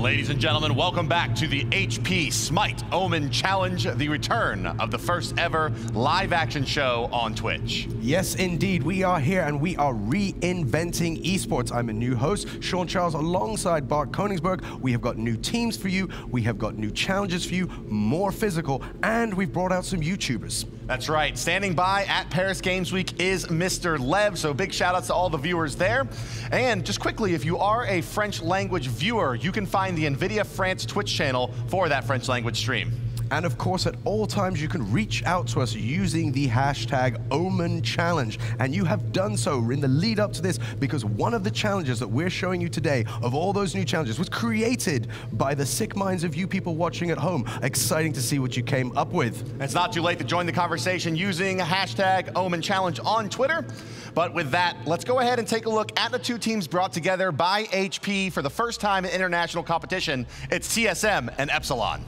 Ladies and gentlemen, welcome back to the HP Smite Omen Challenge, the return of the first ever live action show on Twitch. Yes, indeed. We are here and we are reinventing esports. I'm a new host, Sean Charles, alongside Bart Koningsberg. We have got new teams for you. We have got new challenges for you, more physical, and we've brought out some YouTubers. That's right. Standing by at Paris Games Week is Mr. Lev, so big shout outs to all the viewers there. And just quickly, if you are a French language viewer, you can find the NVIDIA France Twitch channel for that French language stream. And of course, at all times, you can reach out to us using the hashtag Omen Challenge. And you have done so in the lead up to this because one of the challenges that we're showing you today, of all those new challenges, was created by the sick minds of you people watching at home. Exciting to see what you came up with. It's not too late to join the conversation using hashtag Omen Challenge on Twitter. But with that, let's go ahead and take a look at the two teams brought together by HP for the first time in international competition. It's TSM and Epsilon.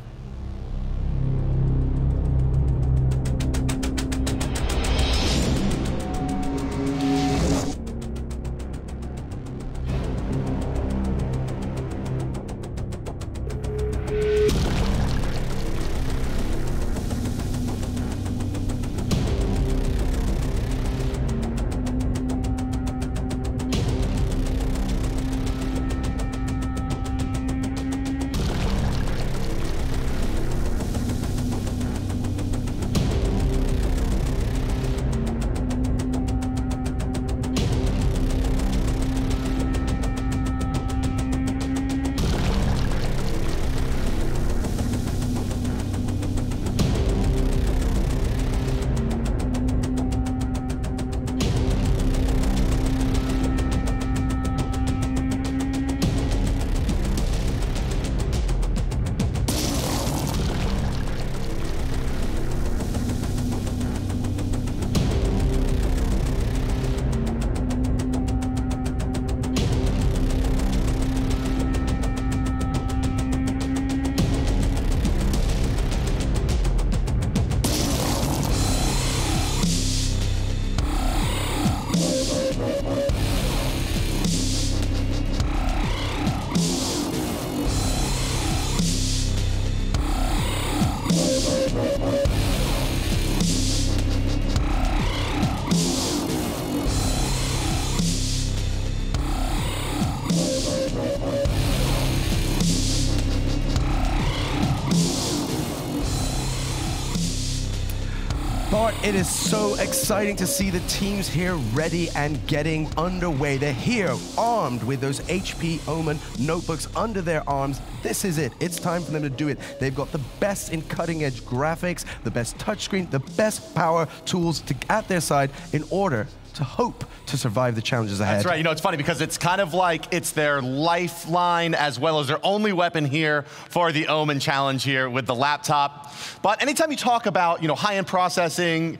Bart, it is so exciting to see the teams here ready and getting underway. They're here armed with those HP OMEN notebooks under their arms. This is it. It's time for them to do it. They've got the best in cutting-edge graphics, the best touchscreen, the best power tools at their side in order to hope to survive the challenges ahead. That's right. You know, it's funny because it's kind of like it's their lifeline as well as their only weapon here for the Omen Challenge here with the laptop. But anytime you talk about, high-end processing,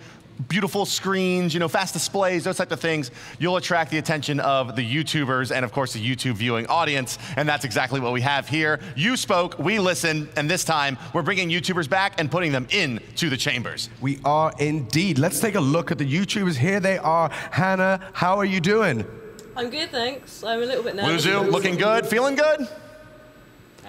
beautiful screens, fast displays, those type of things, you'll attract the attention of the YouTubers and, of course, the YouTube viewing audience, and that's exactly what we have here. You spoke, we listened, and this time we're bringing YouTubers back and putting them into the chambers. We are indeed. Let's take a look at the YouTubers. Here they are. Hannah, how are you doing? I'm good, thanks. I'm a little bit nervous. Luzu, looking good, feeling good?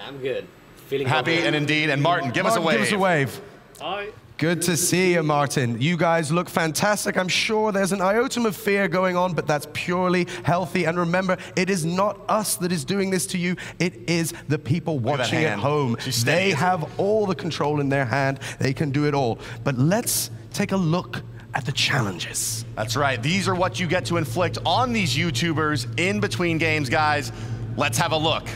I'm good. Feeling happy and indeed. And Martin, give us a wave. Give us a wave. Hi. Good to see you, Martin. You guys look fantastic. I'm sure there's an iota of fear going on, but that's purely healthy. And remember, it is not us that is doing this to you. It is the people watching at home. They have all the control in their hand. They can do it all. But let's take a look at the challenges. That's right. These are what you get to inflict on these YouTubers in between games, guys. Let's have a look.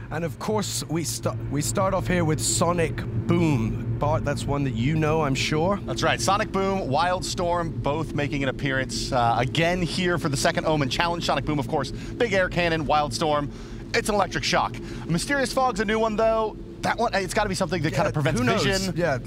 And of course, we start off here with Sonic Boom. Bart, that's one that you know, I'm sure. That's right. Sonic Boom, Wildstorm, both making an appearance again here for the second Omen Challenge. Sonic Boom, of course, big air cannon, Wildstorm. It's an electric shock. Mysterious Fog's a new one, though. That one, it's got to be something that kind of prevents vision. Yeah,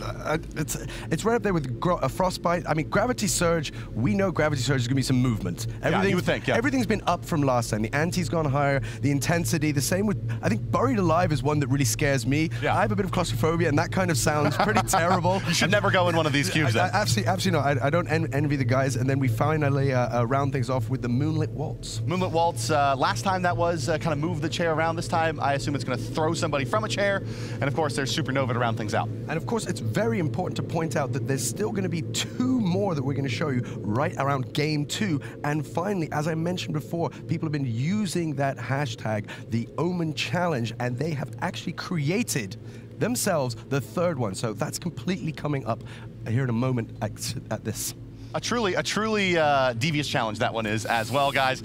it's right up there with Frostbite. I mean, Gravity Surge, we know Gravity Surge is going to be some movement. You would think, yeah. Everything's been up from last time. The ante's gone higher, the intensity, the same with, I think Buried Alive is one that really scares me. Yeah. I have a bit of claustrophobia, and that kind of sounds pretty terrible. You should never go in one of these cubes then. Absolutely not. I don't envy the guys. And then we finally round things off with the Moonlit Waltz. Moonlit Waltz, last time that was kind of move the chair around. This time, I assume it's going to throw somebody from a chair. And of course, there's Supernova to round things out. And of course, it's very important to point out that there's still going to be 2 more that we're going to show you right around game 2. And finally, as I mentioned before, people have been using that hashtag, the Omen Challenge, and they have actually created themselves the 3rd one. So that's completely coming up here in a moment at this. A truly devious challenge that one is as well, guys.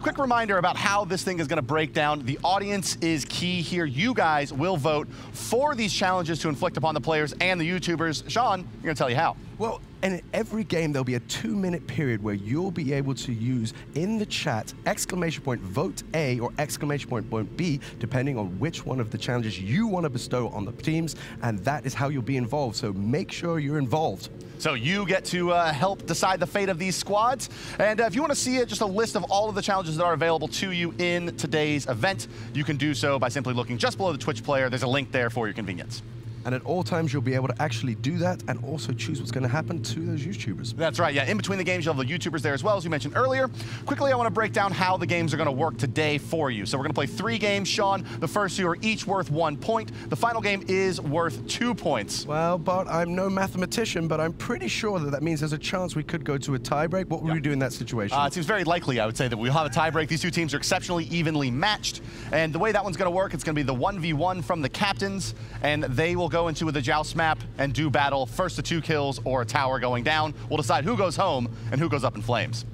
Quick reminder about how this thing is going to break down. The audience is key here. You guys will vote for these challenges to inflict upon the players and the YouTubers. Sean, you're going to tell you how. Well, and in every game, there'll be a 2-minute period where you'll be able to use in the chat, !vote A or !vote B, depending on which one of the challenges you want to bestow on the teams, and that is how you'll be involved. So make sure you're involved. So you get to help decide the fate of these squads. And if you want to see just a list of all of the challenges that are available to you in today's event, you can do so by simply looking just below the Twitch player. There's a link there for your convenience. And at all times, you'll be able to actually do that and also choose what's going to happen to those YouTubers. That's right, yeah. In between the games, you'll have the YouTubers there as well, as you mentioned earlier. Quickly, I want to break down how the games are going to work today for you. So we're going to play 3 games, Sean. The first 2 are each worth 1 point. The final game is worth 2 points. Well, Bart, I'm no mathematician, but I'm pretty sure that means there's a chance we could go to a tiebreak. What would we do in that situation? It seems very likely, I would say, that we'll have a tiebreak. These 2 teams are exceptionally evenly matched. And the way that one's going to work, it's going to be the 1v1 from the captains, and they will go into the joust map and do battle, first to 2 kills or a tower going down. We'll decide who goes home and who goes up in flames.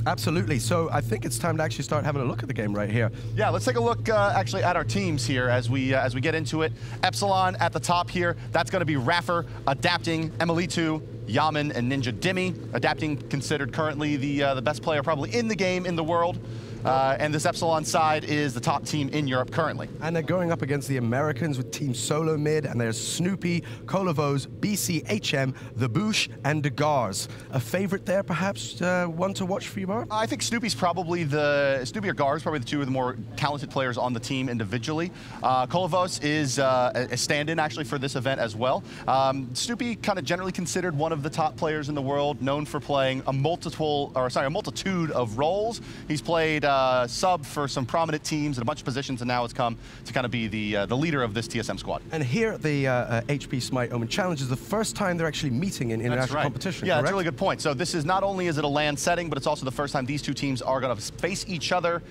Absolutely. So I think it's time to actually start having a look at the game right here. Yeah, let's take a look actually at our teams here as we get into it. Epsilon at the top here. That's going to be Raffer, Adapting, Emily2, Yaman, and Ninja Dimmy. Adapting considered currently the best player probably in the game in the world. And this Epsilon side is the top team in Europe currently. And they're going up against the Americans with Team Solo Mid, and there's Snoopy, Kolovos, BCHM, The Boosh, and the Gars. A favorite there, perhaps, one to watch for you, Bart? I think Snoopy's probably Snoopy or Gars, probably the 2 of the more talented players on the team individually. Kolovos is a stand-in actually for this event as well. Snoopy kind of generally considered one of the top players in the world, known for playing a multitude of roles. He's played sub for some prominent teams in a bunch of positions, and now has come to kind of be the leader of this TSM squad. And here at the HP Smite Omen Challenge is the first time they're actually meeting in international competition. Yeah, correct? that's a really good point. So this is not only is it a LAN setting, but it's also the first time these 2 teams are going to face each other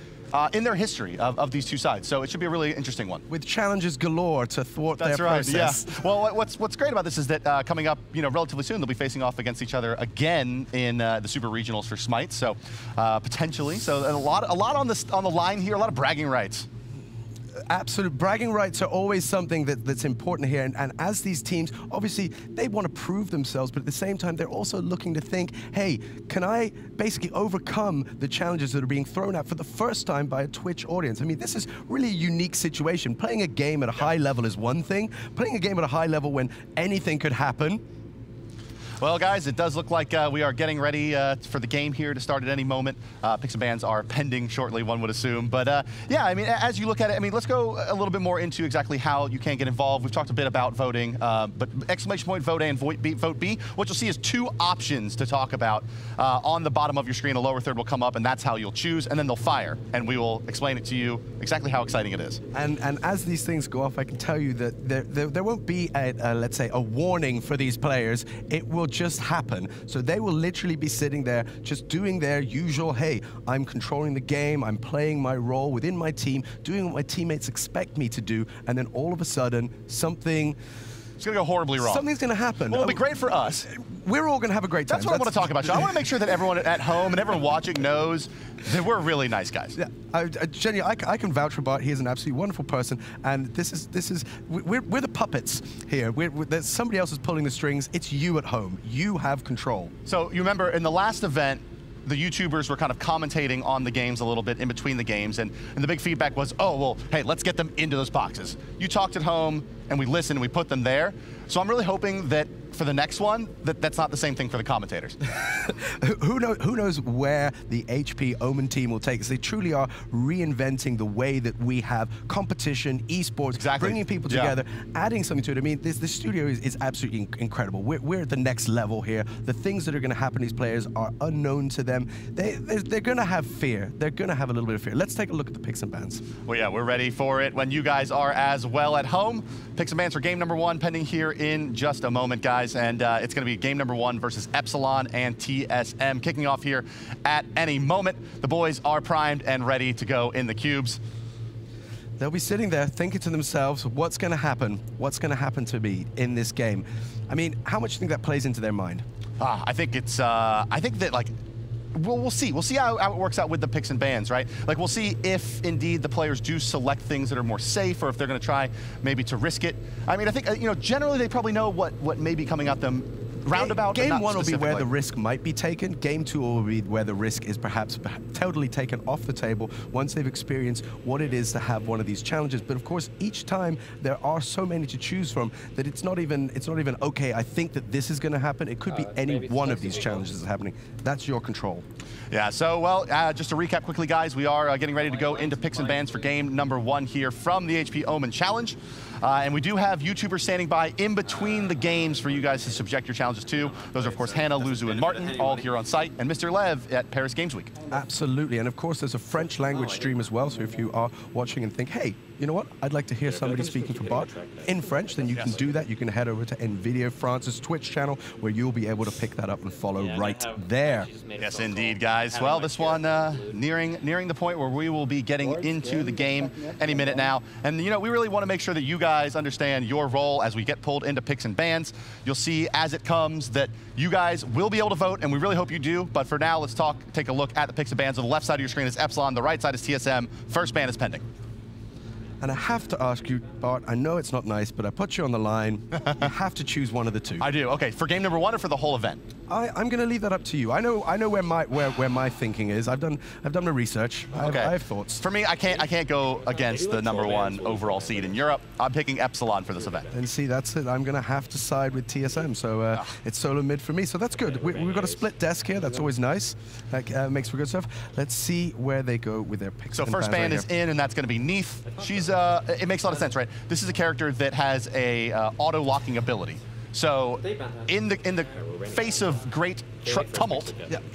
in their history of these 2 sides. So it should be a really interesting one. With challenges galore to thwart their process. That's right, yeah. Well, what's great about this is that coming up, relatively soon, they'll be facing off against each other again in the Super Regionals for Smite. So potentially, so a lot on the line here, a lot of bragging rights. Absolute bragging rights are always something that's important here, and as these teams, obviously they want to prove themselves, but at the same time they're also looking to think, hey, can I basically overcome the challenges that are being thrown out for the first time by a Twitch audience? I mean, this is really a unique situation. Playing a game at a high level is one thing. Playing a game at a high level when anything could happen. Well, guys, it does look like we are getting ready for the game here to start at any moment. Picks and bans are pending shortly, one would assume. But yeah, I mean, as you look at it, I mean, let's go a little bit more into exactly how you can get involved. We've talked a bit about voting, but !vote A and vote B. What you'll see is 2 options to talk about. On the bottom of your screen, a lower third will come up, and that's how you'll choose, and then they'll fire, and we will explain it to you exactly how exciting it is. And as these things go off, I can tell you that there won't be let's say, a warning for these players. It will just happen. So they will literally be sitting there just doing their usual, hey, I'm controlling the game, I'm playing my role within my team, doing what my teammates expect me to do, and then all of a sudden, something... It's going to go horribly wrong. Something's going to happen. Well, it'll be great for us. We're all going to have a great time. That's what I want to talk about, Sean. I want to make sure that everyone at home and everyone watching knows that we're really nice guys. Yeah, Jenny, I can vouch for Bart. He is an absolutely wonderful person, and we're the puppets here. There's somebody else is pulling the strings. It's you at home. You have control. So you remember in the last event, the YouTubers were kind of commentating on the games a little bit in between the games, and the big feedback was, oh, well, hey, let's get them into those boxes. You talked at home, and we listened, and we put them there. So I'm really hoping that for the next one, that's not the same thing for the commentators. Who knows where the HP OMEN team will take us? They truly are reinventing the way that we have competition, eSports, exactly. Bringing people together, adding something to it. I mean, the studio is absolutely incredible. We're at the next level here. The things that are going to happen to these players are unknown to them. They're going to have fear. They're going to have a little bit of fear. Let's take a look at the picks and bans. Well, yeah, we're ready for it when you guys are as well at home. Picks and bans for game number 1 pending here in just a moment, guys. And it's going to be game number 1 versus Epsilon and TSM kicking off here at any moment. The boys are primed and ready to go in the cubes. They'll be sitting there thinking to themselves, what's going to happen? What's going to happen to me in this game? I mean, how much do you think that plays into their mind? I think it's, I think that, like, we'll see. We'll see how it works out with the picks and bans, right? Like, we'll see if indeed the players do select things that are more safe, or if they're going to try maybe to risk it. I mean, I think, you know, generally they probably know what may be coming at them roundabout. Game 1 will be where the risk might be taken. Game 2 will be where the risk is perhaps totally taken off the table once they've experienced what it is to have one of these challenges. But of course, each time there are so many to choose from that it's not even okay, I think that this is going to happen. It could be any one of these challenges that's happening. That's your control. Yeah, so, well, just to recap quickly, guys, we are getting ready to go into picks and bans for game number 1 here from the HP OMEN Challenge. And we do have YouTubers standing by in between the games for you guys to subject your challenges to. Those are, of course, Hannah, Luzu, and Martin, all here on site, and Mr. Lev at Paris Games Week. Absolutely, and of course, there's a French language stream as well, so if you are watching and think, hey, you know what, I'd like to hear somebody speaking for Bart in French, then you can do that. You can head over to NVIDIA France's Twitch channel, where you'll be able to pick that up and follow right there. Yes, indeed, guys. Well, this one nearing the point where we will be getting into the game any minute now. And, you know, we really want to make sure that you guys understand your role as we get pulled into picks and bans. You'll see as it comes that you guys will be able to vote, and we really hope you do. But for now, let's take a look at the picks and bans. On the left side of your screen is Epsilon, the right side is TSM. First ban is pending. And I have to ask you, Bart, I know it's not nice, but I put you on the line. You have to choose one of the two. I do. Okay, for game number 1 or for the whole event? I'm going to leave that up to you. I know where my thinking is. I've done my research. Okay. I have thoughts. For me, I can't go against the number 1 overall seed in Europe. I'm picking Epsilon for this event. And see, that's it. I'm going to have to side with TSM. So it's solo mid for me. So that's good. We've got a split desk here. That's always nice. That makes for good stuff. Let's see where they go with their picks. So first ban is in, and that's going to be Neath. She's it makes a lot of sense, right? This is a character that has a auto-locking ability. So in the face of great tumult,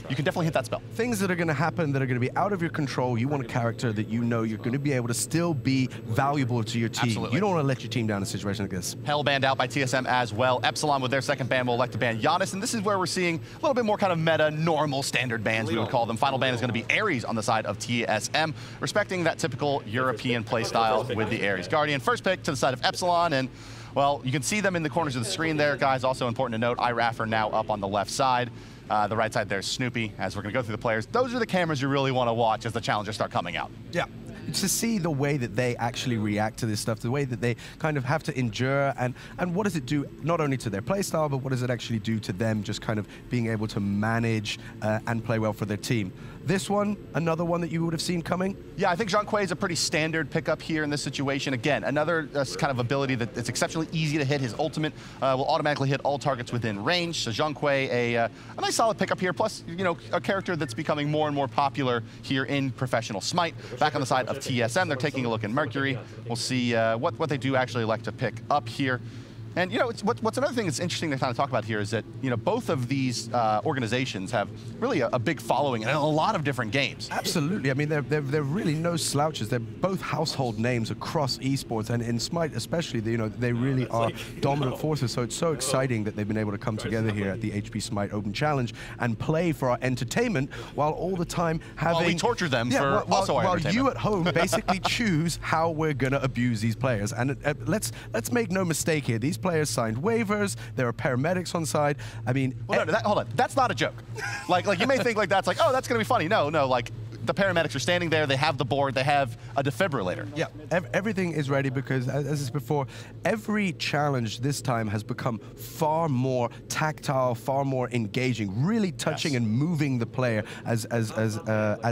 you can definitely hit that spell. Things that are going to happen that are going to be out of your control, you want a character that you know you're going to be able to still be valuable to your team. Absolutely. You don't want to let your team down in a situation like this. Hell banned out by TSM as well. Epsilon with their second ban will elect to ban Giannis, and this is where we're seeing a little bit more kind of meta, normal, standard bans, we would call them. Final ban is going to be Ares on the side of TSM, respecting that typical European playstyle with the Ares Guardian. First pick to the side of Epsilon, and well, you can see them in the corners of the screen there, guys. Also important to note, IRAF are now up on the left side. The right side there's Snoopy. As we're going to go through the players, those are the cameras you really want to watch as the challengers start coming out. Yeah. To see the way that they actually react to this stuff, the way that they kind of have to endure, and what does it do not only to their play style, but what does it actually do to them just kind of being able to manage and play well for their team. This one, another one that you would have seen coming? Yeah, I think Zhonghui is a pretty standard pickup here in this situation. Again, another kind of ability that it's exceptionally easy to hit. His ultimate will automatically hit all targets within range. So Zhonghui, a nice solid pickup here. Plus, you know, a character that's becoming more and more popular here in professional Smite. Back on the side of TSM, they're taking a look at Mercury. We'll see what they do actually like to pick up here. And, you know, what's another thing that's interesting to kind of talk about here is that, you know, both of these organizations have really a big following in a lot of different games. Absolutely. I mean, they're really no slouches. They're both household names across esports, and in Smite especially, you know, they really are dominant forces. So it's so exciting that they've been able to come together here at the HP Smite Open Challenge and play for our entertainment while all the time having... While we torture them for also our entertainment. While you at home basically choose how we're going to abuse these players. And let's make no mistake here. These players signed waivers. There are paramedics on side. I mean, well, no, hold on. That's not a joke. like you may think like that's like, oh, that's gonna be funny. No, like the paramedics are standing there, they have the board, they have a defibrillator. Yeah, everything is ready because, as is before, every challenge this time has become far more tactile, far more engaging, really touching and moving the player as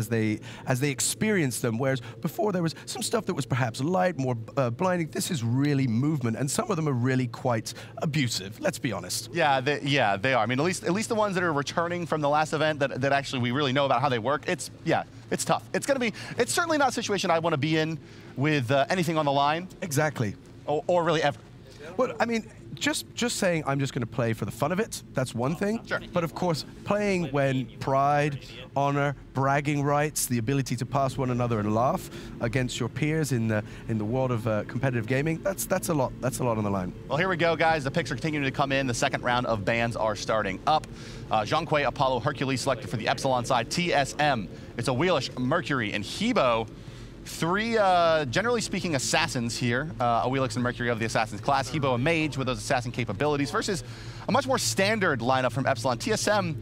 they experience them. Whereas before there was some stuff that was perhaps light, more blinding. This is really movement, and some of them are really quite abusive. Let's be honest. Yeah, they are. I mean, at least the ones that are returning from the last event that actually we really know about how they work. It's tough. It's certainly not a situation I want to be in with anything on the line. Exactly. Or really ever. Well, I mean, just saying I'm just going to play for the fun of it, that's one thing. Sure. But of course, playing when pride, honor, bragging rights, the ability to pass one another and laugh against your peers in the world of competitive gaming, that's a lot. That's a lot on the line. Well, here we go, guys. The picks are continuing to come in. The second round of bans are starting up. Zhonghui, Apollo, Hercules selected for the Epsilon side. TSM, it's a Wheelish, Mercury, and Hebo. Three, generally speaking, assassins here. Awelix and Mercury of the Assassin's class. Hebo, a mage with those assassin capabilities versus a much more standard lineup from Epsilon. TSM,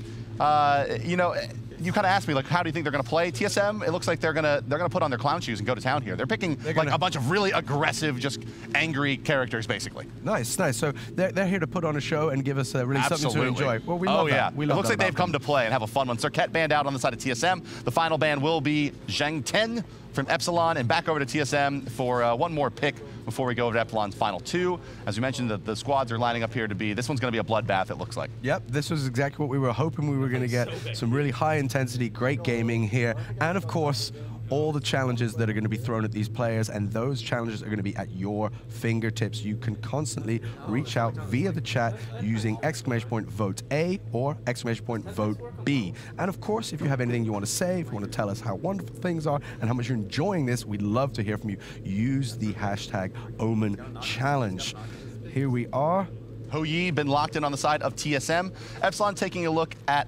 you know, you kind of asked me, like, how do you think they're going to play? TSM, it looks like they're gonna put on their clown shoes and go to town here. They're picking like a bunch of really aggressive, just angry characters, basically. Nice, nice. So they're here to put on a show and give us really something to enjoy. Well, we love that. We love it looks like they've come to play and have a fun one. Cirquette banned out on the side of TSM. The final ban will be Zheng Ten from Epsilon, and back over to TSM for one more pick before we go over to Epsilon's final two. As we mentioned, the squads are lining up here to be, this one's going to be a bloodbath, it looks like. Yep, this was exactly what we were hoping we were going to get. Some really high intensity, great gaming here. And of course, all the challenges that are going to be thrown at these players, and those challenges are going to be at your fingertips. You can constantly reach out via the chat using !vote A or !vote B. And of course, if you have anything you want to say, if you want to tell us how wonderful things are and how much you're enjoying this, we'd love to hear from you. Use the hashtag Omen Challenge. Here we are. Ho Yi been locked in on the side of TSM. Epsilon taking a look at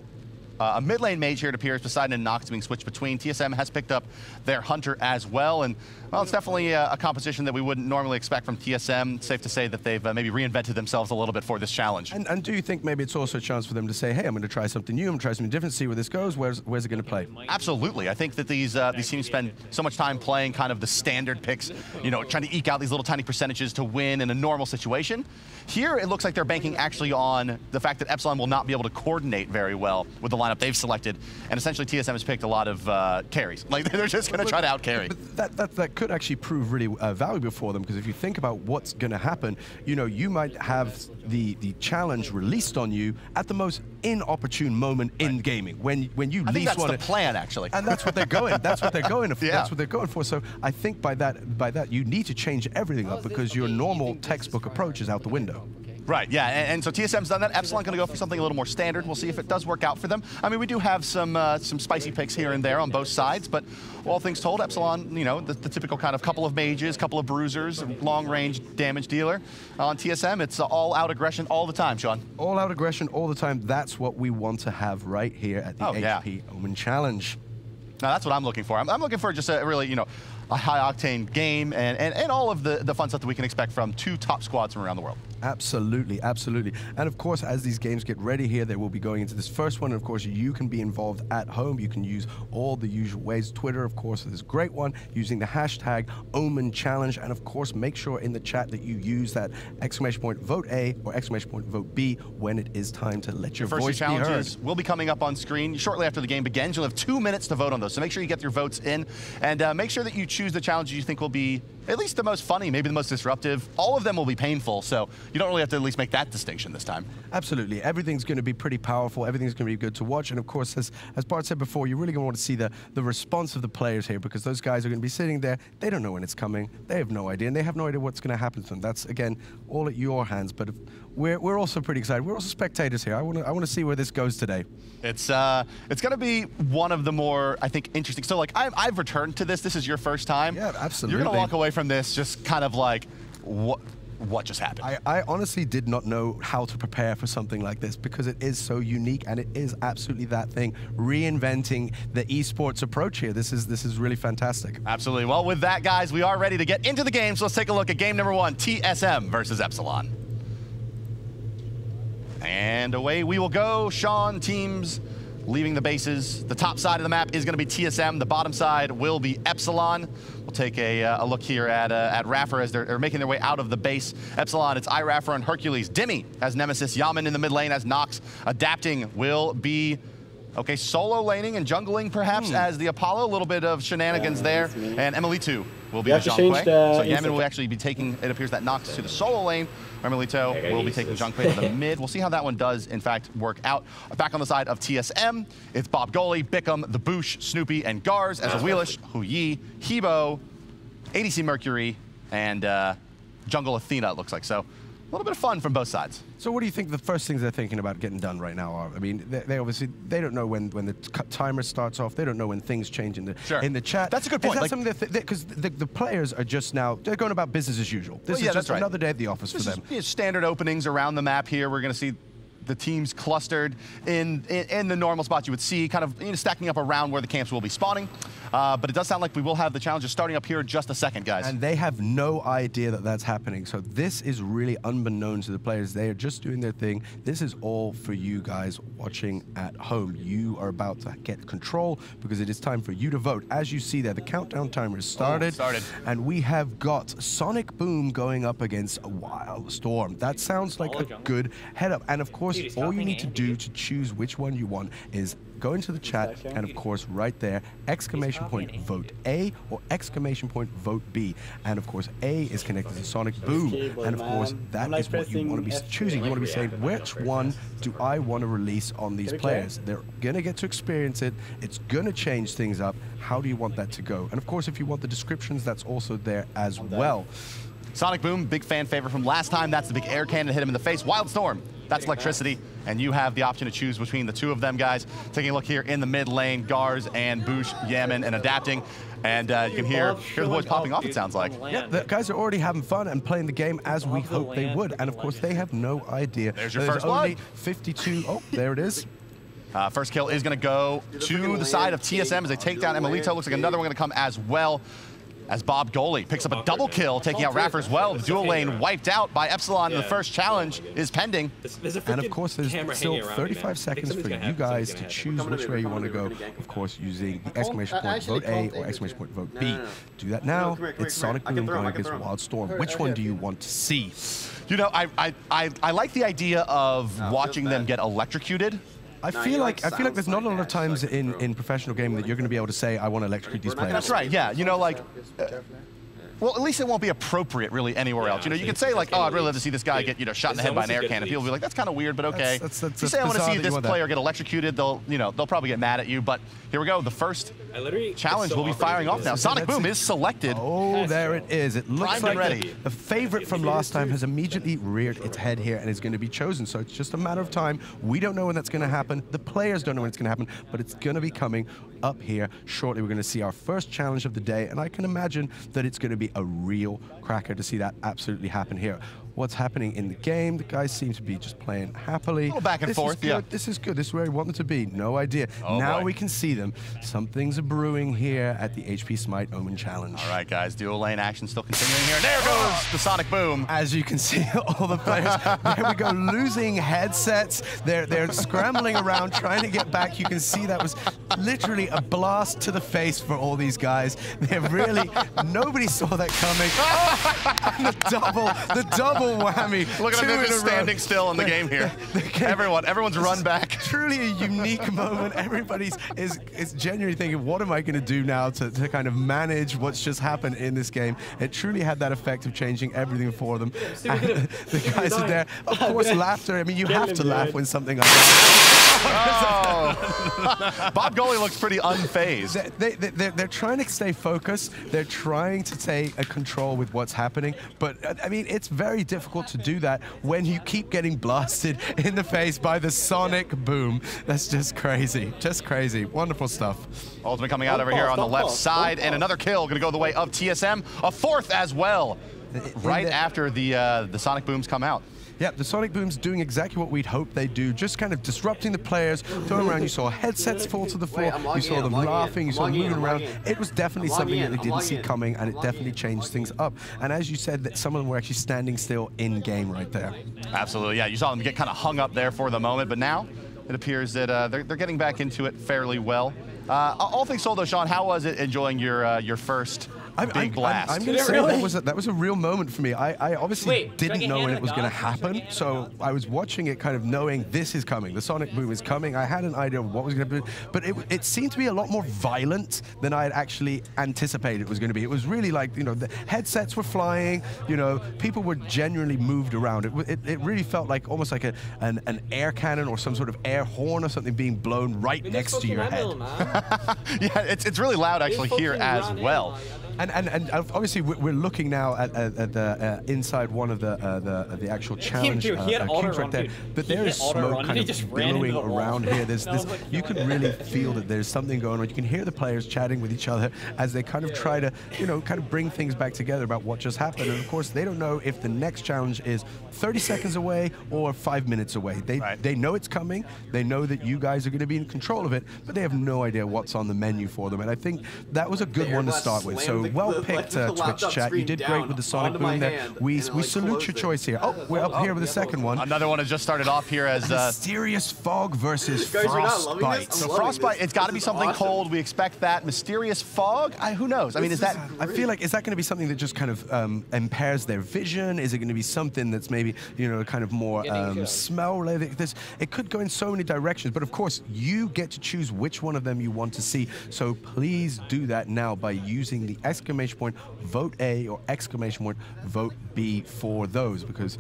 a mid lane mage here, it appears. Poseidon and Nox being switched between. TSM has picked up their Hunter as well, and well, it's definitely a composition that we wouldn't normally expect from TSM. Safe to say that they've maybe reinvented themselves a little bit for this challenge. And do you think maybe it's also a chance for them to say, hey, I'm going to try something new, I'm going to try something different, see where this goes, where's it going to play? Absolutely. I think that these teams spend so much time playing kind of the standard picks, you know, trying to eke out these little tiny percentages to win in a normal situation. Here, it looks like they're banking actually on the fact that Epsilon will not be able to coordinate very well with the lineup they've selected, and essentially TSM has picked a lot of carries. Like, they're just going to try to out-carry. But that could actually prove really valuable for them, because if you think about what's going to happen, you know, you might have the challenge released on you at the most inopportune moment in gaming, when you least want it. I think that's the plan, actually. And that's what they're going. That's what they're going for. Yeah. That's what they're going for. So I think by that you need to change everything up, because your normal textbook approach is out the window. Right, yeah, and so TSM's done that. Epsilon going to go for something a little more standard. We'll see if it does work out for them. I mean, we do have some spicy picks here and there on both sides, but all things told, Epsilon, you know, the typical kind of couple of mages, couple of bruisers, long-range damage dealer. On TSM, it's all-out aggression all the time, Sean. All-out aggression all the time. That's what we want to have right here at the HP OMEN Challenge. Now, that's what I'm looking for. I'm looking for just a really, you know, a high-octane game and all of the fun stuff that we can expect from two top squads from around the world. Absolutely, absolutely. And of course, as these games get ready here, they will be going into this first one. And of course, you can be involved at home. You can use all the usual ways. Twitter, of course, is a great one, using the hashtag Omen Challenge. And of course, make sure in the chat that you use that !vote A or !vote B when it is time to let your voice be heard. First challenges will be coming up on screen shortly after the game begins. You'll have 2 minutes to vote on those. So make sure you get your votes in, and make sure that you choose the challenges you think will be at least the most funny, maybe the most disruptive. All of them will be painful, so you don't really have to at least make that distinction this time. Absolutely. Everything's going to be pretty powerful. Everything's going to be good to watch. And of course, as Bart said before, you're really going to want to see the response of the players here, because those guys are going to be sitting there. They don't know when it's coming. They have no idea, and they have no idea what's going to happen to them. That's, again, all at your hands. But we're also pretty excited. We're also spectators here. I want to see where this goes today. It's going to be one of the more, I think, interesting. So, like, I've returned to this. This is your first time. Yeah, absolutely. You're going to walk away from this just kind of like, what just happened? I honestly did not know how to prepare for something like this, because it is so unique, and it is absolutely that thing, reinventing the esports approach here. This is really fantastic. Absolutely. Well, with that, guys, we are ready to get into the game. So let's take a look at game number 1, TSM versus Epsilon. And away we will go. Sean, teams leaving the bases. The top side of the map is going to be TSM. The bottom side will be Epsilon. We'll take a look here at Raffer as they're making their way out of the base. Epsilon, it's iRaffer and Hercules. Dimmy has Nemesis. Yaman in the mid lane as Nox. Adapting will be, okay, solo laning and jungling perhaps as the Apollo. A little bit of shenanigans there. And Emily2 will be the Zhonghui. So Yaman will actually be taking, it appears that Nox to the solo lane. Emily2 will be taking Zhonghui to the mid. We'll see how that one does, in fact, work out. Back on the side of TSM, it's Bob Goalie, Bickham, The Boosh, Snoopy, and Gars as a Wheelish, Huyi, Hebo, ADC Mercury, and Jungle Athena, it looks like. So a little bit of fun from both sides. So what do you think the first things they're thinking about getting done right now are? I mean, they obviously, they don't know when the timer starts off. They don't know when things change in the chat. That's a good point. Is that something that, because the players are just now, they're going about business as usual. This is just another day at the office for them. Standard openings around the map here. We're going to see the teams clustered in the normal spots you would see, kind of stacking up around where the camps will be spawning. But it does sound like we will have the challenges starting up here in just a second, guys. And they have no idea that that's happening. So this is really unbeknown to the players. They are just doing their thing. This is all for you guys watching at home. You are about to get control because it is time for you to vote. As you see there, the countdown timer is started. And we have got Sonic Boom going up against a Wildstorm. That sounds like a good head up. And of course, all you need to do to choose which one you want is go into the chat and of course right there, exclamation point vote A or exclamation point vote B. And of course A is connected to Sonic Boom. And of course that is what you want to be choosing. You want to be saying, which one do I want to release on these players? They're going to get to experience it. It's going to change things up. How do you want that to go? And of course if you want the descriptions, that's also there as well. Sonic Boom, big fan favorite from last time. That's the big air cannon that hit him in the face. Wildstorm, that's electricity. And you have the option to choose between the two of them, guys. Taking a look here in the mid lane, Gars and Boosh, Yaman, and Adapting. And you can hear the boys popping off, it sounds like. Yeah, the guys are already having fun and playing the game as we hope they would. And of course, they have no idea. There's your first blood. Only 52. Oh, there it is. First kill is going to go to the side of TSM as they take down Emilito. Looks like another one going to come as well, as Bob Goalie picks up a double kill, taking out Raffer as well. The dual lane wiped out by Epsilon, and the first challenge is pending. And of course, there's still 35 seconds for you guys to choose which way you want to go. Of course, using the exclamation point vote A or exclamation point vote B. Do that now. It's Sonic Boom going against Wildstorm. Which one do you want to see? You know, I like the idea of watching them get electrocuted. I feel like there's not a lot of times in professional gaming that you're going to be able to say, I want to electrocute these players. That's right, yeah. You know, like, well, at least it won't be appropriate really anywhere else. You know, you can say like, oh, I'd really love to see this guy get, shot in the head by an air cannon. People will be like, that's kind of weird, but okay. That's you say I want to see this player get electrocuted, they'll probably get mad at you. But here we go. The first challenge will be firing off now. Sonic Boom is selected. Oh, there it is. It looks like the favorite from last time has immediately reared its head here and is going to be chosen. So it's just a matter of time. We don't know when that's going to happen. The players don't know when it's going to happen, but it's going to be coming up here shortly. We're going to see our first challenge of the day, and I can imagine that it's going to be a real cracker to see that absolutely happen here. What's happening in the game? The guys seem to be just playing happily. A little back and forth, yeah. This is good. This is where we want them to be. No idea. Oh, now boy. We can see them. Something's brewing here at the HP Smite Omen Challenge. All right, guys. Dual lane action still continuing here. There goes the Sonic Boom. As you can see, all the players, there we go, losing headsets. They're scrambling around, trying to get back. You can see that was literally a blast to the face for all these guys. They're really, nobody saw that coming. Oh, and the double whammy. Look at them just standing still in the game here. Everyone's run back. Truly a unique moment. Everybody is genuinely thinking, what am I going to do now to kind of manage what's just happened in this game? It truly had that effect of changing everything for them. And the guys are there. Of course, laughter. I mean, you have to laugh when something like that. Oh. Bob Goalie looks pretty unfazed. They're trying to stay focused. They're trying to take a control with what's happening. But, I mean, it's very difficult to do that when you keep getting blasted in the face by the Sonic Boom. That's just crazy. Just crazy. Wonderful stuff. Ultimate coming out over here on the left side, and another kill going to go the way of TSM. A fourth as well, right after the Sonic Booms come out. Yeah, the Sonic Boom's doing exactly what we'd hope they do, just kind of disrupting the players, throwing around. You saw headsets fall to the floor, you saw them laughing, you saw them moving around. It was definitely something that they didn't see coming, and it definitely changed things up. And as you said, that some of them were actually standing still in game right there. Absolutely, yeah. You saw them get kind of hung up there for the moment, but now it appears that they're getting back into it fairly well. All things told, though, Sean, how was it enjoying your first big blast? I'm going to say really? that was a real moment for me. I obviously didn't know when it was going to happen, so I was watching it kind of knowing this is coming. The sonic boom is coming. I had an idea of what was going to be, but it seemed to be a lot more violent than I had actually anticipated it was going to be. It was really like, you know, the headsets were flying, you know, people were genuinely moved around. It really felt like almost like an air cannon or some sort of air horn or something being blown right next to your head. Yeah, it's really loud actually here as well. And obviously we're looking now at the inside one of the actual challenge cubes right there. But there is smoke kind of billowing around here. You can really feel that there's something going on. You can hear the players chatting with each other as they kind of try to, you know, kind of bring things back together about what just happened. And of course, they don't know if the next challenge is 30 seconds away or 5 minutes away. They know it's coming. They know that you guys are going to be in control of it, but they have no idea what's on the menu for them. And I think that was a good one to start with. So well picked, Twitch chat. You did great with the sonic boom there. We salute your choice here. Oh, we're up here with the second one. Another one has just started off here as Mysterious Fog versus Frostbite. So Frostbite, it's got to be something cold. We expect that. Mysterious Fog? Who knows? I mean, is that... I feel like, is that going to be something that just kind of impairs their vision? Is it going to be something that's maybe, you know, kind of more smell related? It could go in so many directions, but of course, you get to choose which one of them you want to see. So please do that now by using the exclamation point vote A or exclamation point vote B for those, because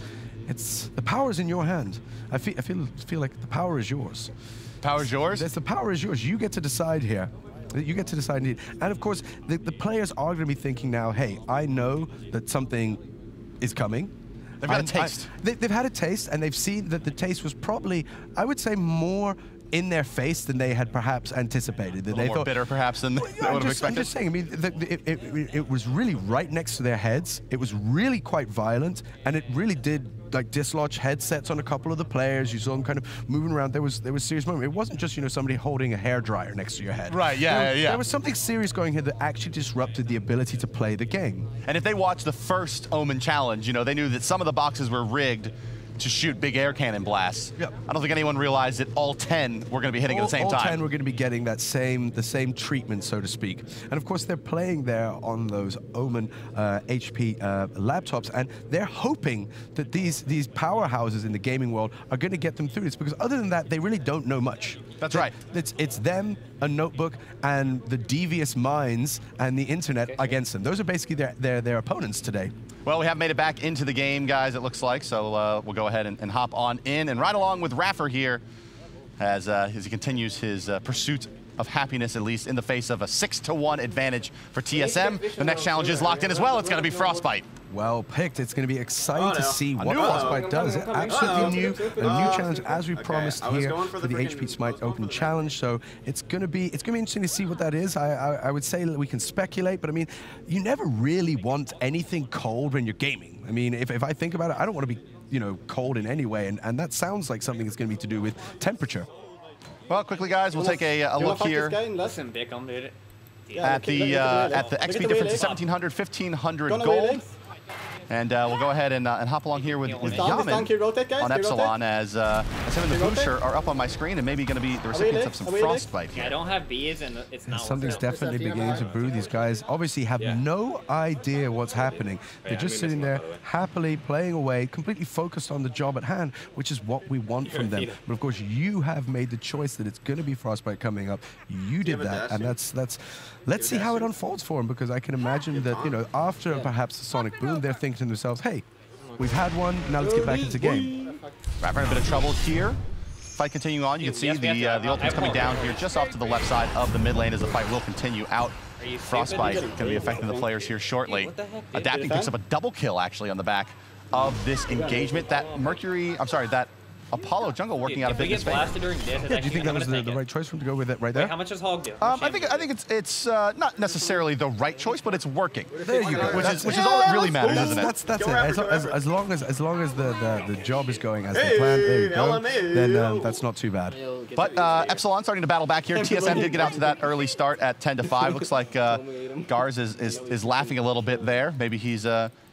the power is in your hand. I feel like the power is yours. Power is yours? The power is yours. You get to decide here. You get to decide indeed. And of course, the players are going to be thinking now, hey, I know that something is coming. They've had a taste. They've had a taste, and they've seen that the taste was probably, I would say, more in their face than they had perhaps anticipated. That they more thought bitter, perhaps, than they would have expected. I'm just saying, I mean, it was really right next to their heads. It was really quite violent, and it really did like dislodge headsets on a couple of the players. You saw them kind of moving around. There was serious moment. It wasn't just, you know, somebody holding a hairdryer next to your head. Right, yeah. There was something serious going here that actually disrupted the ability to play the game. And if they watched the first Omen challenge, you know, they knew that some of the boxes were rigged to shoot big air cannon blasts. Yep. I don't think anyone realized that all 10 were going to be hitting at the same time. All 10 were going to be getting the same treatment, so to speak. And of course, they're playing there on those OMEN HP laptops, and they're hoping that these powerhouses in the gaming world are going to get them through this, because other than that, they really don't know much. That's right. It's them, a notebook, and the devious minds and the internet against them. Those are basically their opponents today. Well, we have made it back into the game, guys, it looks like, so we'll go ahead and hop on in and ride along with Raffer here as he continues his pursuit of happiness, at least in the face of a 6-1 advantage for TSM. The next challenge is locked in as well. It's going to be Frostbite. Well picked. It's going to be exciting to see what Frostbite does. Absolutely new, a new challenge, as we promised here for the HP Smite Open Challenge. So it's going to be interesting to see what that is. I would say that we can speculate, but I mean, you never really want anything cold when you're gaming. I mean, if I think about it, I don't want to be, you know, cold in any way, and that sounds like something that's going to be to do with temperature. Well, quickly, guys, we'll take a look here at the XP difference of 1,700, 1,500 gold. And we'll go ahead and hop along here with Yaman on Epsilon as him and the Boosh are up on my screen and maybe going to be the recipients of some Frostbite here. I don't have B's and it's not. Something's definitely beginning to brew. These guys obviously have no idea what's happening. They're just sitting there happily playing away, completely focused on the job at hand, which is what we want from them. But of course, you have made the choice that it's going to be Frostbite coming up. You did that, and that's. Let's see how it unfolds for them, because I can imagine that, you know, after perhaps the sonic boom, they're thinking to themselves, hey, we've had one, now let's get back into game. Raffer in a bit of trouble here. Fight continuing on. You can see the ultimate's coming down here just off to the left side of the mid lane as the fight will continue out. Frostbite going to be affecting the players here shortly. Adapting picks up a double kill actually on the back of this engagement. That Apollo jungle working out a bit in his favor. Do you think that was the right choice for him to go with it right there? Wait, how much does Hog do? I think it's not necessarily the right choice, but it's working. There you go. Which is all that really matters, isn't it? That's it. As long as the job is going as the plan, there you go, then that's not too bad. But Epsilon starting to battle back here. TSM did get out to that early start at 10-5. Looks like Garz is laughing a little bit there. Maybe he's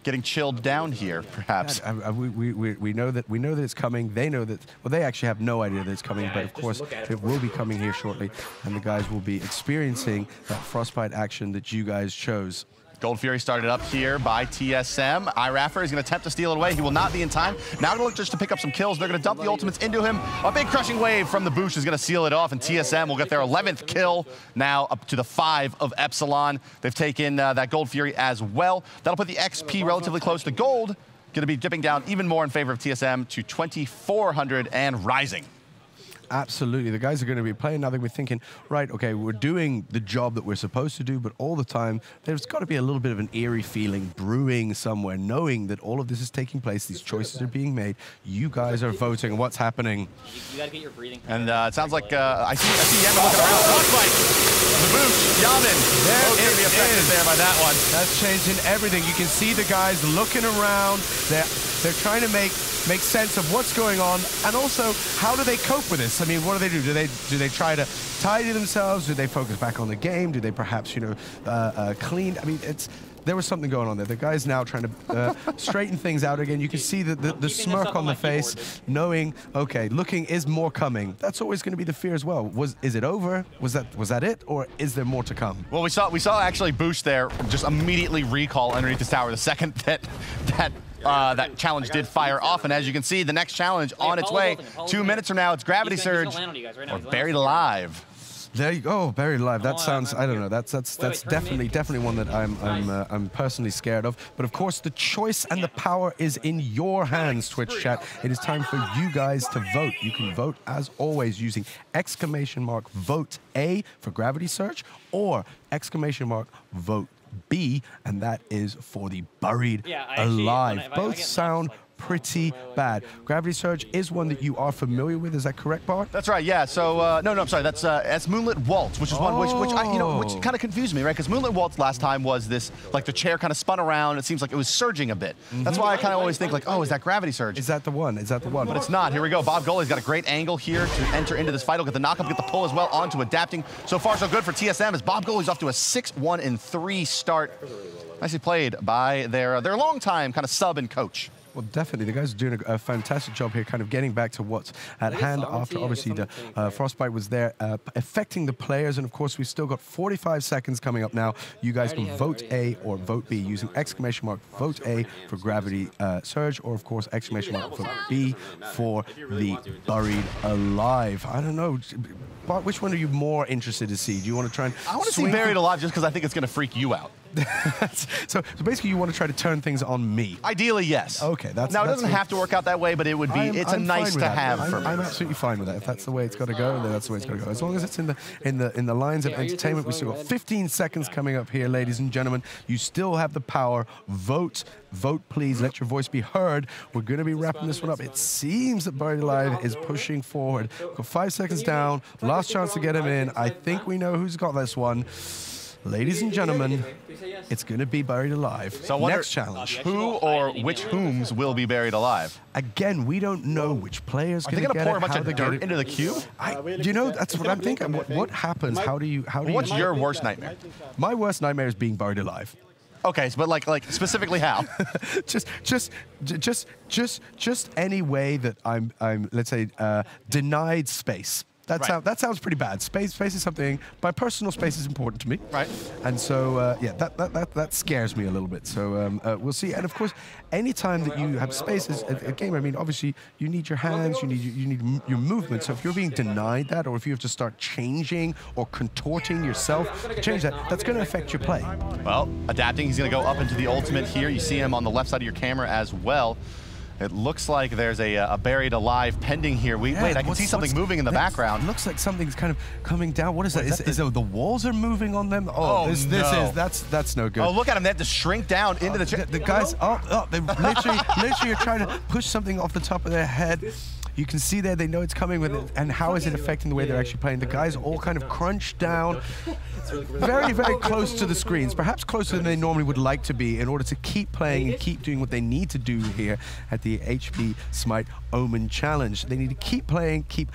getting chilled down here, perhaps. We know that it's coming. They know that. Well, they actually have no idea that it's coming, but of course it will be coming here shortly, and the guys will be experiencing that Frostbite action that you guys chose. Gold Fury started up here by TSM. iRaffer is going to attempt to steal it away. He will not be in time. Now going to look just to pick up some kills. They're going to dump the ultimates into him. A big crushing wave from the Boosh is going to seal it off, and TSM will get their 11th kill, now up to the 5 of Epsilon. They've taken that Gold Fury as well. That'll put the XP relatively close to gold. Going to be dipping down even more in favor of TSM to 2,400 and rising. Absolutely. The guys are going to be playing now. They're going to be thinking, right, okay, we're doing the job that we're supposed to do, but all the time, there's got to be a little bit of an eerie feeling brewing somewhere, knowing that all of this is taking place, these choices are being made, you guys are voting on what's happening. You got to get your breathing. And it sounds like, I see Yemen looking around. Frostbite! The Boosh, Yamen. There both going to be affected there by that one. That's changing everything. You can see the guys looking around. They're trying to make sense of what's going on, and also how do they cope with this? I mean, what do? Do they try to tidy themselves? Do they focus back on the game? Do they perhaps, you know, clean? I mean, there was something going on there. The guy's now trying to straighten things out again. You can see the smirk on the face, knowing, okay, looking is more coming. That's always going to be the fear as well. Is it over? Was that it, or is there more to come? Well, we saw actually Boosh there just immediately recall underneath this tower the second that challenge did fire off, and as you can see, the next challenge on its way. 2 minutes from now, it's Gravity Surge or Buried Alive. There you go, Buried Alive. That sounds, I don't know, that's definitely one that I'm personally scared of. But of course, the choice and the power is in your hands, Twitch chat. It is time for you guys to vote. You can vote as always using !vote A for Gravity Surge or !vote B, and that is for the Buried Alive. Both sound pretty bad. Gravity Surge is one that you are familiar with. Is that correct, Bart? That's right. Yeah. So no, I'm sorry. That's Moonlit Waltz, which is one which kind of confused me, right? Because Moonlit Waltz last time was this, like, the chair kind of spun around. It seems like it was surging a bit. That's why I kind of always think, like, oh, is that Gravity Surge? Is that the one? Is that the one? But it's not. Here we go. Bob Gully's got a great angle here to enter into this fight. He'll get the knock-up, get the pull as well onto adapting. So far, so good for TSM as Bob Gully's off to a 6-1-3 start. Nicely played by their longtime kind of sub and coach. Well, definitely. The guys are doing a fantastic job here, kind of getting back to what's at hand after, obviously, the Frostbite was there, affecting the players. And, of course, we've still got 45 seconds coming up now. You guys can vote A or vote B using !vote A for Gravity Surge, or, of course, !vote B for the Buried Alive. I don't know. Bart, which one are you more interested to see? Do you want to try and I want to see Buried Alive just because I think it's going to freak you out. so basically, you want to try to turn things on me. Ideally, yes. Okay, now it doesn't have to work out that way, but it would be. It's a nice to have for me. I'm absolutely fine with that. If that's the way it's got to go, then that's the way it's got to go. As long as it's in the lines of entertainment. We've still got 15 seconds coming up here, ladies and gentlemen. You still have the power. Vote, please. Let your voice be heard. We're going to be wrapping this one up. It seems that Buried Alive is pushing forward. We've got 5 seconds down. Last chance to get him in. I think we know who's got this one. Ladies and gentlemen, it's going to be Buried Alive. So next challenge. Who or which whom's will be buried alive? Again, we don't know which players going to get it. Are they going to pour a bunch of dirt into the cube? You know, that's what I'm thinking. What happens? How do you? What's your worst nightmare? My worst nightmare is being buried alive. Okay, but like specifically how? just any way that I'm let's say denied space. That sounds pretty bad. Space is something. My personal space is important to me. Right. And so yeah, that scares me a little bit. So we'll see. And of course, anytime that you have space as a game, I mean, obviously you need your hands, you need your movement. So if you're being denied that, or if you have to start changing or contorting yourself to change that, that's going to affect your play. Well, adapting, he's going to go up into the ultimate here. You see him on the left side of your camera as well. It looks like there's a Buried Alive pending here. Wait, I can see something moving in the background. Looks like something's kind of coming down. What is that? Is the walls are moving on them? Oh, that's no good. Oh, look at them. They have to shrink down into the chair. The guys, they literally are trying to push something off the top of their head. You can see there, they know it's coming with it, and how is it affecting the way they're actually playing? The guys all kind of crunched down, very, very close to the screens, perhaps closer than they normally would like to be in order to keep playing and keep doing what they need to do here at the HP Smite Omen Challenge. They need to keep playing, keep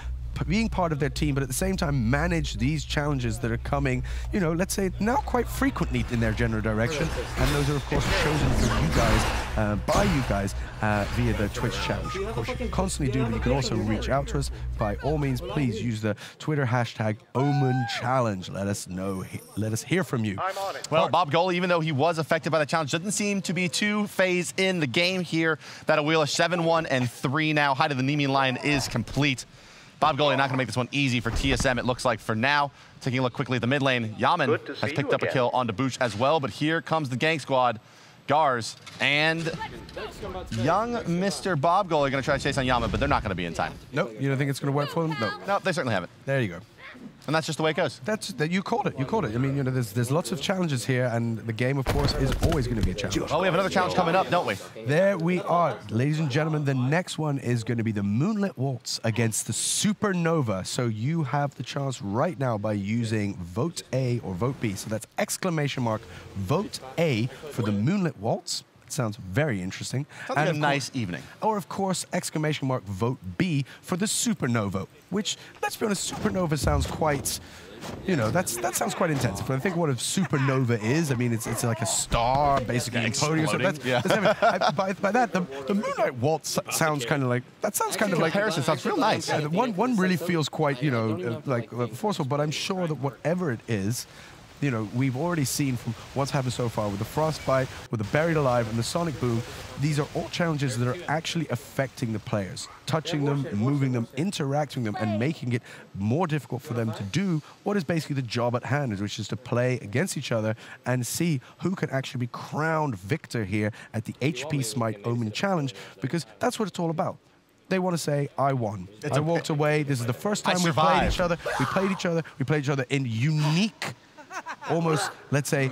being part of their team, but at the same time manage these challenges that are coming, you know, let's say now quite frequently in their general direction. And those are, of course, chosen for you guys, by you guys, via the Twitch challenge. Of course, you can constantly do, but you can also reach out to us. By all means, please use the Twitter hashtag Omen Challenge. Let us know. Let us hear from you. Well, Bob Goalie, even though he was affected by the challenge, doesn't seem to be too phased in the game here. That'll wheel a 7-1 and 3 now. Height of the Nemean line is complete. Bob Goalie not going to make this one easy for TSM, it looks like, for now. Taking a look quickly at the mid lane, Yaman has picked up a kill onto Booch as well, but here comes the gang squad. Gars and young Mr. Bob Goalie going to try to chase on Yaman, but they're not going to be in time. Nope, you don't think it's going to work for them? No. No, they certainly haven't. There you go. And that's just the way it goes. You called it. You called it. I mean, you know, there's lots of challenges here, and the game, of course, is always going to be a challenge. Well, we have another challenge coming up, don't we? There we are, ladies and gentlemen. The next one is going to be the Moonlit Waltz against the Supernova. So you have the chance right now by using vote A or vote B. So that's exclamation mark vote A for the Moonlit Waltz. Sounds very interesting. Sounds like a nice evening. Or, of course, exclamation mark vote B for the Supernova, which, let's be honest, Supernova sounds quite, you know, that sounds quite intense. When I think what a supernova is, I mean, it's like a star basically imploding. So by that, the Moonlight Waltz sounds kind of like, Comparison sounds real nice. One really feels quite, you know, like forceful, but I'm sure that whatever it is, you know, we've already seen from what's happened so far with the Frostbite, with the Buried Alive, and the Sonic Boom. These are all challenges that are actually affecting the players, touching them, moving them, interacting with them, and making it more difficult for them to do what is basically the job at hand, which is to play against each other and see who can actually be crowned victor here at the HP Smite Omen Challenge, because that's what it's all about. They want to say, I won. I walked away. This is the first time we played each other. We played each other in unique, almost, let's say,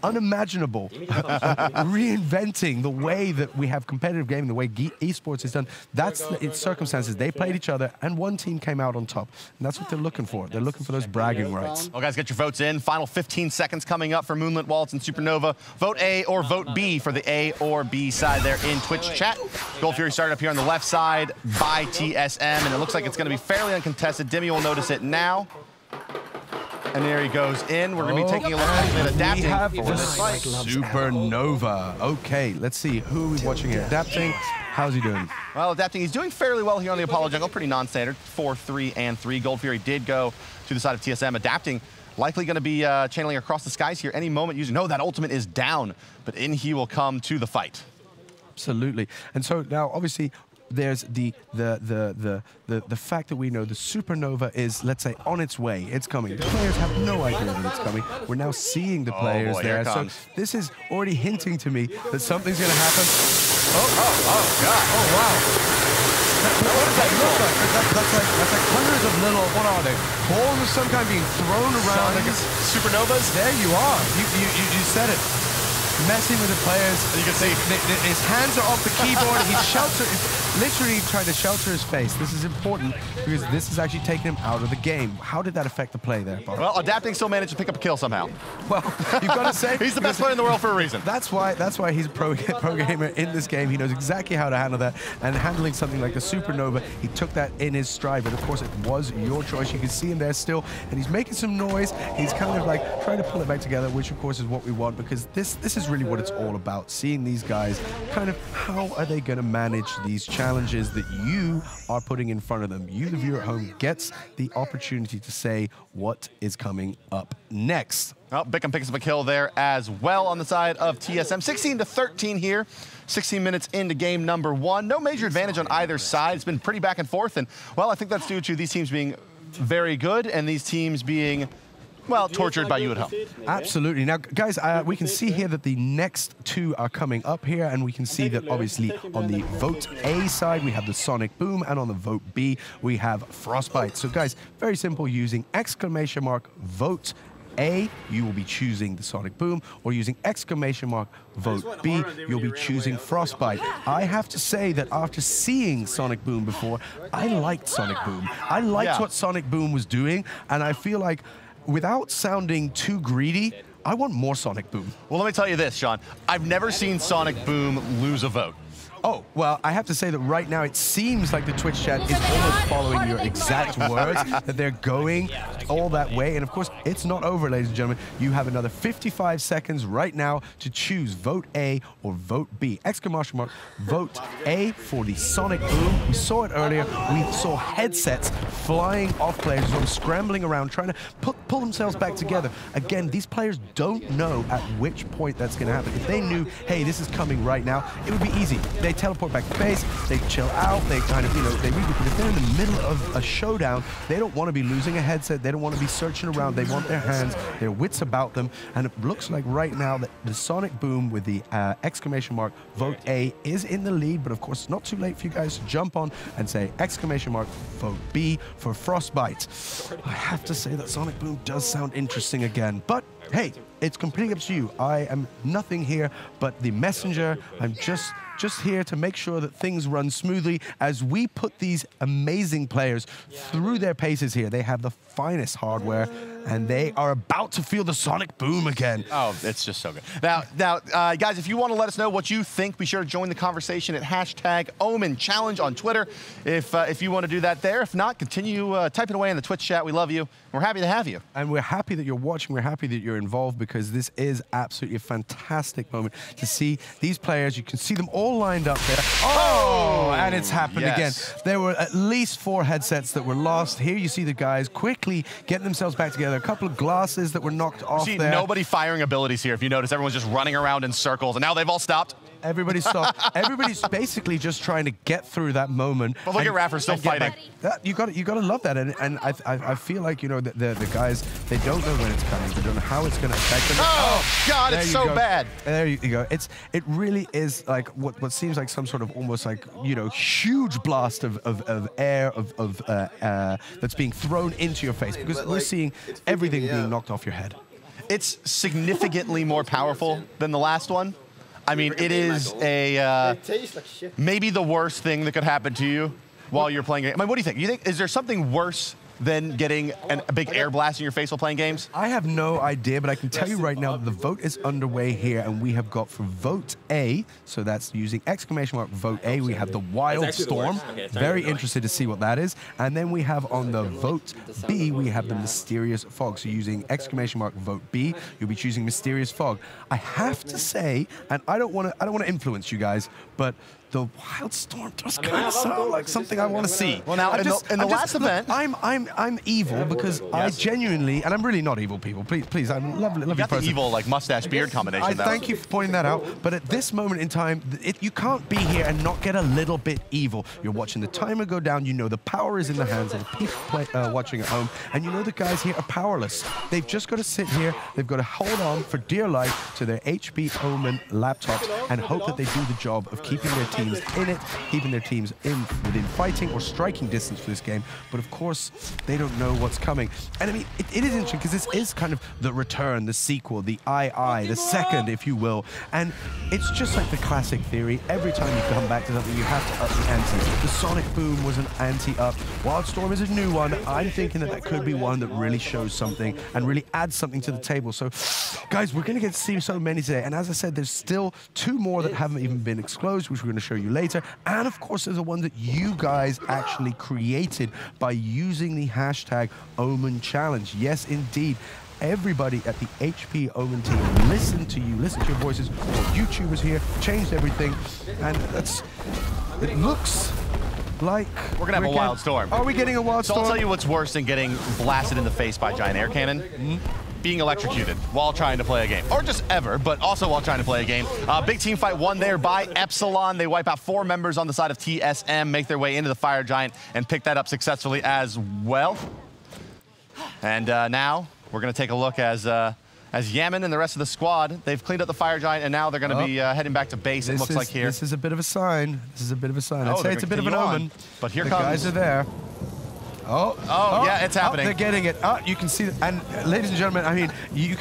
unimaginable, reinventing the way that we have competitive gaming, the way eSports is done. That's its circumstances. They played each other, and one team came out on top. And that's what they're looking for. They're looking for those bragging rights. Well, guys, get your votes in. Final 15 seconds coming up for Moonlit Waltz and Supernova. Vote A or vote B for the A or B side there in Twitch chat. Gold Fury started up here on the left side by TSM, and it looks like it's going to be fairly uncontested. Demi will notice it now. And there he goes in. We're going to be taking a look at adapting. We have the Supernova. Okay, let's see. Who are we watching here? Adapting. How's he doing? Well, adapting, he's doing fairly well here on the Apollo jungle. Pretty non-standard. 4, 3, and 3. Gold Fury did go to the side of TSM. Adapting, likely going to be channeling across the skies here any moment using. No, that ultimate is down, but in he will come to the fight. Absolutely. And so now, obviously, there's the fact that we know the Supernova is, let's say, on its way. It's coming. The players have no idea that it's coming. We're now seeing the players there. So this is already hinting to me that something's going to happen. Oh, God. Oh, wow. What does that look like? That's like hundreds of little, what are they? Balls of some kind being thrown around. Like Supernovas? There you are. You said it. Messing with the players. You can see his hands are off the keyboard. He's literally trying to shelter his face. This is important because this is actually taking him out of the game. How did that affect the play there, Bob? Well, Adapting still managed to pick up a kill somehow. Well, you've got to say he's the best player in the world for a reason. That's why he's a pro gamer in this game. He knows exactly how to handle that, and handling something like the Supernova, he took that in his stride. But of course, it was your choice. You can see him there still, and he's making some noise. He's kind of like trying to pull it back together, which of course is what we want, because this is really what it's all about. Seeing these guys, kind of how are they going to manage these challenges that you are putting in front of them. You, the viewer at home, gets the opportunity to say what is coming up next. Well, Bickham picks up a kill there as well on the side of TSM. 16-13 here. 16 minutes into game number 1. No major advantage on either side. It's been pretty back and forth, and well, I think that's due to these teams being very good and these teams being, well, tortured by you at home. Absolutely. Now, guys, we can see here that the next two are coming up here, and we can see that obviously on the vote A side, we have the Sonic Boom, and on the vote B, we have Frostbite. So, guys, very simple. Using exclamation mark vote A, you will be choosing the Sonic Boom, or using exclamation mark vote B, you'll be choosing Frostbite. I have to say that after seeing Sonic Boom before, I liked Sonic Boom. I liked what Sonic Boom was doing, and I feel like, without sounding too greedy, I want more Sonic Boom. Well, let me tell you this, Sean. I've never seen Sonic Boom lose a vote. Oh, well, I have to say that right now it seems like the Twitch chat is almost following your exact words, that they're going all that way. And of course, it's not over, ladies and gentlemen. You have another 55 seconds right now to choose vote A or vote B. Exclamation mark, vote A for the Sonic Boom. We saw it earlier. We saw headsets flying off players, sort of scrambling around, trying to pull themselves back together. Again, these players don't know at which point that's going to happen. If they knew, hey, this is coming right now, it would be easy. They teleport back to base, they chill out, they kind of, they reboot. But if they're in the middle of a showdown, they don't want to be losing a headset, they don't want to be searching around, they want their hands, their wits about them, and it looks like right now that the Sonic Boom with the exclamation mark, vote A, is in the lead, but of course it's not too late for you guys to jump on and say exclamation mark, vote B for Frostbite. I have to say that Sonic Boom does sound interesting again, but hey, it's completely up to you. I am nothing here but the messenger. I'm just here to make sure that things run smoothly as we put these amazing players through their paces here. They have the finest hardware, and they are about to feel the Sonic Boom again. Oh, it's just so good. Now, guys, if you want to let us know what you think, be sure to join the conversation at #OmenChallenge on Twitter if you want to do that there. If not, continue typing away in the Twitch chat. We love you. We're happy to have you. And we're happy that you're watching. We're happy that you're involved, because this is absolutely a fantastic moment to see these players. You can see them all lined up there. Oh, and it's happened again. There were at least 4 headsets that were lost. Here you see the guys quickly getting themselves back together. A couple of glasses that were knocked off there. Nobody firing abilities here. If you notice, everyone's just running around in circles, and now they've all stopped. Everybody's stopped. Everybody's basically just trying to get through that moment. But look at Raffer still fighting. You got to love that, and I feel like the guys, they don't know when it's coming. They don't know how it's going to affect them. Oh God, it's so bad. There you go. It really is like what seems like some sort of almost like huge blast of air that's being thrown into your face, because we're seeing everything being knocked off your head. It's significantly more powerful than the last one. I mean, it is maybe the worst thing that could happen to you while you're playing. I mean, what do you think? Is there something worse than getting a big air blast in your face while playing games? I have no idea, but I can tell you right now that the vote is underway here, and we have got for vote A, so that's using exclamation mark vote A, we have the Wild Storm. Very interested to see what that is. And then we have on the vote B, we have the Mysterious Fog. So using exclamation mark vote B, you'll be choosing Mysterious Fog. I have to say, and I don't want to influence you guys, but the Wild Storm does kind of sound like something I want to see. Well, now, in the last event, I'm evil because I genuinely, and I'm really not evil, people. Please, I'm a lovely you got person. The evil, like, mustache beard combination. I thank you for pointing that out. But at this moment in time, you can't be here and not get a little bit evil. You're watching the timer go down. You know the power is in the hands of the people watching at home, and you know the guys here are powerless. They've just got to sit here. They've got to hold on for dear life to their HP OMEN laptops and hope that they do the job of keeping their teams in it, keeping their teams within fighting or striking distance for this game. But of course, they don't know what's coming. And I mean, it is interesting because this is kind of the return, the sequel, the the second, if you will. And it's just like the classic theory. Every time you come back to something, you have to up the ante. The Sonic Boom was an ante-up. Wildstorm is a new one. I'm thinking that could be one that really shows something and really adds something to the table. So, guys, we're going to get to see so many today. And as I said, there's still 2 more that haven't even been exposed, which we're going to show you later. And of course, there's the one that you guys actually created by using the hashtag Omen Challenge. Yes, indeed. Everybody at the HP OMEN team listen to you, listen to your voices. YouTubers here changed everything, and it looks like we're gonna have a wild storm. Are we getting a wild storm? So I'll tell you what's worse than getting blasted in the face by a giant air cannon. Being electrocuted while trying to play a game. Or just ever, but also while trying to play a game. Big team fight won there by Epsilon. They wipe out 4 members on the side of TSM, make their way into the Fire Giant, and pick that up successfully as well. And now we're going to take a look as Yaman and the rest of the squad, they've cleaned up the Fire Giant, and now they're going to be heading back to base, it looks like here. This is a bit of a sign. This is a bit of a sign. I'd say it's a bit of an omen. But here the guys are there. Yeah, it's happening. They're getting it. You can see, and ladies and gentlemen, I mean,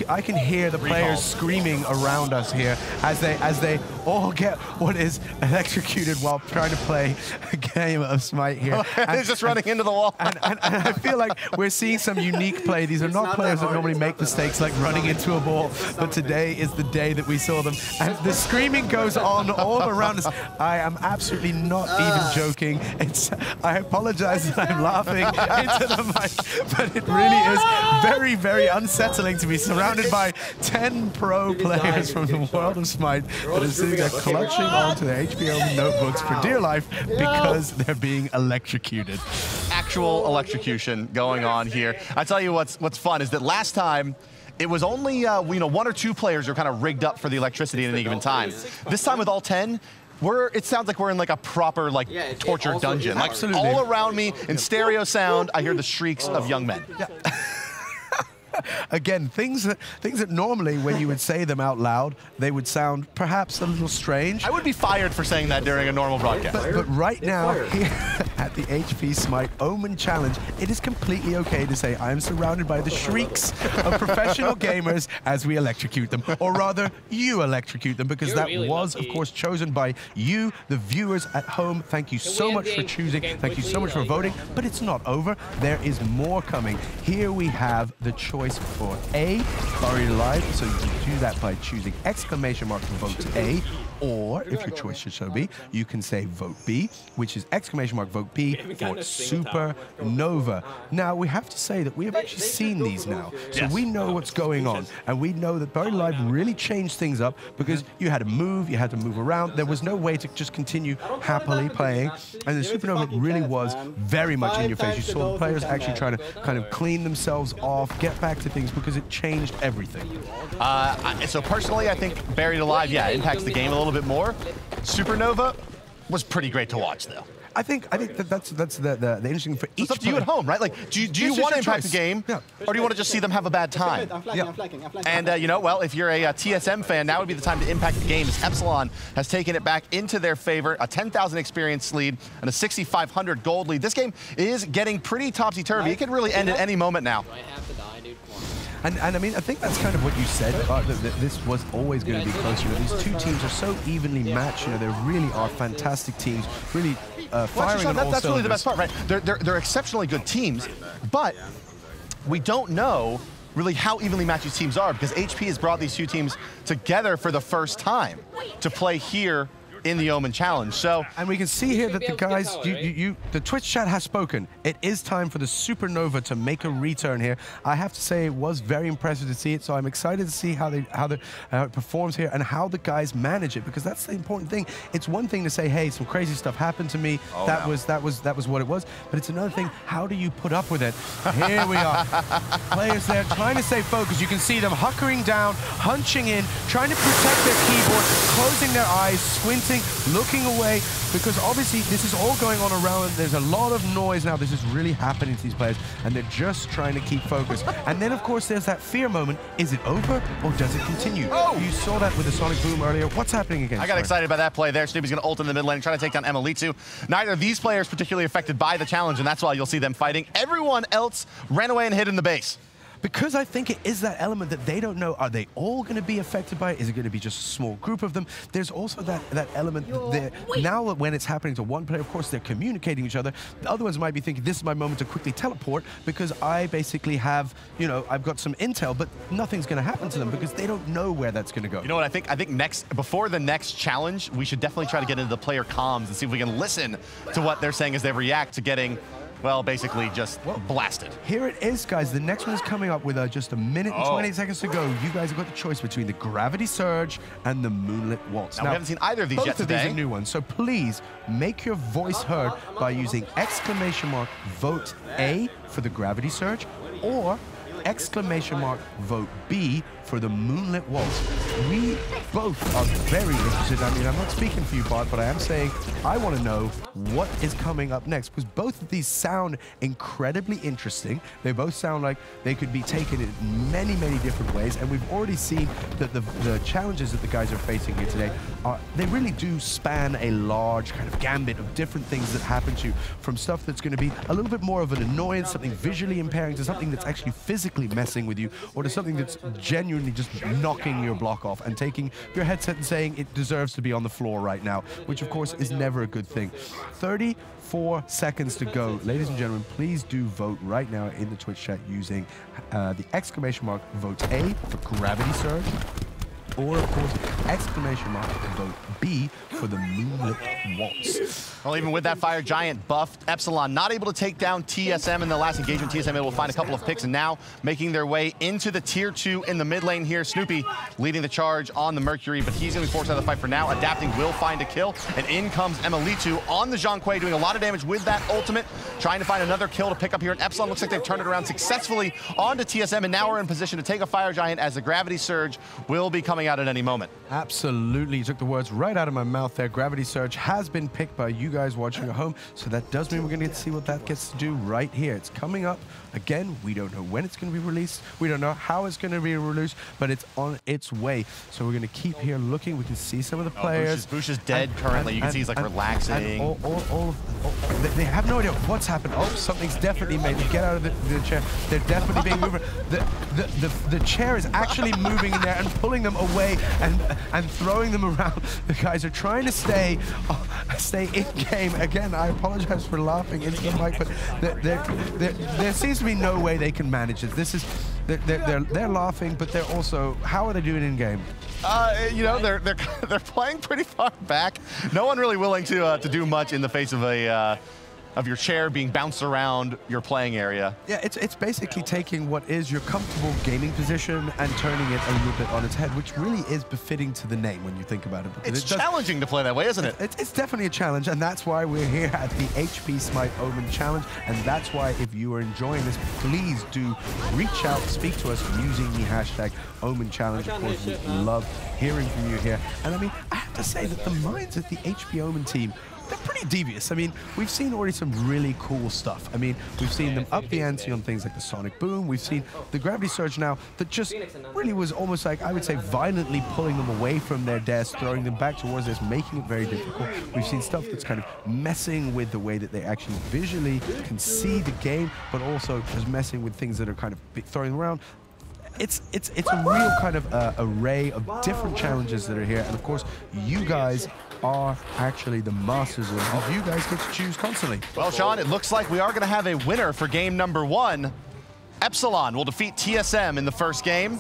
I can hear the players screaming around us here as they all get what is electrocuted while trying to play a game of Smite here. He's just running into the wall. And I feel like we're seeing some unique play. These are not players that normally make mistakes like running into a ball, but today is the day that we saw them. And the screaming goes on all around us. I am absolutely not even joking. I apologize that I'm laughing into the mic, but it really is very, very unsettling to be surrounded by 10 pro players from the world of Smite that are sitting there clutching onto their HP OMEN notebooks for dear life because they're being electrocuted. Actual electrocution going on here. I tell you what's fun is that last time it was only one or two players who were kind of rigged up for the electricity at any given time. This time with all 10, it sounds like we're in like a proper torture dungeon. Like all around me in stereo sound, I hear the shrieks of young men. Yeah. Again, things that normally when you would say them out loud, they would sound perhaps a little strange. I would be fired for saying that during a normal broadcast. But right now, here at the HP Smite OMEN Challenge, it is completely okay to say, I am surrounded by the shrieks of professional gamers as we electrocute them. Or rather, you electrocute them, because that was, of course, chosen by you, the viewers at home. Thank you so much for choosing. Thank you so much for voting. But it's not over. There is more coming. Here we have the choice for A, Buried Alive, so you can do that by choosing exclamation mark vote A, or if your choice should so be, you can say vote B, which is exclamation mark vote B for Supernova. Now, we have to say that we have actually seen these now, so we know what's going on, and we know that Buried Alive really changed things up because you had to move around. There was no way to just continue happily playing, and the Supernova really was very much in your face. You saw the players actually trying to kind of clean themselves off, get back to things, because it changed everything. So personally, I think Buried Alive, impacts the game a little bit more. Supernova was pretty great to watch, though. I think that's the interesting for each. It's up to you at home, right? Like, do you want to impact the game, or do you want to just see them have a bad time? And well, if you're a TSM fan, now would be the time to impact the game, as Epsilon has taken it back into their favor, a 10,000 experience lead and a 6,500 gold lead. This game is getting pretty topsy-turvy. It could really end at any moment now. And I mean, I think that's kind of what you said, that this was always going to be close. These two teams are so evenly matched. They really are fantastic teams, really firing on all cylinders. That's really the best part, right? They're exceptionally good teams, but we don't know really how evenly matched these teams are, because HP has brought these two teams together for the first time to play here in the OMEN Challenge. So, and we can see here that the guys, the Twitch chat has spoken. It is time for the Supernova to make a return here. I have to say, it was very impressive to see it. So I'm excited to see how it performs here and how the guys manage it, because that's the important thing. It's one thing to say, hey, some crazy stuff happened to me. That was what it was. But it's another thing. How do you put up with it? Here we are. Players there trying to stay focused. You can see them hunkering down, hunching in, trying to protect their keyboard, closing their eyes, squinting, looking away, because obviously this is all going on around. There's a lot of noise now. This is really happening to these players, and they're just trying to keep focus. And then, of course, there's that fear moment. Is it over, or does it continue? You saw that with the Sonic Boom earlier. What's happening again? I got excited by that play there. Snoopy's going to ult in the mid lane, trying to take down Emilitu. Neither of these players particularly affected by the challenge, and that's why you'll see them fighting. Everyone else ran away and hid in the base. Because I think it is that element that they don't know. Are they all going to be affected by it? Is it going to be just a small group of them? There's also that element there. Now when it's happening to one player, of course, they're communicating each other. The other ones might be thinking, this is my moment to quickly teleport, because I basically have, I've got some intel, but nothing's going to happen to them because they don't know where that's going to go. You know what, I think before the next challenge, we should definitely try to get into the player comms and see if we can listen to what they're saying as they react to getting, well, basically just blasted. Here it is, guys. The next one is coming up with just a minute and 28 seconds to go. You guys have got the choice between the Gravity Surge and the Moonlit Waltz. Now, we haven't seen either of these yet today. Both of these are new ones, so please make your voice heard by using exclamation mark vote A for the Gravity Surge, or exclamation mark vote B for the Moonlit Waltz. we both are very interested. I mean, I'm not speaking for you, Bart, but I am saying I want to know what is coming up next, because both of these sound incredibly interesting. They both sound like they could be taken in many, many different ways, and we've already seen that the challenges that the guys are facing here today they really do span a large kind of gambit of different things that happen to you, from stuff that's going to be a little bit more of an annoyance, something visually impairing, to something that's actually physically messing with you, or to something that's genuinely just knocking your block off and taking your headset and saying it deserves to be on the floor right now, which of course is never a good thing. 34 seconds to go. Ladies and gentlemen, please do vote right now in the Twitch chat using the exclamation mark vote A for Gravity Surge, or of course exclamation mark vote B for the Moonlit Waltz. Well, even with that Fire Giant buffed, Epsilon not able to take down TSM in the last engagement. TSM able to find a couple of picks, and now making their way into the tier 2 in the mid lane here. Snoopy leading the charge on the Mercury, but he's going to be forced out of the fight for now. Adapting will find a kill, and in comes Emilitu on the Zhang Kuei, doing a lot of damage with that ultimate, trying to find another kill to pick up here. And Epsilon looks like they've turned it around successfully onto TSM, and now we're in position to take a Fire Giant as the Gravity Surge will be coming out at any moment. Absolutely, you took the words right out of my mouth there. Gravity Surge has been picked by you guys watching at home, so that does mean we're going to get to see what that gets to do right here. It's coming up. Again, we don't know when it's going to be released. We don't know how it's going to be released, but it's on its way. So we're going to keep here looking. We can see some of the players. Bush is dead currently. You can see he's like relaxing. They have no idea what's happened. Oh, something's definitely made them get out of the chair. They're definitely being moved. The chair is actually moving in there and pulling them away and throwing them around. The guys are trying to stay in game. Again, I apologize for laughing into the mic, but there seems to be no way they can manage it. This is they're laughing, but they're also, how are they doing in game? You know, they're playing pretty far back. No one really willing to do much in the face of a of your chair being bounced around your playing area. Yeah, it's basically taking what is your comfortable gaming position and turning it a little bit on its head, which really is befitting to the name when you think about it. It's challenging to play that way, isn't it? It's definitely a challenge, and that's why we're here at the HP Smite Omen Challenge, and that's why if you are enjoying this, please do reach out, speak to us using the hashtag Omen Challenge. Of course, we love hearing from you here. And I mean, I have to say that the minds at the HP Omen team, they're pretty devious. I mean, we've seen already some really cool stuff. I mean, we've seen them up the ante on things like the Sonic Boom. We've seen the Gravity Surge now that just really was almost like, I would say, violently pulling them away from their desk, throwing them back towards this, making it very difficult. We've seen stuff that's kind of messing with the way that they actually visually can see the game, but also just messing with things that are kind of throwing around. It's a real kind of array of different challenges that are here, and of course, you guys are actually the masters of it. You guys get to choose constantly. Well, Sean, it looks like we are going to have a winner for game number 1. Epsilon will defeat TSM in the first game.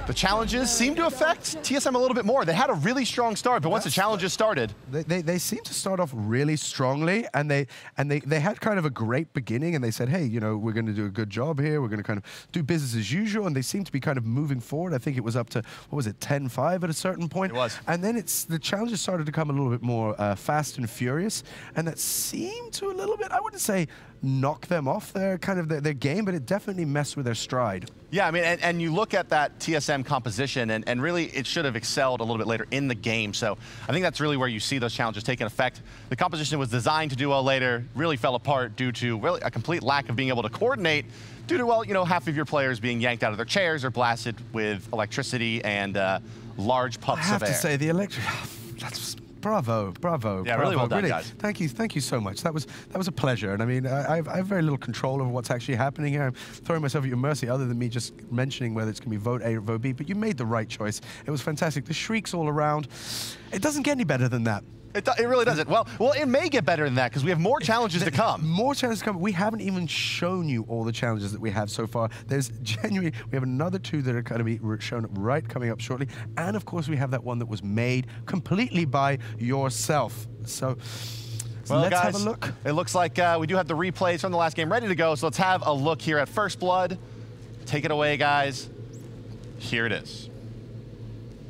The challenges seem to affect TSM a little bit more. They had a really strong start, but once the challenges started, they seem to start off really strongly, and they had kind of a great beginning, and they said, hey, you know, we're going to do a good job here. We're going to kind of do business as usual, and they seem to be kind of moving forward. I think it was up to, what was it, 10-5 at a certain point. It was. And then the challenges started to come a little bit more fast and furious, and that seemed to a little bit, I wouldn't say knock them off their kind of their game, but it definitely messed with their stride. Yeah, I mean, and you look at that TSM composition, and really it should have excelled a little bit later in the game. So I think that's really where you see those challenges taking effect. The composition was designed to do well later, really fell apart due to really a complete lack of being able to coordinate, due to, well, you know, half of your players being yanked out of their chairs or blasted with electricity and large puffs of air. I have to say, the electric, that's bravo. Yeah, bravo, really well done, really. guys. Thank you so much. That was a pleasure. And I mean, I have very little control over what's actually happening here. I'm throwing myself at your mercy, other than me just mentioning whether it's going to be vote A or vote B. But you made the right choice. It was fantastic. The shrieks all around. It doesn't get any better than that. It really doesn't. Well, it may get better than that because we have more challenges to come. More challenges to come. We haven't even shown you all the challenges that we have so far. There's genuinely, we have another 2 that are going to be shown right coming up shortly. And of course, we have that one that was made completely by yourself. So well, let's guys, have a look. It looks like we do have the replays from the last game ready to go. So let's have a look here at First Blood. Take it away, guys. Here it is.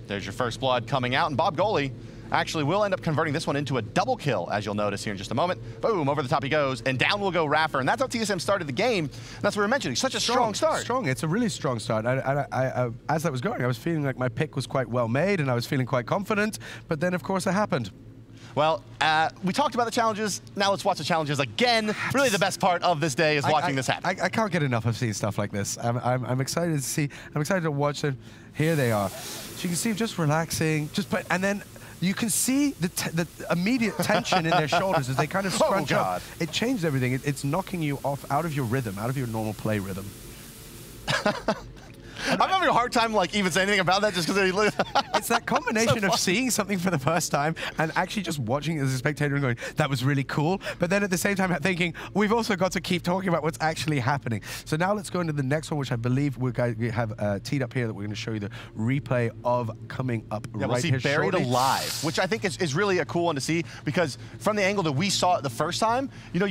There's your First Blood coming out. And Bob Goley Actually, will end up converting this one into a double kill, as you'll notice here in just a moment. Boom, over the top he goes, and down will go Raffer. And that's how TSM started the game. That's what we were mentioning. Such a strong start. Strong. It's a really strong start. As that was going, I was feeling like my pick was quite well made, and I was feeling quite confident. But then, of course, it happened. Well, we talked about the challenges. Now let's watch the challenges again. Really, the best part of this day is watching this happen. I can't get enough of seeing stuff like this. I'm excited to see. I'm excited to watch them. Here they are. So you can see them just relaxing, and then you can see the immediate tension in their shoulders as they kind of scrunch up. It changed everything. It's knocking you out of your rhythm, out of your normal play rhythm. I'm having a hard time like even saying anything about that just because it's that combination of seeing something for the first time and actually just watching it as a spectator and going, that was really cool. But then at the same time thinking, we've also got to keep talking about what's actually happening. So now let's go into the next one, which I believe we have teed up here that we're going to show you the replay of coming up right we'll see here Buried shortly. Alive, which I think is really a cool one to see because from the angle that we saw it the first time, you know,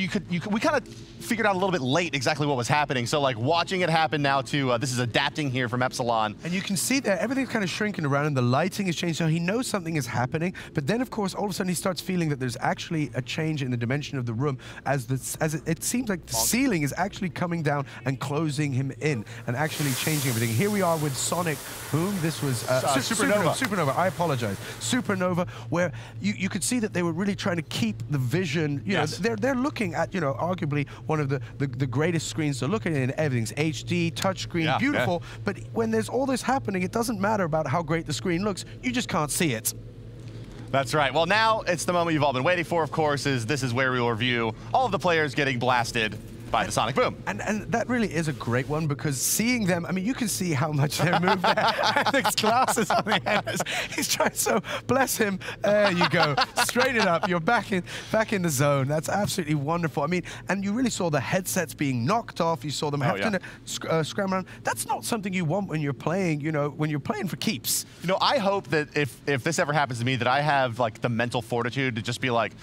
we kind of figured out a little bit late exactly what was happening. So like watching it happen now too, this is adapting here from Epsilon. And you can see there, everything's kind of shrinking around and the lighting is changing, so he knows something is happening, but then of course all of a sudden he starts feeling that there's actually a change in the dimension of the room as it seems like the ceiling is actually coming down and closing him in and actually changing everything. Here we are with Sonic, whom this was Supernova, I apologize. Supernova, where you could see that they were really trying to keep the vision, you know, they're looking at, you know, arguably one of the greatest screens to look at, and everything's HD, touchscreen, beautiful, but when there's all this happening, it doesn't matter about how great the screen looks, you just can't see it. That's right. Well, now it's the moment you've all been waiting for, of course, this is where we will review all of the players getting blasted by the Sonic Boom. And that really is a great one because seeing them, I mean, you can see how much they move there. There's glasses on the head. He's trying so, bless him. There you go. Straighten it up. You're back in the zone. That's absolutely wonderful. I mean, and you really saw the headsets being knocked off. You saw them having to scram around. That's not something you want when you're playing, you know, when you're playing for keeps. You know, I hope that if this ever happens to me, that I have like the mental fortitude to just be like,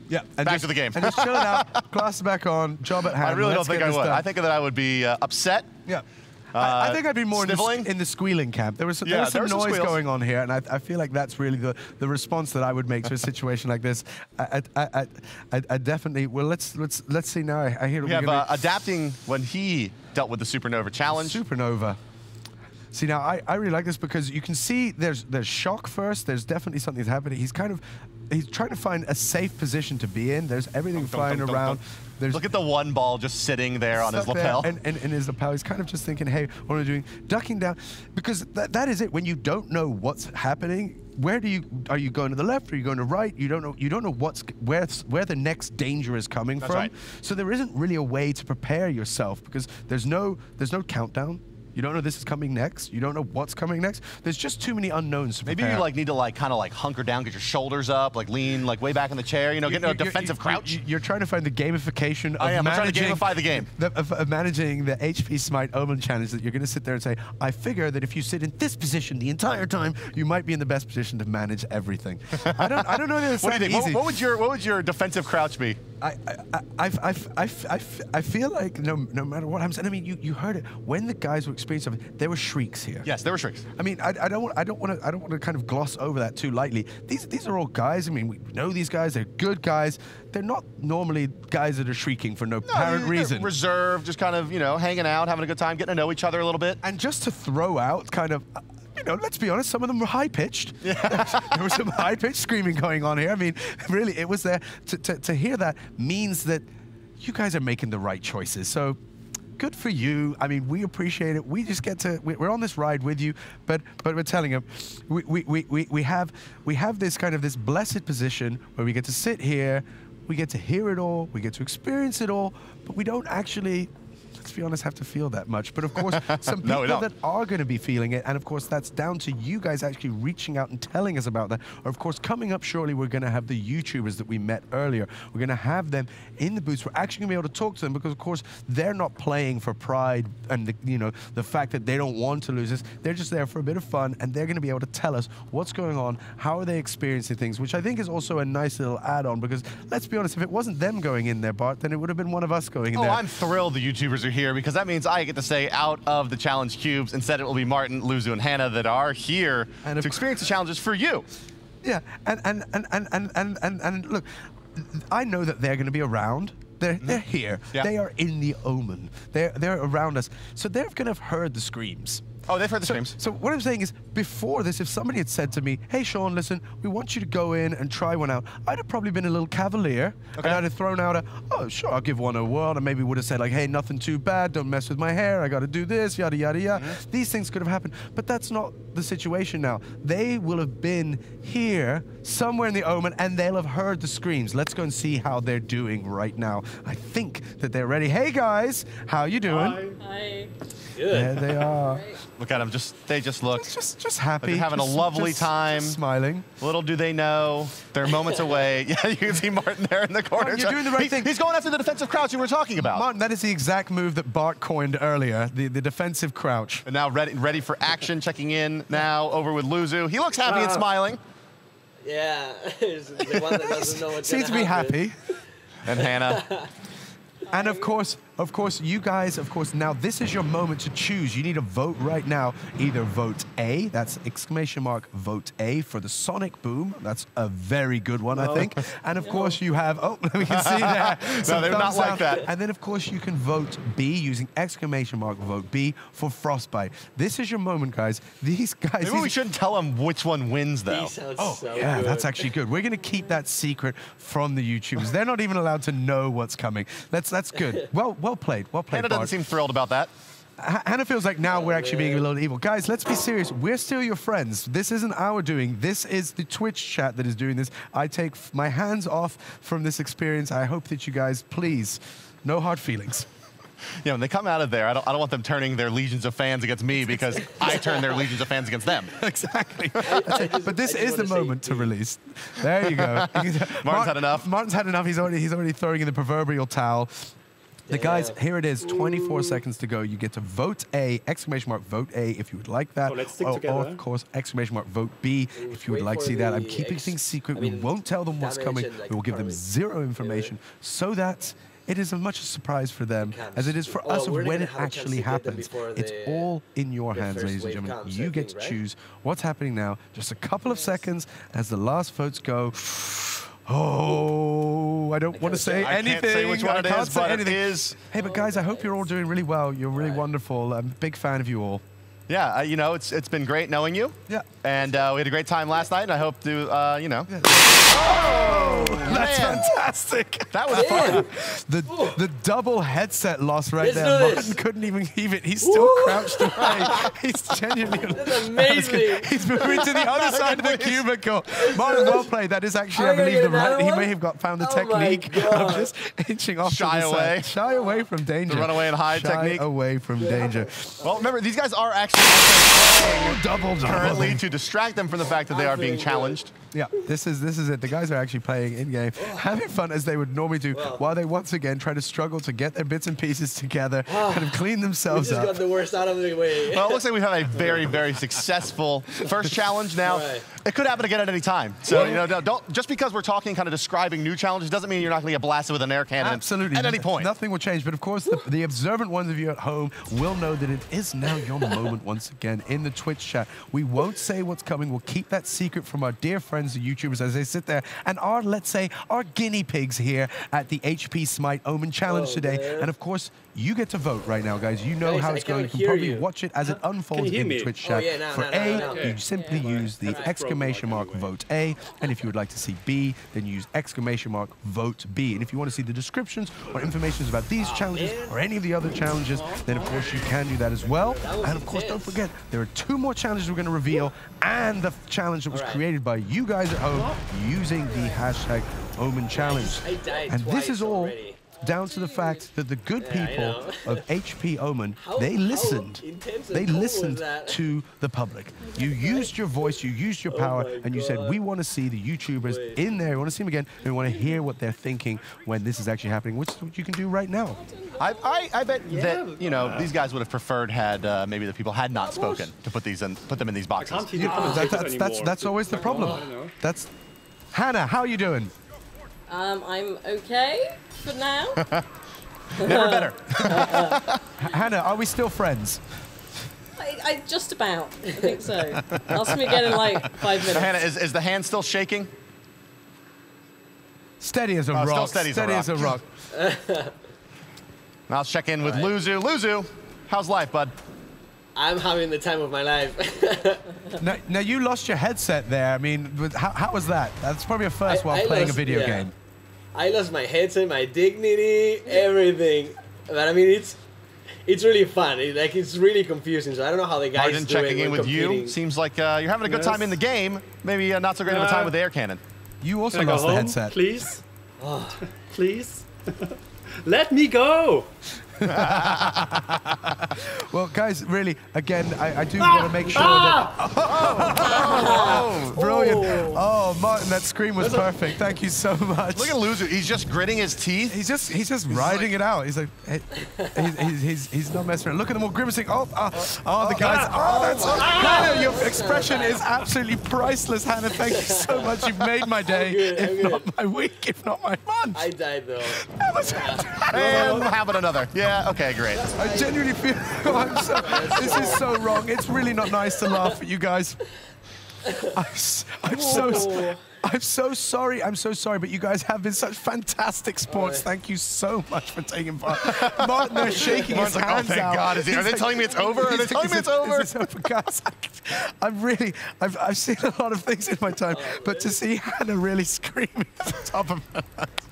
yeah, and back to the game. And just chill it out, glasses back on, job at hand. I really don't think I would. I think that I would be upset. Yeah. I think I'd be more in the squealing camp. There was some noise going on here, and I feel like that's really the response that I would make to a situation like this. I definitely. Well, let's see now. I hear we have adapting when he dealt with the Supernova challenge. Supernova. See, now I really like this because you can see there's shock first. There's definitely something's happening. He's trying to find a safe position to be in. There's everything flying around. Look at the one ball just sitting there on his lapel. And his lapel, he's kind of just thinking, hey, what am I doing? Ducking down, because that is it. When you don't know what's happening, are you going to the left? Are you going to right? You don't know where the next danger is coming from. Right. So there isn't really a way to prepare yourself because there's no countdown. You don't know this is coming next. You don't know what's coming next. There's just too many unknowns to prepare. Maybe you like need to like kind of like hunker down, get your shoulders up, like lean like way back in the chair, you know, get a defensive crouch. You're trying to find the gamification of I'm trying to gamify the game. Of managing the HP Smite Omen challenge that you're going to sit there and say, I figure that if you sit in this position the entire time, you might be in the best position to manage everything. I don't know that it's what do you think? easy. What would your defensive crouch be? I feel like no matter what happens, and I mean you heard it when the guys were experiencing something, there were shrieks here. Yes, there were shrieks. I mean I don't want to kind of gloss over that too lightly. These are all guys. I mean we know these guys. They're good guys. They're not normally guys that are shrieking for no apparent reason. Reserved, just kind of hanging out, having a good time, getting to know each other a little bit. And just to throw out kind of. Let's be honest, some of them were high-pitched. Yeah. There was some high-pitched screaming going on here. I mean, really, it was there. To hear that means that you guys are making the right choices. So good for you. I mean, we appreciate it. We just get to, we're on this ride with you, but we're telling them, we have this kind of this blessed position where we get to sit here, we get to hear it all, we get to experience it all, but we don't actually, let's be honest, have to feel that much. But of course, some people that are going to be feeling it, and of course, that's down to you guys actually reaching out and telling us about that. Or of course, coming up shortly, we're going to have the YouTubers that we met earlier. We're going to have them in the booths. We're actually going to be able to talk to them because, of course, they're not playing for pride and the fact that they don't want to lose this. They're just there for a bit of fun, and they're going to be able to tell us what's going on, how are they experiencing things, which I think is also a nice little add-on because, let's be honest, if it wasn't them going in there, Bart, then it would have been one of us going in there. I'm thrilled the YouTubers are here because that means I get to stay out of the challenge cubes. Instead, it will be Martin, Luzu, and Hannah that are here to experience the challenges for you. Yeah, and look, I know that they're going to be around. They're here. Yeah. They are in the Omen. They're around us. So they're going to have heard the screams. Oh, they've heard the screams. So what I'm saying is, before this, if somebody had said to me, hey, Sean, listen, we want you to go in and try one out, I'd have probably been a little cavalier. Okay. And I'd have thrown out oh, sure, I'll give one a whirl, and maybe would have said, like, hey, nothing too bad, don't mess with my hair, I got to do this, yada, yada, yada. These things could have happened, but that's not the situation now. They will have been here, somewhere in the Omen, and they'll have heard the screams. Let's go and see how they're doing right now. I think that they're ready. Hey, guys, how you doing? Hi. Good. There they are. Look at them. They just look just happy. Like they're having a lovely time. Just smiling. Little do they know, they're moments away. Yeah, you can see Martin there in the corner. Martin, you're doing the right thing. He's going after the defensive crouch you were talking about. Martin, that is the exact move that Bart coined earlier, the defensive crouch. And now ready for action, checking in now over with Luzu. He looks happy and smiling. Yeah, the one that doesn't know what's Seems to be happy. And Hannah. And of course, you guys, now this is your moment to choose. You need a vote right now. Either vote A, that's exclamation mark, vote A for the sonic boom. That's a very good one, I think. And of course you have, we can see that. No, they're not like that. And then of course you can vote B using exclamation mark, vote B for Frostbite. This is your moment, guys. These guys. Maybe we shouldn't tell them which one wins, though. So yeah, good. that's actually good. We're going to keep that secret from the YouTubers. They're not even allowed to know what's coming. That's good. Well played. Well played, Hannah Bart. doesn't seem thrilled about that. Hannah feels like now we're actually being a little evil. Guys, let's be serious. We're still your friends. This isn't our doing. This is the Twitch chat that is doing this. I take my hands off from this experience. I hope that you guys, please, no hard feelings. Yeah, when they come out of there, I don't want them turning their legions of fans against me because I turn their legions of fans against them. Exactly. But this is the moment to release. There you go. Martin's had enough. Martin's had enough. He's already throwing in the proverbial towel. The guys, here it is, 24 seconds to go. You get to vote A, exclamation mark, vote A if you would like that. So let's stick together. Or, of course, exclamation mark, vote B if you would like to see that. I'm keeping things secret. We won't tell them what's coming. We will give them zero information so that it is as much a surprise for them as it is for us of when it actually happens. It's all in your hands, ladies and gentlemen. You get to choose what's happening now. Just a couple of seconds as the last votes go. Oh, I don't want to say anything. I can't say which one it is, but it is. Hey, but guys, I hope you're all doing really well. You're really wonderful. I'm a big fan of you all. Yeah, you know, it's been great knowing you. Yeah. And we had a great time last night, and I hope to, you know. Yeah. Oh, that's fantastic. That was fun. The double headset loss right Let's there. do Martin this. couldn't even heave it. He's still crouched away. He's genuinely. That's amazing. He's moving to the other side of the cubicle. Martin, well played. That is actually, I believe, the right. He may have found the technique of just inching off. Shy to the away. side. Shy away from danger. The run away and hide technique. Shy away from danger. Well, remember, these guys are actually Double. currently to distract them from the fact that they are being challenged. Yeah, this is it. The guys are actually playing in-game, having fun as they would normally do, while they once again try to struggle to get their bits and pieces together, kind of clean themselves We just up. got the worst out of the way. Well, it looks like we've had a very, very successful first challenge. Now, it could happen again at any time. So, you know, don't just because we're talking, kind of describing new challenges, doesn't mean you're not going to get blasted with an air cannon. Absolutely. At any point. Nothing will change. But of course, the observant ones of you at home will know that it is now your moment once again in the Twitch chat. We won't say what's coming. We'll keep that secret from our dear friends, the YouTubers, as they sit there and are, let's say, our guinea pigs here at the HP Smite Omen Challenge today. Man. And of course, you get to vote right now, guys. You know how it's going. You can probably watch it as it unfolds in the Twitch chat. For A, you simply use the exclamation mark vote A. And if you would like to see B, then use exclamation mark vote B. And if you want to see the descriptions or information about these challenges or any of the other challenges, then of course you can do that as well. And of course, don't forget, there are 2 more challenges we're going to reveal, and the challenge that was created by you guys at home using the hashtag Omen Challenge. And this is all down to the fact that the good people of HP OMEN, they listened. They listened to the public. You used your voice, you used your power, and you said, we want to see the YouTubers in there. We want to see them again, and we want to hear what they're thinking when this is actually happening, which is what you can do right now. I bet that, you know, these guys would have preferred had maybe the people had not spoken to put them in these boxes. That's always the problem. That's Hannah, how are you doing? I'm okay for now. Never better. Hannah, are we still friends? I just about. I think so. Ask me again in like 5 minutes. So Hannah, is the hand still shaking? Steady as a rock. Still steady as a rock. Now let's check in with Luzu. Luzu, how's life, bud? I'm having the time of my life. Now, you lost your headset there. I mean, how was that? That's probably a first while playing a video game. I lost my headset, my dignity, everything. But I mean, it's really fun. It's really confusing. So I don't know how the guys Arden do it checking in with competing. you. Seems like you're having a good time in the game. Maybe not so great of a time with the air cannon. You also lost the headset. Please? Please? Let me go! Well, guys, really, again, I do want to make sure that... Brilliant. Oh, Martin, that scream was perfect. Thank you so much. Look at Luzu. He's just gritting his teeth. He's just riding it out. He's like, he's not messing around. Look at them all grimacing. The guys. That's Hannah, your expression is absolutely priceless, Hannah. Thank you so much. You've made my day, if not my week, if not my month. I died though. And having another. Yeah, okay, great. I genuinely feel this is so wrong. It's really not nice to laugh at you guys. I'm so sorry. I'm so sorry, but you guys have been such fantastic sports. Thank you so much for taking part. Martin, they're shaking his hands thank out. God. Are they telling me it's over? Are they telling me it's over? Guys, I've seen a lot of things in my time, but to see Hannah really screaming at the top of her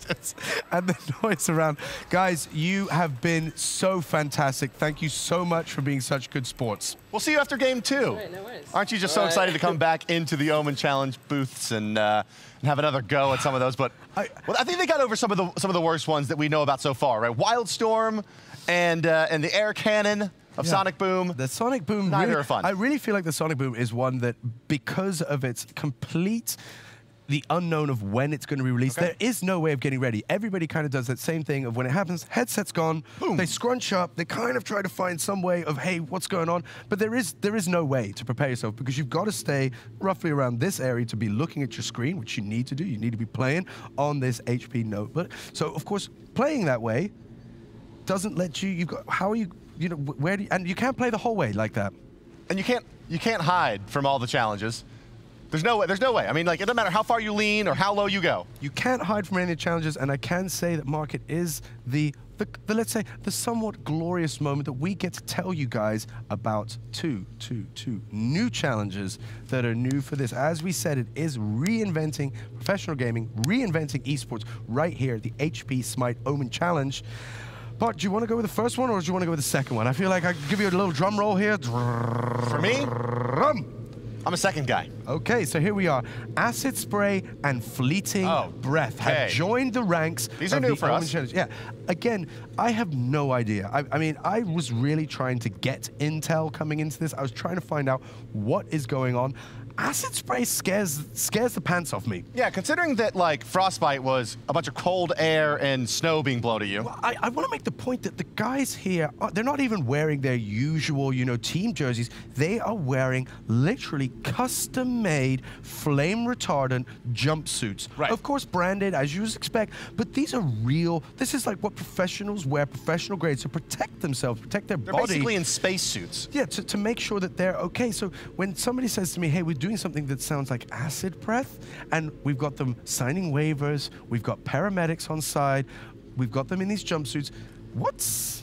lungs and the noise around. Guys, you have been so fantastic. Thank you so much for being such good sports. We'll see you after game 2. Right, no worries. Aren't you just so excited to come back into the Omen Challenge booths and have another go at some of those? But I think they got over some of the worst ones that we know about so far, right? Wildstorm and the air cannon of Sonic Boom. The Sonic Boom, neither really, are fun. I really feel like the Sonic Boom is one that, because of its the unknown of when it's going to be released, there is no way of getting ready. Everybody kind of does that same thing of when it happens, headset's gone, boom. They scrunch up, they kind of try to find some way of, hey, what's going on? But there is no way to prepare yourself, because you've got to stay roughly around this area to be looking at your screen, which you need to do. You need to be playing on this HP notebook. So, of course, playing that way doesn't let you, how are you, where do you, and you can't play the whole way like that. And you can't hide from all the challenges. There's no way. I mean, like, it doesn't matter how far you lean or how low you go. You can't hide from any of the challenges, and I can say that, Mark, it is the let's say, the somewhat glorious moment that we get to tell you guys about two new challenges that are new for this. As we said, it is reinventing professional gaming, reinventing esports right here at the HP Smite Omen Challenge. But do you want to go with the first one, or do you want to go with the second one? I feel like I could give you a little drum roll here. For me? I'm a second guy. Okay, so here we are. Acid Spray and Fleeting Breath have joined the ranks. These are new for us. Challenge. Yeah. Again, I have no idea. I mean, I was really trying to get intel coming into this. I was trying to find out what is going on. Acid Spray scares the pants off me. Yeah, considering that, like, Frostbite was a bunch of cold air and snow being blown at you. Well, I want to make the point that the guys here, they're not even wearing their usual, team jerseys. They are wearing literally custom-made, flame-retardant jumpsuits. Right. Of course, branded, as you would expect, but these are real. This is like what professionals wear, professional grades, to protect themselves, protect their body. They're basically in space suits. Yeah, to make sure that they're okay. So when somebody says to me, hey, we're doing something that sounds like acid breath, and we've got them signing waivers, we've got paramedics on side, we've got them in these jumpsuits. What's...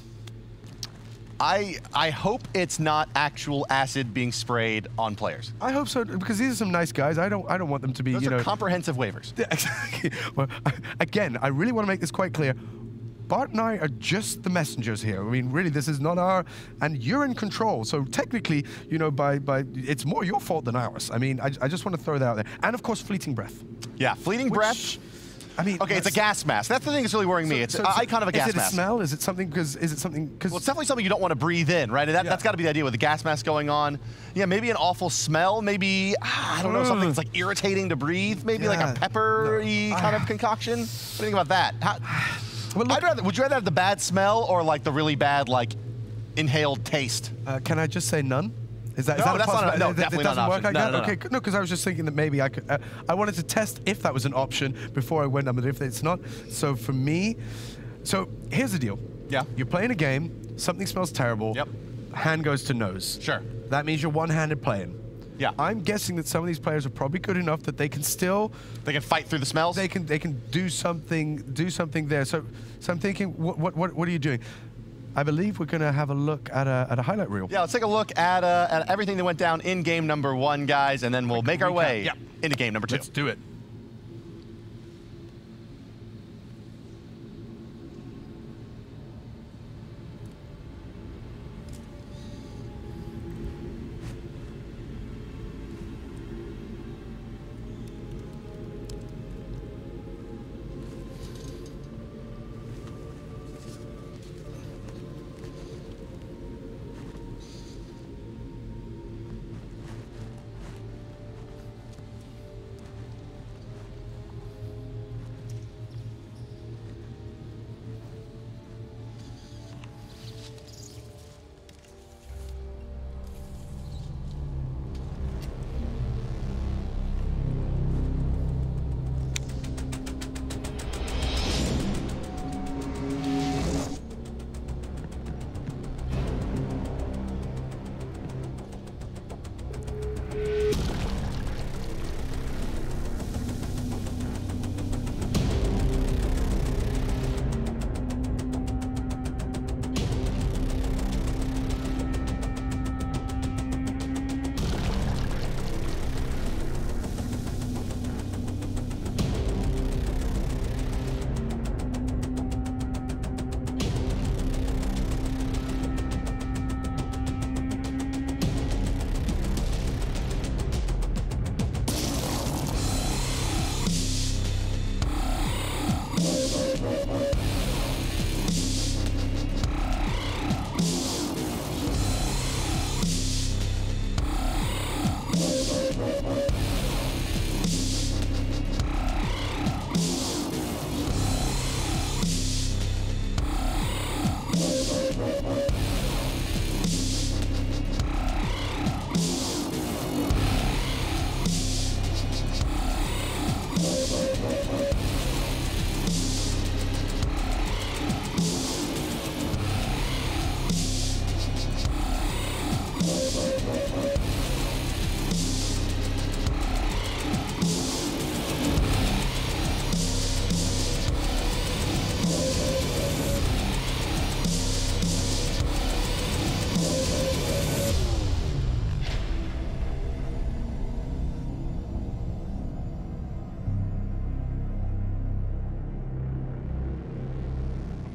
I hope it's not actual acid being sprayed on players. I hope so, because these are some nice guys. I don't want them to be, Those are comprehensive waivers. Yeah, exactly. Well, again, I really want to make this quite clear. Bart and I are just the messengers here. I mean, really, this is not our... And you're in control. So technically, it's more your fault than ours. I mean, I just want to throw that out there. And, of course, Fleeting Breath. Yeah, Fleeting Breath. I mean, okay, it's a gas mask. That's the thing that's really worrying me. It's an icon of a gas mask. Is it a smell? Is it something? Well, it's definitely something you don't want to breathe in, right? That's got to be the idea with the gas mask going on. Yeah, maybe an awful smell. Maybe, I don't know, something that's like irritating to breathe. Maybe like a peppery kind of concoction. What do you think about that? Well, would you rather have the bad smell or like the really bad, like, inhaled taste? Can I just say none? Is that that's not no, definitely not an option. Work like that? Okay, no, because I was just thinking that maybe I could. I wanted to test if that was an option before I went on, but if it's not, so for me, so here's the deal. Yeah. You're playing a game, something smells terrible. Yep. Hand goes to nose. Sure. That means you're one-handed playing. Yeah. I'm guessing that some of these players are probably good enough that they can still... They can fight through the smells? They can do something there. So I'm thinking, what are you doing? I believe we're going to have a look at a highlight reel. Yeah, let's take a look at everything that went down in game number 1, guys, and then we'll make our way into game number 2. Let's do it.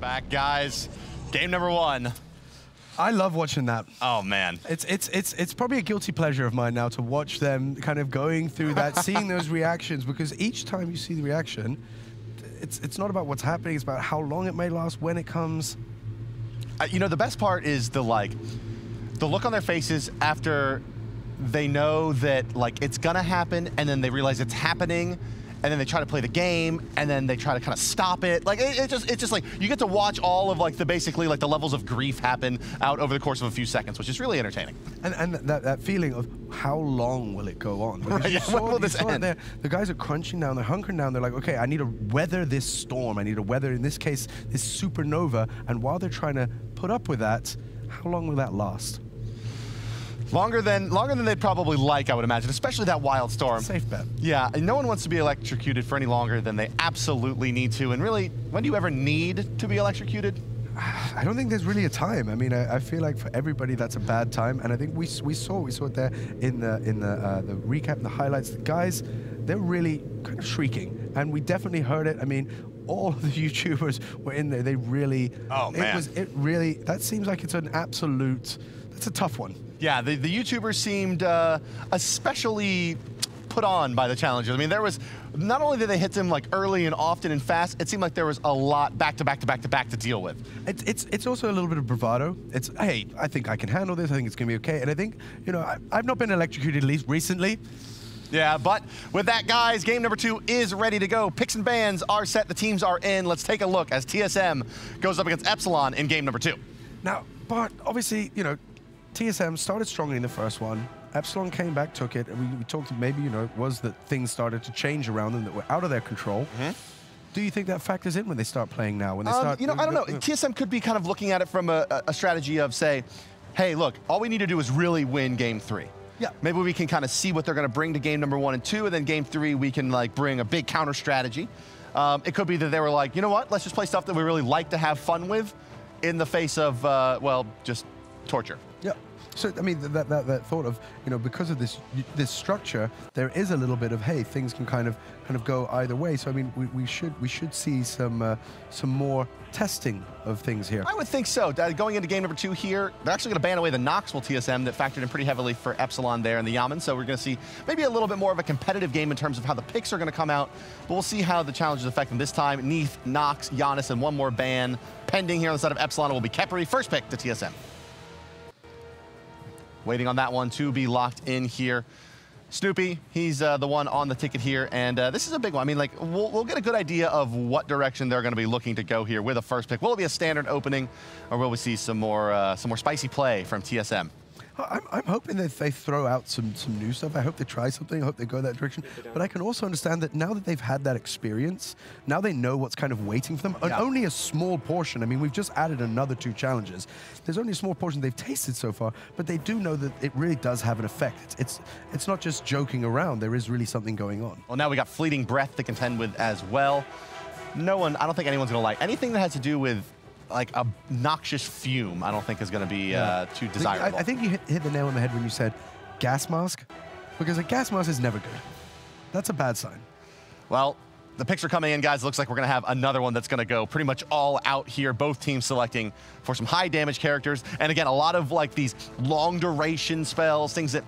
Back, guys. Game number 1. I love watching that. Oh, man. It's probably a guilty pleasure of mine now to watch them kind of going through that, seeing those reactions, because each time you see the reaction, it's not about what's happening, it's about how long it may last, when it comes. You know, the best part is the look on their faces after they know that it's gonna happen, and then they realize it's happening, and then they try to play the game, and then they try to kind of stop it. It's just like you get to watch all of basically the levels of grief happen out over the course of a few seconds, which is really entertaining. And that feeling of how long will it go on? Right, yeah, when will this end? The guys are crunching down, they're hunkering down, they're like, okay, I need to weather this storm, I need to weather, in this case, this supernova, and while they're trying to put up with that, how long will that last? Longer than they'd probably like, I would imagine, especially that wild storm. Safe bet. Yeah, and no one wants to be electrocuted for any longer than they absolutely need to. And really, when do you ever need to be electrocuted? I don't think there's really a time. I mean, I feel like for everybody that's a bad time, and I think we saw it there in the recap and the highlights. The guys, they're really kind of shrieking, and we definitely heard it. I mean, all of the YouTubers were in there. They really, that seems like it's an absolute. That's a tough one. Yeah, the YouTubers seemed especially put on by the challenges. I mean, there was, not only did they hit them early and often and fast, it seemed like there was a lot back to back to deal with. It's also a little bit of bravado. It's, hey, I think I can handle this. I think it's gonna be okay. And I think, you know, I've not been electrocuted, at least recently. Yeah, but with that, guys, game number 2 is ready to go. Picks and bans are set. The teams are in. Let's take a look as TSM goes up against Epsilon in game number 2. Now, but obviously, you know, TSM started strongly in the first one. Epsilon came back, took it, and we talked, maybe, you know, it was that things started to change around them that were out of their control. Do you think that factors in when they start playing now? When they start, you know, I don't know. TSM could be kind of looking at it from a strategy of, say, hey, look, all we need to do is really win game 3. Yeah. Maybe we can kind of see what they're going to bring to game number 1 and 2, and then game 3 we can like bring a big counter strategy. It could be that they were like, you know what, let's just play stuff that we really like to have fun with in the face of, well, just torture. Yeah. So I mean, that thought of, you know, because of this structure, there is a little bit of, hey, things can kind of go either way. So I mean, we should see some more testing of things here. I would think so. Going into game number 2 here, they're actually going to ban away the Knoxville TSM that factored in pretty heavily for Epsilon there in the Yamen. So we're going to see maybe a little bit more of a competitive game in terms of how the picks are going to come out. But we'll see how the challenges affect them this time. Neath, Nox, Giannis, and one more ban pending here on the side of Epsilon. It will be Kepri, first pick to TSM. Waiting on that one to be locked in here. Snoopy, he's the one on the ticket here, and this is a big one. I mean, like, we'll get a good idea of what direction they're going to be looking to go here with a first pick. Will it be a standard opening, or will we see some more spicy play from TSM? I'm hoping that they throw out some new stuff. I hope they try something. I hope they go that direction. But I can also understand that now that they've had that experience, now they know what's kind of waiting for them. Yeah. And only a small portion. I mean, we've just added another 2 challenges. There's only a small portion they've tasted so far, but they do know that it really does have an effect. It's not just joking around. There is really something going on. Well, now we got Fleeting Breath to contend with as well. No one, I don't think anyone's going to like anything that has to do with like a noxious fume. I don't think is going to be too desirable. I think you hit the nail on the head when you said gas mask, because a gas mask is never good. That's a bad sign. Well, the picks are coming in, guys. Looks like we're going to have another one that's going to go pretty much all out here. Both teams selecting for some high damage characters. And again, a lot of like these long duration spells, things that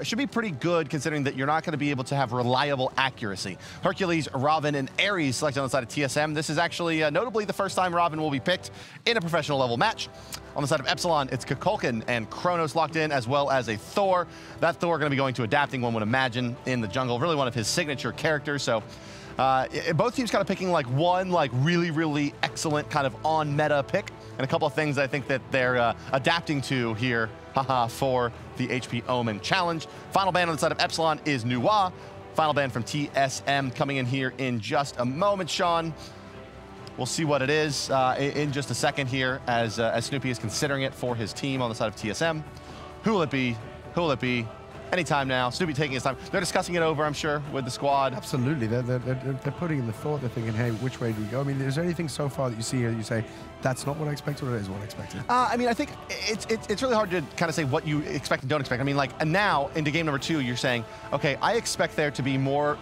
should be pretty good considering that you're not going to be able to have reliable accuracy. Hercules, Robin, and Ares selected on the side of TSM. This is actually notably the first time Robin will be picked in a professional level match. On the side of Epsilon, it's Cocoon and Kronos locked in, as well as a Thor. That Thor going to be going to adapting, one would imagine, in the jungle. Really one of his signature characters. So both teams kind of picking like one like really excellent kind of on meta pick, and a couple of things I think that they're adapting to here for the HP OMEN challenge. Final ban on the side of Epsilon is Nuwa. Final ban from TSM coming in here in just a moment, Sean. We'll see what it is in just a second here as Snoopy is considering it for his team on the side of TSM. Who will it be? Who will it be? Anytime now. Snoopy taking his time. They're discussing it over, I'm sure, with the squad. Absolutely. They're putting in the thought. They're thinking, hey, which way do we go? I mean, is there anything so far that you see here that you say, that's not what I expected, or it is what I expected? I mean, I think it's really hard to kind of say what you expect and don't expect. I mean, like, and now into game number 2, you're saying, okay, I expect there to be more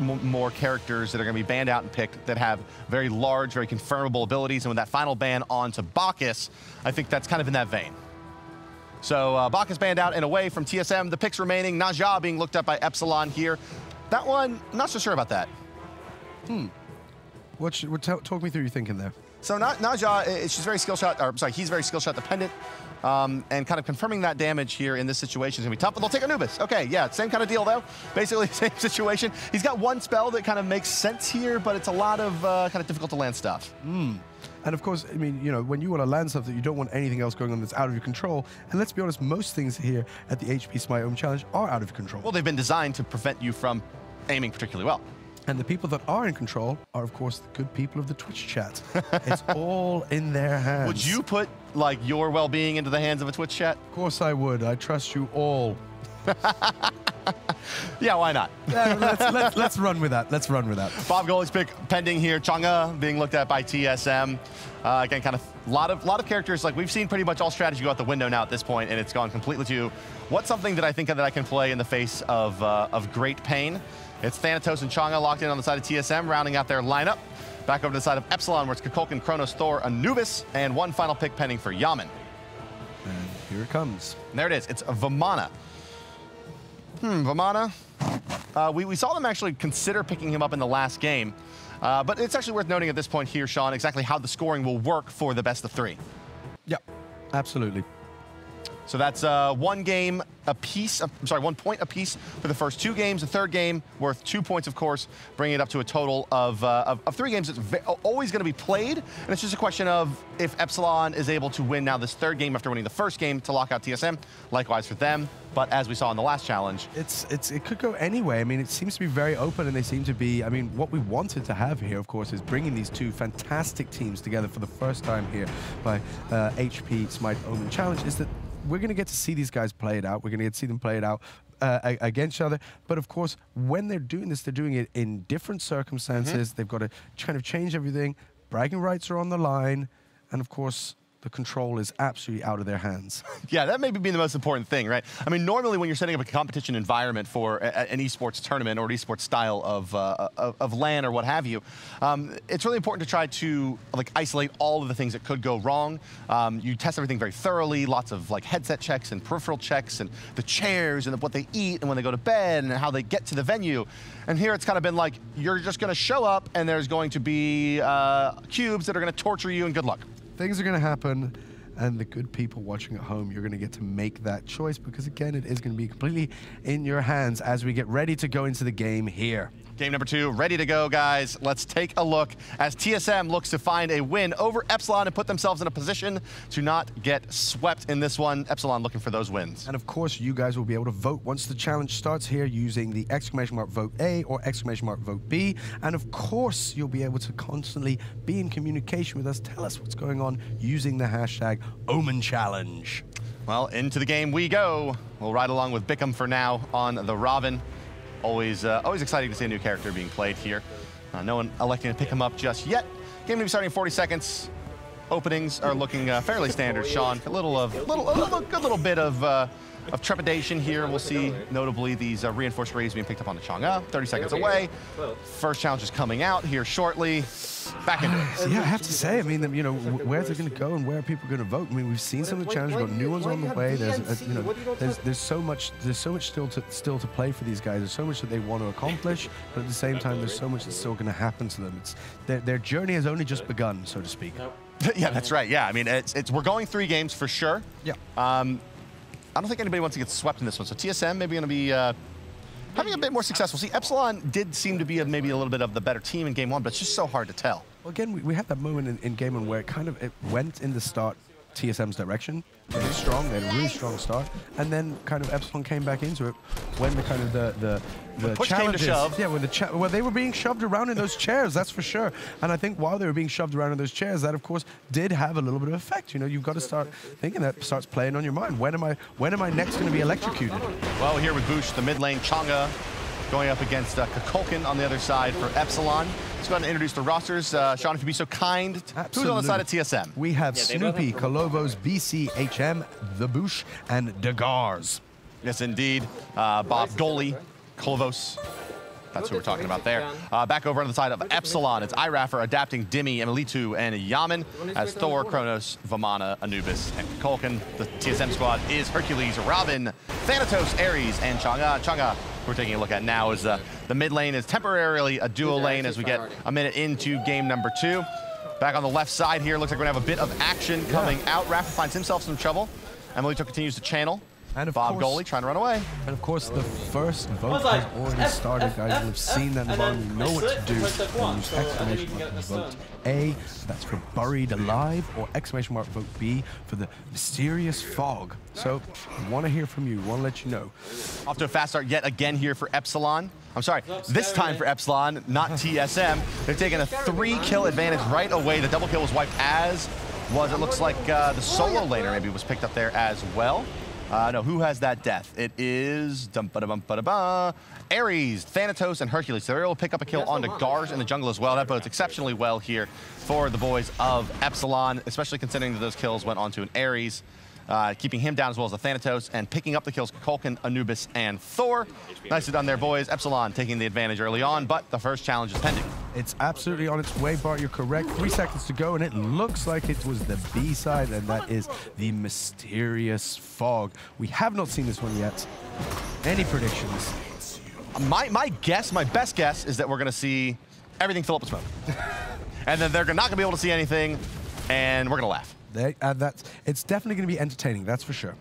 characters that are going to be banned out and picked that have very large, very confirmable abilities. And with that final ban onto Bacchus, I think that's kind of in that vein. So Bacchus banned out and away from TSM. The picks remaining. Naja being looked at by Epsilon here. That one, not so sure about that. Talk me through your thinking there. So Naja, she's very skill shot, or sorry, he's very skill shot dependent. And kind of confirming that damage here in this situation is going to be tough, but they'll take Anubis. Okay, yeah, same kind of deal, though. Basically, same situation. He's got one spell that kind of makes sense here, but it's a lot of kind of difficult to land stuff. And of course, I mean, you know, when you want to land something, you don't want anything else going on that's out of your control. And let's be honest, most things here at the HP Smite OMEN Challenge are out of control. Well, they've been designed to prevent you from aiming particularly well. And the people that are in control are, of course, the good people of the Twitch chat. It's all in their hands. Would you put, like, your well-being into the hands of a Twitch chat? Of course I would. I trust you all. Yeah, why not? Let's run with that. Let's run with that. Bob Goldie's pick pending here. Chang'e being looked at by TSM. Again, kind of a lot of characters. Like, we've seen pretty much all strategy go out the window now at this point, and it's gone completely to what's something that I think that I can play in the face of great pain. It's Thanatos and Chang'e locked in on the side of TSM, rounding out their lineup. Back over to the side of Epsilon, where it's Kukulkan, Kronos, Thor, Anubis, and one final pick pending for Yamen. And here it comes. And there it is. It's Vamana. Vamana. We saw them actually consider picking him up in the last game. But it's actually worth noting at this point here, Sean, exactly how the scoring will work for the best of 3. Yeah, absolutely. So that's 1 game apiece. I'm sorry, 1 point apiece for the first 2 games. The third game worth 2 points, of course, bringing it up to a total of 3 games. It's always going to be played, and it's just a question of if Epsilon is able to win now this third game after winning the first game to lock out TSM. Likewise for them. But as we saw in the last challenge, it could go anyway. I mean, it seems to be very open, and they seem to be. I mean, what we wanted to have here, of course, is bringing these 2 fantastic teams together for the first time here by HP Smite Omen Challenge. Is that we're going to get to see these guys play it out. We're going to get to see them play it out against each other. But of course, when they're doing this, they're doing it in different circumstances. They've got to kind of change everything. Bragging rights are on the line, and of course, the control is absolutely out of their hands. Yeah, that may be the most important thing, right? I mean, normally when you're setting up a competition environment for an esports tournament or an esports style of LAN or what have you, it's really important to try to like isolate all of the things that could go wrong. You test everything very thoroughly, lots of like headset checks and peripheral checks and the chairs and what they eat and when they go to bed and how they get to the venue. And here it's kind of been like, you're just going to show up and there's going to be cubes that are going to torture you and good luck. Things are going to happen, and the good people watching at home, you're going to get to make that choice because, again, it is going to be completely in your hands as we get ready to go into the game here. Game number 2, ready to go, guys. Let's take a look as TSM looks to find a win over Epsilon and put themselves in a position to not get swept in this one. Epsilon looking for those wins. And of course, you guys will be able to vote once the challenge starts here using the !vote A or !vote B. And of course, you'll be able to constantly be in communication with us. Tell us what's going on using the hashtag #OmenChallenge. Well, into the game we go. We'll ride along with Bickham for now on the Robin. Always exciting to see a new character being played here. No one electing to pick him up just yet. Game will be starting in 40 seconds. Openings are looking fairly standard, Sean. A good little bit of trepidation here. We'll see, notably, these reinforced raids being picked up on the Chang'e. 30 seconds away. First challenge is coming out here shortly. Back into it. Yeah, I have to say, I mean, you know, where's it going to go and where are people going to vote? I mean, we've seen some of the challenges, we've got new ones on the way. There's so much still to play for these guys. There's so much that they want to accomplish, but at the same time, there's so much that's still going to happen to them. Their journey has only just begun, so to speak. Yeah, that's right. Yeah, I mean, we're going 3 games for sure. Yeah. I don't think anybody wants to get swept in this one. So TSM maybe going to be having a bit more successful. See, Epsilon did seem to be maybe a little bit of the better team in game 1, but it's just so hard to tell. Well, again, we had that moment in game 1 where it went in the start TSM's direction. They were strong, they had a really strong start, and then kind of Epsilon came back into it when the kind of the push challenges, came to shove. yeah, when they were being shoved around in those chairs, that's for sure. And I think while they were being shoved around in those chairs, that of course did have a little bit of effect. You know, you've got to start thinking that starts playing on your mind. When am I next going to be electrocuted? Well, here with Bush, the mid lane Chang'e going up against Cocoon on the other side for Epsilon. Let's go ahead and introduce the rosters. Sean, if you'd be so kind. Absolutely. Who's on the side of TSM? We have Snoopy, Kolovos, BCHM, The Bush, and Degars. Yes, indeed. Bob Goalie, Kolovos. That's who we're talking about there. Back over on the side of Epsilon, it's iRaffer, Adapting, Dimmy, Emilitu, and Yaman. As Thor, Kronos, Vamana, Anubis, and Kolkin. The TSM squad is Hercules, Robin, Thanatos, Ares, and Chang'e. Chang'e, we're taking a look at now, is the mid lane is temporarily a duo lane as we get a minute into game number 2. Back on the left side here, looks like we're going to have a bit of action coming out. Raffer finds himself some trouble. Emilitu continues to channel. And of Bob course, Goalie trying to run away. And of course, the first vote has already started, guys. You'll have seen that in the bottom. You know what to do. Use !vote A, that's for Buried Alive, or !vote B for the Mysterious Fog. So, want to hear from you, want to let you know. Off to a fast start yet again here for Epsilon. I'm sorry, this time for Epsilon, not TSM. They're taking a 3-kill advantage right away. The double kill was wiped as was, it looks like the solo laner maybe was picked up there as well. No, who has that death? It is Ares, Thanatos, and Hercules. So they're able to pick up a kill on Degars in the jungle as well. That bodes exceptionally well here for the boys of Epsilon, especially considering that those kills went onto an Ares. Keeping him down as well as the Thanatos, and picking up the kills Kolkin, Anubis, and Thor. Nicely done there, boys. Epsilon taking the advantage early on, but the first challenge is pending. It's absolutely on its way, Bart. You're correct. 3 seconds to go, and it looks like it was the B side, and that is the Mysterious Fog. We have not seen this one yet. Any predictions? My guess, my best guess, is that we're going to see everything fill up with smoke. And then they're not going to be able to see anything, and we're going to laugh. It's definitely going to be entertaining, that's for sure.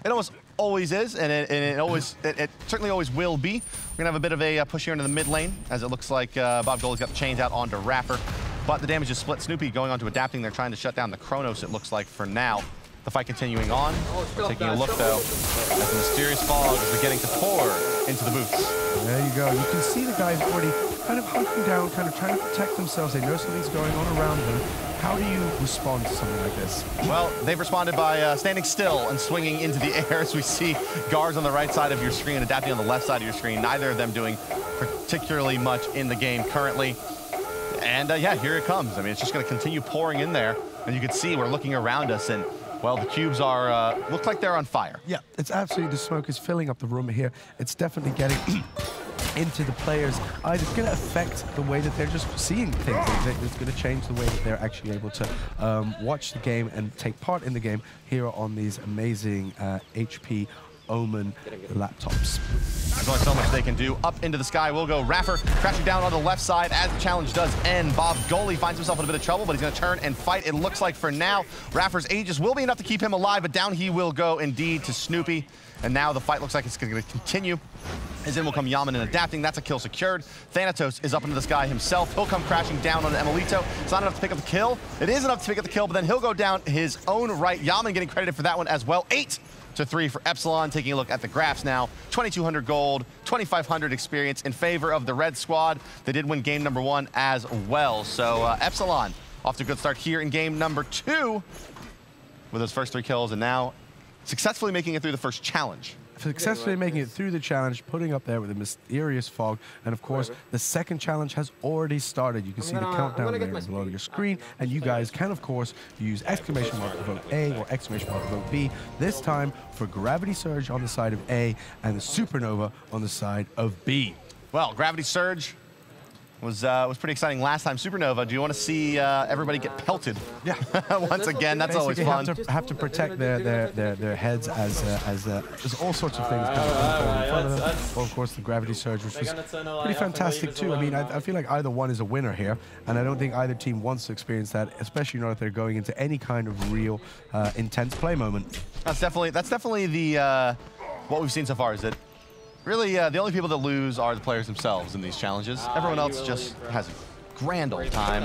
It almost always is, and it certainly always will be. We're gonna have a bit of a push here into the mid lane, as it looks like Bob Goaly's got the chains out onto Rapper, but the damage is split. Snoopy going on to adapting. They're trying to shut down the Chronos, it looks like, for now. The fight continuing on. We're taking a look, though, as the mysterious fog is beginning to pour into the boots. There you go. You can see the guys already kind of hunting down, kind of trying to protect themselves. They know something's going on around them. How do you respond to something like this? Well, they've responded by standing still and swinging into the air, as we see guards on the right side of your screen, adapting on the left side of your screen. Neither of them doing particularly much in the game currently. And yeah, here it comes. I mean, it's just going to continue pouring in there. And you can see we're looking around us, and well, the cubes are, look like they're on fire. Yeah, it's absolutely, the smoke is filling up the room here. It's definitely getting into the players' eyes. It's going to affect the way that they're just seeing things. It's going to change the way that they're actually able to watch the game and take part in the game here on these amazing HP OMEN laptops. There's only so much they can do. Up into the sky will go Raffer, crashing down on the left side as the challenge does end. Bob Goaly finds himself in a bit of trouble, but he's going to turn and fight. It looks like for now, Raffer's Aegis will be enough to keep him alive, but down he will go indeed to Snoopy. And now the fight looks like it's going to continue. As in will come Yaman and adapting. That's a kill secured. Thanatos is up into the sky himself. He'll come crashing down on Emilito. It's not enough to pick up the kill. It is enough to pick up the kill, but then he'll go down his own right. Yaman getting credited for that one as well. 8-3 for Epsilon. Taking a look at the graphs now. 2,200 gold, 2,500 experience in favor of the red squad. They did win game number 1 as well. So Epsilon off to a good start here in game number 2 with those first 3 kills, and now successfully making it through the first challenge. Successfully making it through the challenge, putting up there with a mysterious fog, and of course, the second challenge has already started. You can see the countdown there below your screen, and you guys can, of course, use exclamation mark to vote A or exclamation mark to vote B, this time for Gravity Surge on the side of A and the Supernova on the side of B. Well, Gravity Surge was pretty exciting last time. Supernova, do you want to see everybody get pelted? Yeah. Once again, that's always fun. Have to protect their heads as there's all sorts of things going on in front of them. Well, of course, the Gravity Surge, which was pretty fantastic too. I mean, I feel like either one is a winner here, and I don't think either team wants to experience that, especially not if they're going into any kind of real intense play moment. That's definitely the what we've seen so far. Is that really, the only people that lose are the players themselves in these challenges. Everyone else just has a grand old time.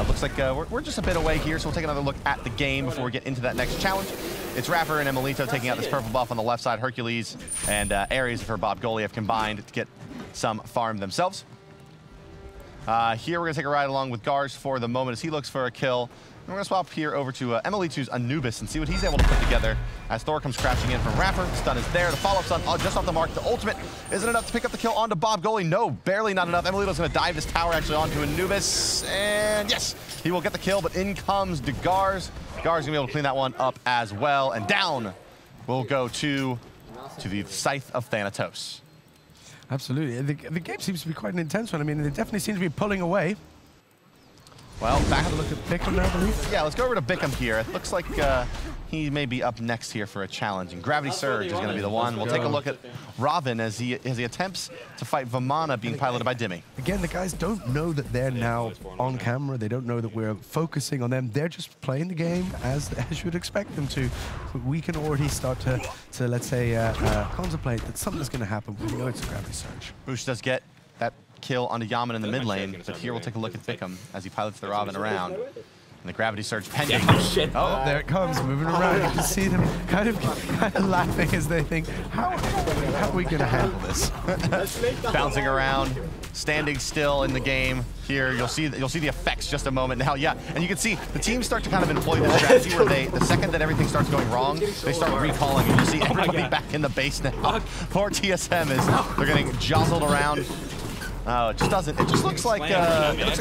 Looks like we're just a bit away here, so we'll take another look at the game before we get into that next challenge. It's Raffer and Emilito taking out this purple buff on the left side. Hercules and Ares for Bob Goaly have combined to get some farm themselves. Here we're going to take a ride along with Gars for the moment as he looks for a kill. We're going to swap here over to Emilito's Anubis and see what he's able to put together as Thor comes crashing in from Raffer. Stun is there. The follow-up stun just off the mark. The ultimate isn't enough to pick up the kill onto Bob Goaly. No, barely not enough. Emilito's going to dive this tower actually onto Anubis. And yes, he will get the kill, but in comes the Gars. Gars going to be able to clean that one up as well. And down will go to the Scythe of Thanatos. Absolutely. The game seems to be quite an intense one. I mean, it definitely seems to be pulling away. Well, back have a look at Bickham now, I believe. Yeah, let's go over to Bickham here. It looks like he may be up next here for a challenge, and Gravity Surge is going to be the one. We'll take a look at Robin as he attempts to fight Vamana, being piloted by Dimmy. Again, the guys don't know that they're now on camera. They don't know that we're focusing on them. They're just playing the game as you would expect them to. But we can already start to let's say, contemplate that something's going to happen. We know it's a Gravity Surge. Bush does get that kill onto Yaman in the mid lane, but here we'll take a look at Bickham as he pilots the Robin around. And the Gravity Surge pending. Oh, there it comes, moving around. You can see them kind of laughing as they think, how are we going to handle this? Bouncing around, standing still in the game. Here, you'll see the effects just a moment now. Yeah, and you can see the teams start to kind of employ the strategy where the second that everything starts going wrong, they start recalling, and you see everybody back in the base now. Poor TSM they're getting jostled around. Oh, it just looks like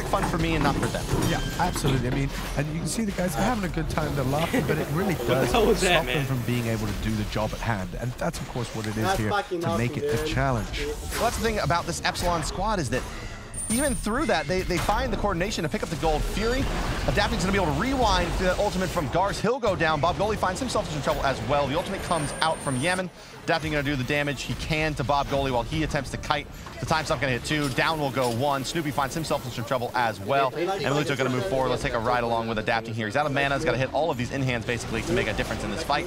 fun for me and not for them. Yeah, absolutely. I mean, and you can see the guys are having a good time, they're laughing, but it really does stop them from being able to do the job at hand. And that's, of course, what it is here to make it a challenge. Well, that's the thing about this Epsilon squad is that even through that, they find the coordination to pick up the gold. Fury, Adapting's going to be able to rewind through that ultimate from Gars. He'll go down. Bob Goaly finds himself in trouble as well. The ultimate comes out from Yemen. Adapting going to do the damage he can to Bob Goaly while he attempts to kite. The time stop going to hit 2. Down will go 1. Snoopy finds himself in some trouble as well. And Luto going to move forward. Let's take a ride along with Adapting here. He's out of mana. He's got to hit all of these in-hands basically to make a difference in this fight.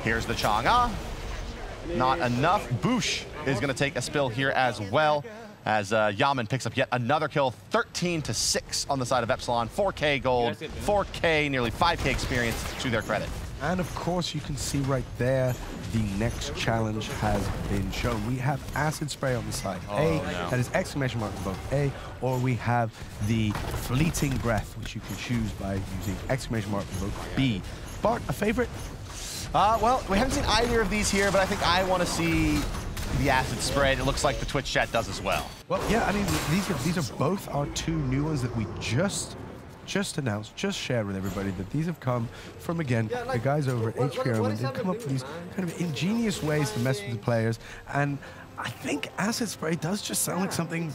Here's the Chang'e. Not enough. Boosh is going to take a spill here as well, as Yamen picks up yet another kill. 13-6 on the side of Epsilon. 4K gold, 4K, nearly 5K experience to their credit. And of course, you can see right there, the next challenge has been shown. We have acid spray on the side A, that is exclamation mark above A, or we have the fleeting breath, which you can choose by using exclamation mark above B. Bart, a favorite? Well, we haven't seen either of these here, but I think I want to see the acid spray. It looks like the Twitch chat does as well. Well, yeah, I mean, these are both our two new ones that we just announced, just shared with everybody, that these have come from, again, the guys over at HP OMEN. They've come up with these kind of ingenious ways to mess with the players, and I think acid spray does just sound like something.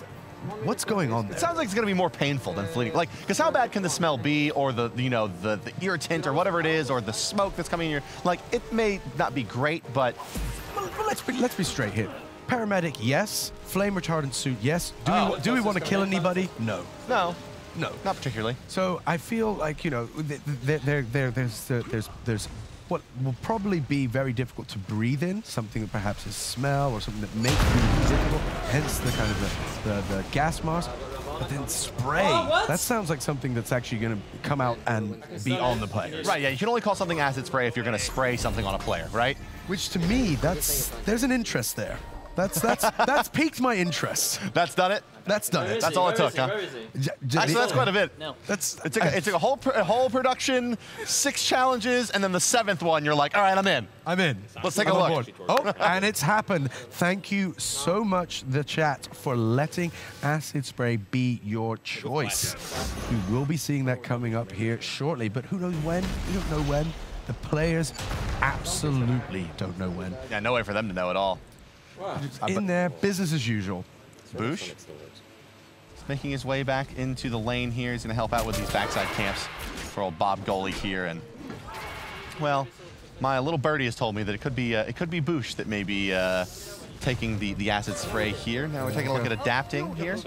What's going on there? It sounds like it's going to be more painful than fleeting. Like, because how bad can the smell be, or the irritant, or whatever it is, or the smoke that's coming in here? Like, it may not be great, but well, let's be straight here. Paramedic, yes. Flame retardant suit, yes. Do we want to kill anybody? No. No. No, not particularly. So I feel like, you know, there's what will probably be very difficult to breathe in, something that perhaps is smell or something that makes breathing difficult, hence the kind of the gas mask. But then spray, that sounds like something that's actually going to come out and be on the players. Right, yeah, you can only call something acid spray if you're going to spray something on a player, right? Which to me, there's an interest there. That's piqued my interest. That's done it? That's done it. That's all it took, huh? Actually, that's quite a bit. No. It took a whole production, 6 challenges, and then the 7th one, you're like, all right, I'm in. I'm in. Let's take a look. Oh, and it's happened. Thank you so much, the chat, for letting acid spray be your choice. We will be seeing that coming up here shortly, but who knows when? We don't know when. The players absolutely don't know when. Yeah, no way for them to know at all. In there, business as usual. Boosh is making his way back into the lane here. He's going to help out with these backside camps for old Bob Goalie here. And, well, my little birdie has told me that it could be Boosh that may be taking the acid spray here. Now we're taking a look at adapting here.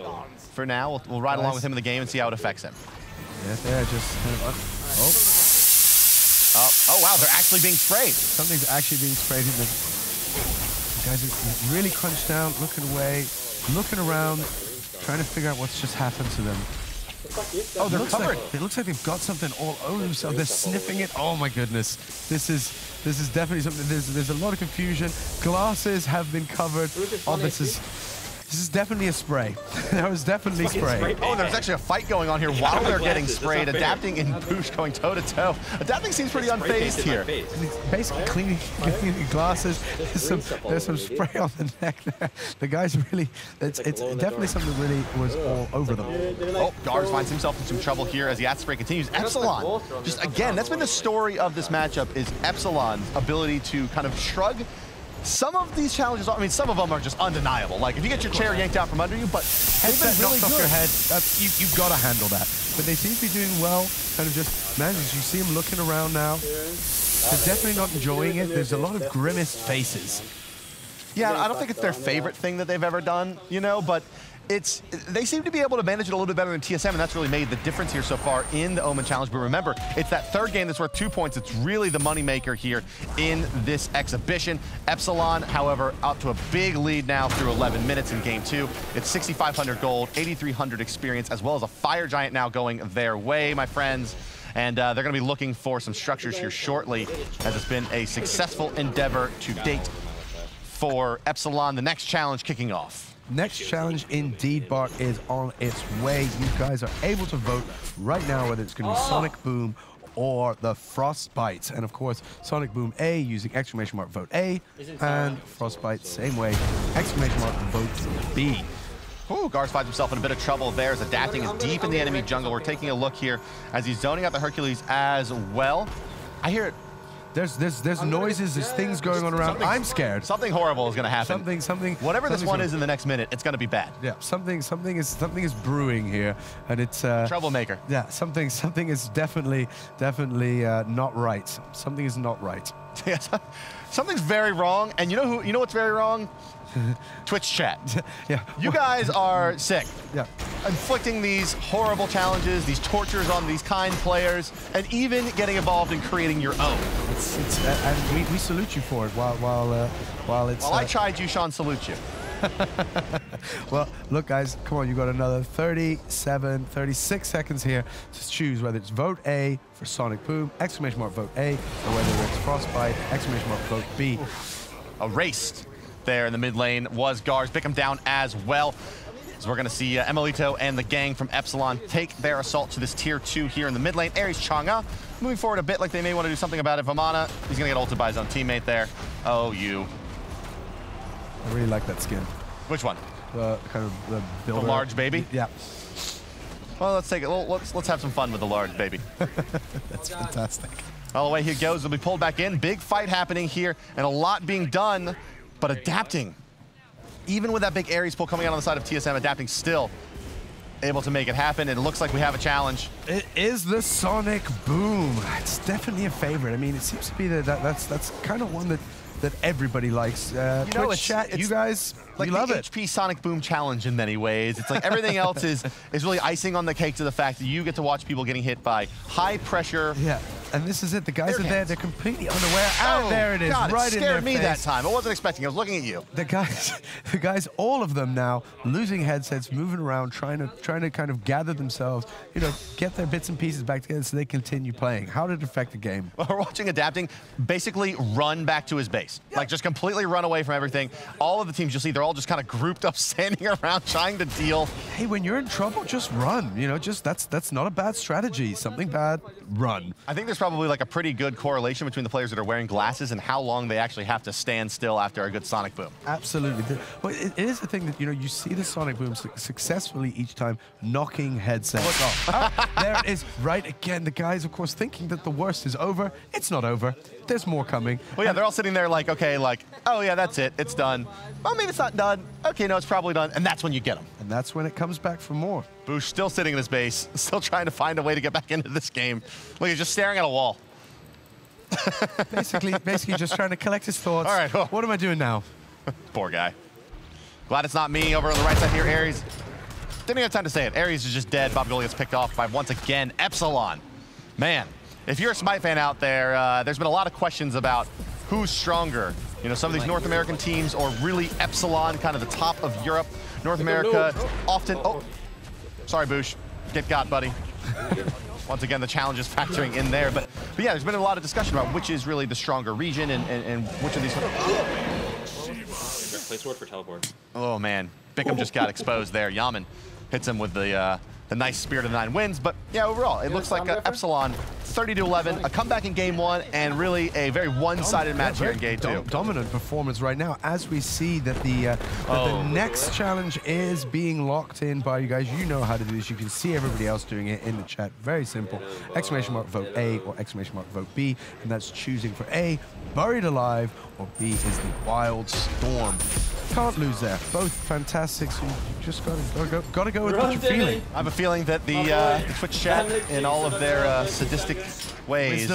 For now, we'll ride along with him in the game and see how it affects him. Yeah, they're just kind of oh, wow, they're actually being sprayed. Something's actually being sprayed. The guys are really crunched down, looking away, looking around, trying to figure out what's just happened to them. Oh, they're covered. It looks like they've got something all over themselves. They're sniffing it. Oh my goodness. This is definitely something. There's a lot of confusion. Glasses have been covered. Oh, this is definitely a spray. That was definitely spray. Oh, there's actually a fight going on here while they're getting sprayed. Adapting and Boosh going toe-to-toe. Adapting seems pretty unfazed here. Basically cleaning the glasses. There's some spray on the neck there. The guys really, it's definitely something that really was all over them. Oh, Gars finds himself in some trouble here as the acid spray continues. Epsilon, just again, that's been the story of this matchup, is Epsilon's ability to kind of shrug. Some of these challenges, I mean, some of them are just undeniable. Like, if you get your chair yanked out from under you, but they've been really good. Off your head, you've got to handle that. But they seem to be doing well, kind of just, man, as you see them looking around now, they're definitely not enjoying it. There's a lot of grimaced faces. Yeah, I don't think it's their favorite thing that they've ever done, you know, but they seem to be able to manage it a little bit better than TSM, and that's really made the difference here so far in the Omen Challenge. But remember, it's that third game that's worth 2 points. It's really the moneymaker here in this exhibition. Epsilon, however, up to a big lead now through 11 minutes in game 2. It's 6,500 gold, 8,300 experience, as well as a Fire Giant now going their way, my friends. And they're going to be looking for some structures here shortly, as it's been a successful endeavor to date for Epsilon. The next challenge kicking off. Next challenge, indeed, Bart, is on its way. You guys are able to vote right now whether it's going to be Sonic Boom or the Frostbite. And of course, Sonic Boom A using exclamation mark vote A, and Frostbite same way, exclamation mark vote B. Ooh, Gars finds himself in a bit of trouble there as Adapting is deep in the enemy jungle. We're taking a look here as he's zoning out the Hercules as well. I hear it. There's noises, there's things going on around. I'm scared. Something horrible is going to happen. Whatever this one is in the next minute, it's going to be bad. Yeah, something is brewing here, and it's troublemaker. Yeah, something is definitely not right. Something is not right. Yes. Something's very wrong, and you know what's very wrong? Twitch chat. Yeah. You guys are sick. Yeah. Inflicting these horrible challenges, these tortures on these kind players, and even getting involved in creating your own. And we salute you for it while it's... While I tried you, Sean, salute you. Well, look, guys, come on. You got another 37, 36 seconds here to choose whether it's vote A for Sonic Boom, exclamation mark vote A, or whether it's Frostbite, exclamation mark vote B. Erased there in the mid lane was Gars. Pick him down as well. So we're going to see Emilito and the gang from Epsilon take their assault to this tier 2 here in the mid lane. Ares Chang'e moving forward a bit like they may want to do something about it. Vamana, he's going to get ulted by his own teammate there. Oh, you. I really like that skin. Which one? The kind of the builder. The large baby? Yeah. Well, let's take it. Let's have some fun with the large baby. That's fantastic. All the way he goes. He'll be pulled back in. Big fight happening here, and a lot being done, but adapting. Even with that big Ares pull coming out on the side of TSM, adapting still able to make it happen. It looks like we have a challenge. It is the Sonic Boom. It's definitely a favorite. I mean, it seems to be that's kind of one that everybody likes. Twitch chat, you guys, like you love the it. HP Sonic Boom challenge in many ways. It's like everything else is really icing on the cake to the fact that you get to watch people getting hit by high pressure. Yeah, and this is it. The guys are there. They're completely unaware. And there it is, God, right it in their scared me face. that time. I wasn't expecting. I was looking at you. The guys, all of them now losing headsets, moving around, trying to kind of gather themselves, get their bits and pieces back together so they continue playing. How did it affect the game? Well, we're watching Adapting basically run back to his base. Yeah. Like just completely run away from everything. All of the teams you'll see, they're all just kind of grouped up, standing around trying to deal. Hey, when you're in trouble, just run. Just that's not a bad strategy. Something bad, run. I think there's probably like a pretty good correlation between the players that are wearing glasses and how long they actually have to stand still after a good Sonic Boom. Absolutely. But it is the thing that, you see the Sonic Boom successfully each time knocking headsets off. There it is, right again. The guys, of course, thinking that the worst is over. It's not over. There's more coming. Well, yeah, they're all sitting there like, okay, like, oh, yeah, that's it. It's done. Well, maybe it's not done. Okay, no, it's probably done. And that's when you get them. And that's when it comes back for more. Boosh still sitting in his base, still trying to find a way to get back into this game. Look, he's just staring at a wall. basically just trying to collect his thoughts. All right, well, what am I doing now? Poor guy. Glad it's not me over on the right side here, Ares. Didn't have time to say it. Ares is just dead. Bob Goalie gets picked off by, once again, Epsilon. Man, if you're a Smite fan out there, there's been a lot of questions about who's stronger. Some of these North American teams, or really Epsilon, kind of the top of Europe. North America often... Oh, sorry, Boosh. Get got, buddy. Once again, the challenge is factoring in there. But yeah, there's been a lot of discussion about which is really the stronger region and which of these... Place word for teleport. Oh, man. Bickham just got exposed there. Yaman hits him with the nice Spirit of the Nine Winds. But yeah, overall, it looks like Epsilon 30-11, a comeback in game 1, and really a very one-sided match here in game 2. Dominant performance right now, as we see that the next challenge is being locked in by you guys. You know how to do this. You can see everybody else doing it in the chat. Very simple. Exclamation mark vote A or exclamation mark vote B, and that's choosing for A, Buried Alive, or B is the Wild Storm. Can't lose there. Both fantastic. So you just gotta go with what you're feeling. I have a feeling that the Twitch chat, in all of their sadistic ways,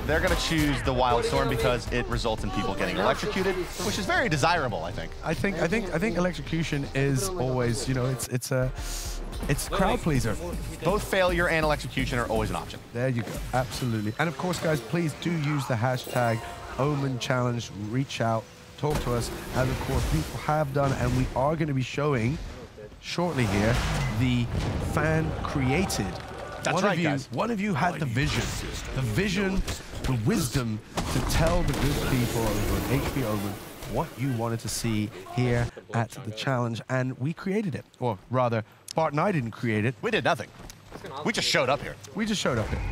they're going to choose the Wild Storm because it results in people getting electrocuted, which is very desirable, I think. I think electrocution is always, it's crowd pleaser. Both failure and electrocution are always an option. There you go. Absolutely. And of course, guys, please do use the hashtag Omen Challenge. Reach out. Talk to us, as of course people have done, and we are going to be showing shortly here the fan created. That's right, guys. One of you had the vision, the wisdom to tell the good people over at HP OMEN what you wanted to see here at the challenge, and we created it. Or rather, Bart and I didn't create it. We did nothing. We just showed up here. We just showed up here.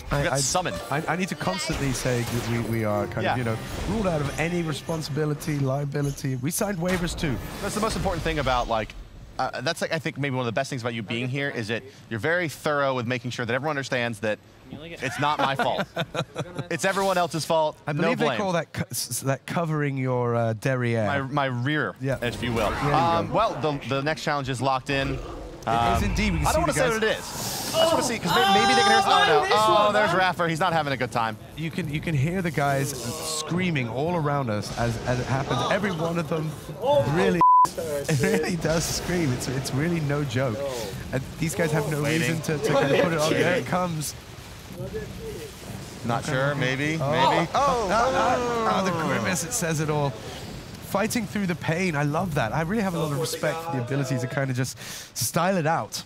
We got summoned. I need to constantly say that we are kind of, ruled out of any responsibility, liability. We signed waivers too. That's the most important thing about, like, that's, like, I think maybe one of the best things about you being here is that you're very thorough with making sure that everyone understands that it's not my fault. It's everyone else's fault. I believe no blame. they call that covering your derriere. My rear, if you will. Well, the next challenge is locked in. It is indeed. We can I don't want see to say what it is. I just want to see, because maybe they can hear us. Oh, no. Oh, there's Raffer. He's not having a good time. You can hear the guys screaming all around us as it happens. Every one of them really, it really does scream. It's really no joke. And these guys have no reason to kind of put it on. There it comes. Not sure. Maybe. Oh. Maybe. Oh, the grimace, it says it all. Fighting through the pain. I love that. I really have a lot of respect for the ability to kind of just style it out.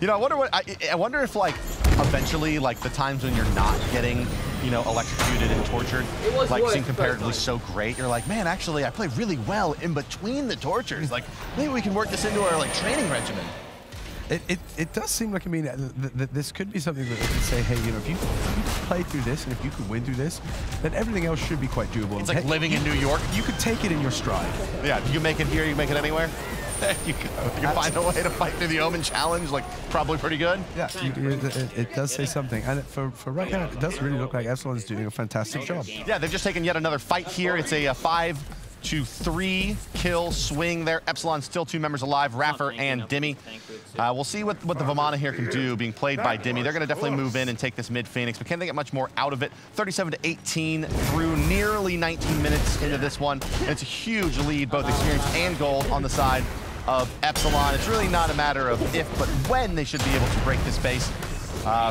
You know, I wonder if, like, eventually, like, the times when you're not getting, you know, electrocuted and tortured, like, seem comparatively so great. You're like, man, actually, I play really well in between the tortures. Like, maybe we can work this into our, like, training regimen. It does seem like, I mean, this could be something that we can say, hey, you know, if you play through this and if you can win through this, then everything else should be quite doable. It's like living in New York. You could take it in your stride. Yeah, you make it here, you make it anywhere. There you go. You can find a way to fight through the Omen challenge, like, probably pretty good. Yeah, it does say something. And for right now, it does really look like Epsilon's doing a fantastic job. Yeah, they've just taken yet another fight here. It's a 5-3 kill swing there. Epsilon still 2 members alive, Raffer and Dimmy. We'll see what the Vamana here can do, being played by Dimmy. They're going to definitely move in and take this mid Phoenix, but can they get much more out of it? 37-18 through nearly 19 minutes into this one. And it's a huge lead, both experience and gold on the side of Epsilon. It's really not a matter of if, but when they should be able to break this pace.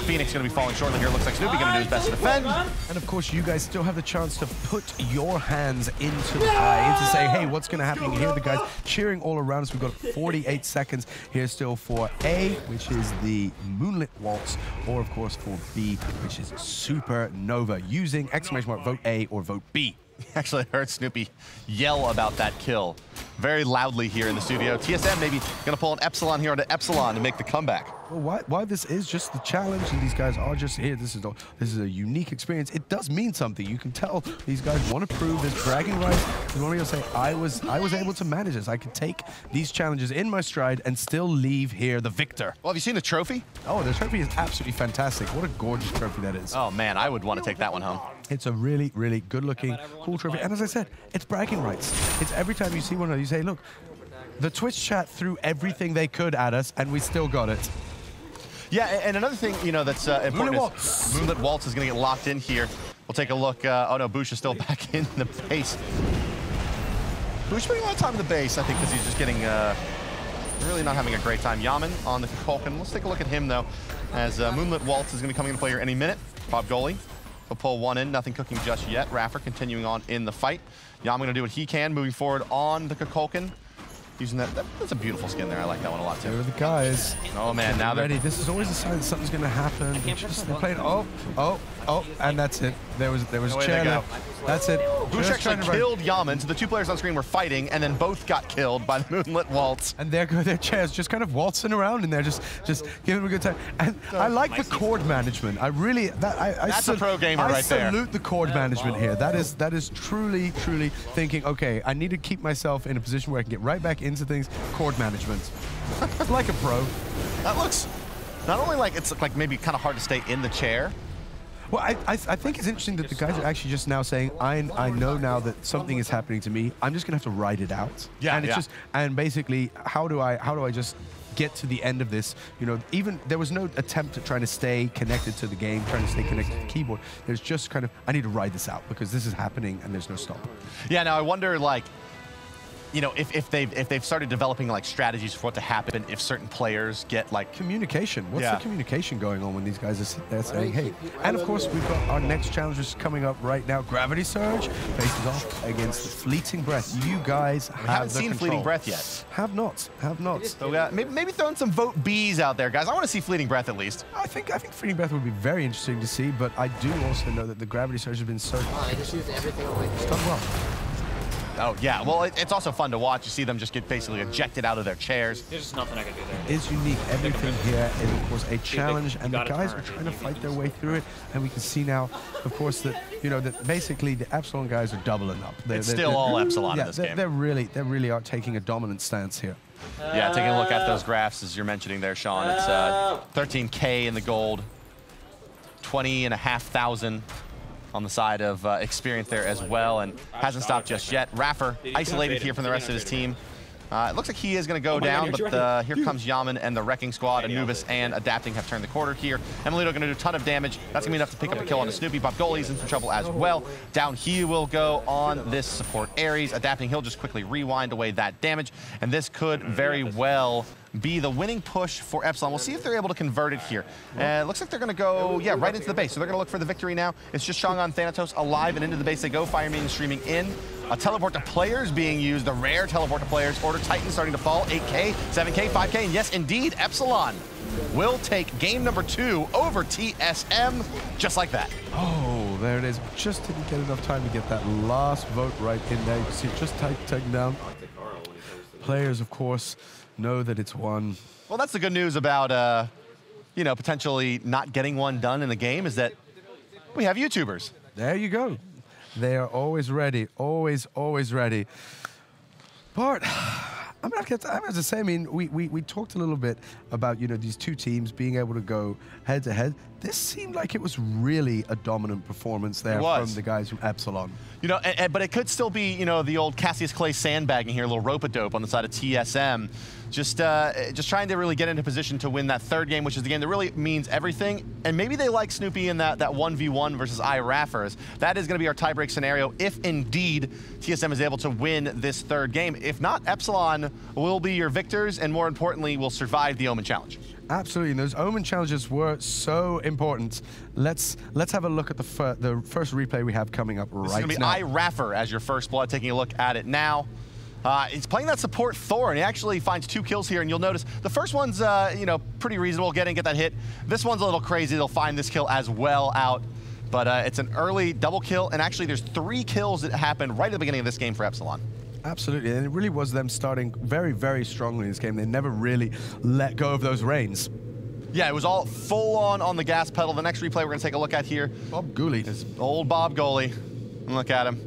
Phoenix going to be falling shortly here. Looks like Snoopy going to do his best to defend. And of course, you guys still have the chance to put your hands into the eye and to say, hey, what's going to happen? You can hear the guys cheering all around us. We've got 48 seconds here still for A, which is the Moonlit Waltz, or of course for B, which is Supernova, using exclamation mark vote A or vote B. Actually, I heard Snoopy yell about that kill very loudly here in the studio. TSM maybe going to pull an Epsilon here onto Epsilon to make the comeback. Well, why this is just the challenge, and these guys are just here. This is a unique experience. It does mean something. You can tell these guys want to prove this bragging rights. They want to say, I was able to manage this. I could take these challenges in my stride and still leave here the victor. Well, have you seen the trophy? Oh, the trophy is absolutely fantastic. What a gorgeous trophy that is. Oh man, I would want to take that one home. It's a really, really good-looking, cool trophy. And as I said, it's bragging rights. It's every time you see one of those, you say, look, the Twitch chat threw everything they could at us, and we still got it. Yeah, and another thing, you know, that's important is Moonlit Waltz is going to get locked in here. We'll take a look. Oh no, Boosh is still back in the base. Boosh spending a lot of time in the base, I think, because he's just getting really not having a great time. Yaman on the Cocoon. Let's take a look at him, though, as Moonlit Waltz is going to be coming into play here any minute. Bob Goalie. He'll pull one in, nothing cooking just yet. Raffer continuing on in the fight. Yaman going to do what he can, moving forward on the Cocoon. Using that's a beautiful skin there. I like that one a lot too. There are the guys. Oh man, now they're ready. This is always a sign that something's going to happen. They're playing. Oh, and that's it. There was chair. That's it. Bush actually killed Yaman, so the 2 players on screen were fighting, and then both got killed by the Moonlit Waltz. And there go their chairs, just kind of waltzing around in there, just giving them a good time. And I like the chord management. I really, that's a pro gamer right there. I salute the chord management here. That is truly thinking, okay, I need to keep myself in a position where I can get right back into things. Chord management. Like a pro. That looks not only like it's like maybe kind of hard to stay in the chair. Well, I think it's interesting that the guys are actually just now saying, I know now that something is happening to me. I'm just gonna have to ride it out. Yeah, and it's just, and basically, how do I just get to the end of this? You know, even there was no attempt at trying to stay connected to the game, trying to stay connected to the keyboard. There's just kind of, I need to ride this out because this is happening and there's no stop. Yeah. Now I wonder, like, you know, if they've started developing like strategies for what to happen if certain players get like communication. What's the communication going on when these guys are sitting there saying, hey? And of course, we've got our next challengers coming up right now. Gravity Surge faces off against Fleeting Breath. You guys haven't seen Fleeting Breath yet. Have not. So maybe throwing some vote Bs out there, guys. I want to see Fleeting Breath at least. I think Fleeting Breath would be very interesting to see, but I do also know that the Gravity Surge has been so. I just used everything on my it's done well. Oh, yeah. Well, it's also fun to watch. You see them just get basically ejected out of their chairs. There's just nothing I can do there. It is unique. Everything here is, of course, a challenge, and the guys are trying to fight their way through it. And we can see now, of course, that, you know, that basically the Epsilon guys are doubling up. It's still all Epsilon in this game. They really are taking a dominant stance here. Yeah, taking a look at those graphs, as you're mentioning there, Sean. It's 13K in the gold, 20,500 on the side of experience there as well, and hasn't stopped just yet. Raffer isolated here from the rest of his team. It looks like he is going to go down, but here comes Yaman and the Wrecking Squad. Anubis and Adapting have turned the corner here. Emilito going to do a ton of damage. That's going to be enough to pick up a kill on the Snoopy. Bob Goalie's in some trouble as well. Down he will go on this support Ares. Adapting, he'll just quickly rewind away that damage, and this could very well be the winning push for Epsilon. We'll see if they're able to convert it here. It looks like they're going to go, yeah, right into the base. So they're going to look for the victory now. It's just Shangon Thanatos alive, and into the base they go. Fire Maiden streaming in. A teleport to players being used, the rare teleport to players. Order Titan starting to fall. 8K, 7K, 5K, and yes, indeed, Epsilon will take game number 2 over TSM, just like that. Oh, there it is. Just didn't get enough time to get that last vote right in there. You can see it just taken down. Players, of course, know that it's won. Well, that's the good news about, you know, potentially not getting one done in the game, is that we have YouTubers. There you go. They are always ready, always ready. Bart, I'm gonna have to say, I mean, we talked a little bit about, you know, these two teams being able to go head to head. This seemed like it was really a dominant performance there from the guys from Epsilon. You know, but it could still be, you know, the old Cassius Clay sandbagging here, a little rope-a-dope on the side of TSM. Just trying to really get into position to win that third game, which is the game that really means everything. And maybe they like Snoopy in that 1v1 versus iRaffers. That is going to be our tiebreak scenario if indeed TSM is able to win this third game. If not, Epsilon will be your victors and, more importantly, will survive the Omen Challenge. Absolutely, and those Omen challenges were so important. Let's have a look at the first replay we have coming up right now. It's going to be iRaffer as your first blood, taking a look at it now. He's playing that support Thor, and he actually finds 2 kills here, and you'll notice the first one's, you know, pretty reasonable, get that hit. This one's a little crazy. They'll find this kill as well out, but it's an early double kill, and actually there's 3 kills that happened right at the beginning of this game for Epsilon. Absolutely, and it really was them starting very strongly in this game. They never really let go of those reins. Yeah, it was all full on the gas pedal. The next replay we're going to take a look at here. Bob Goalie. Is old Bob Goalie. Look at him.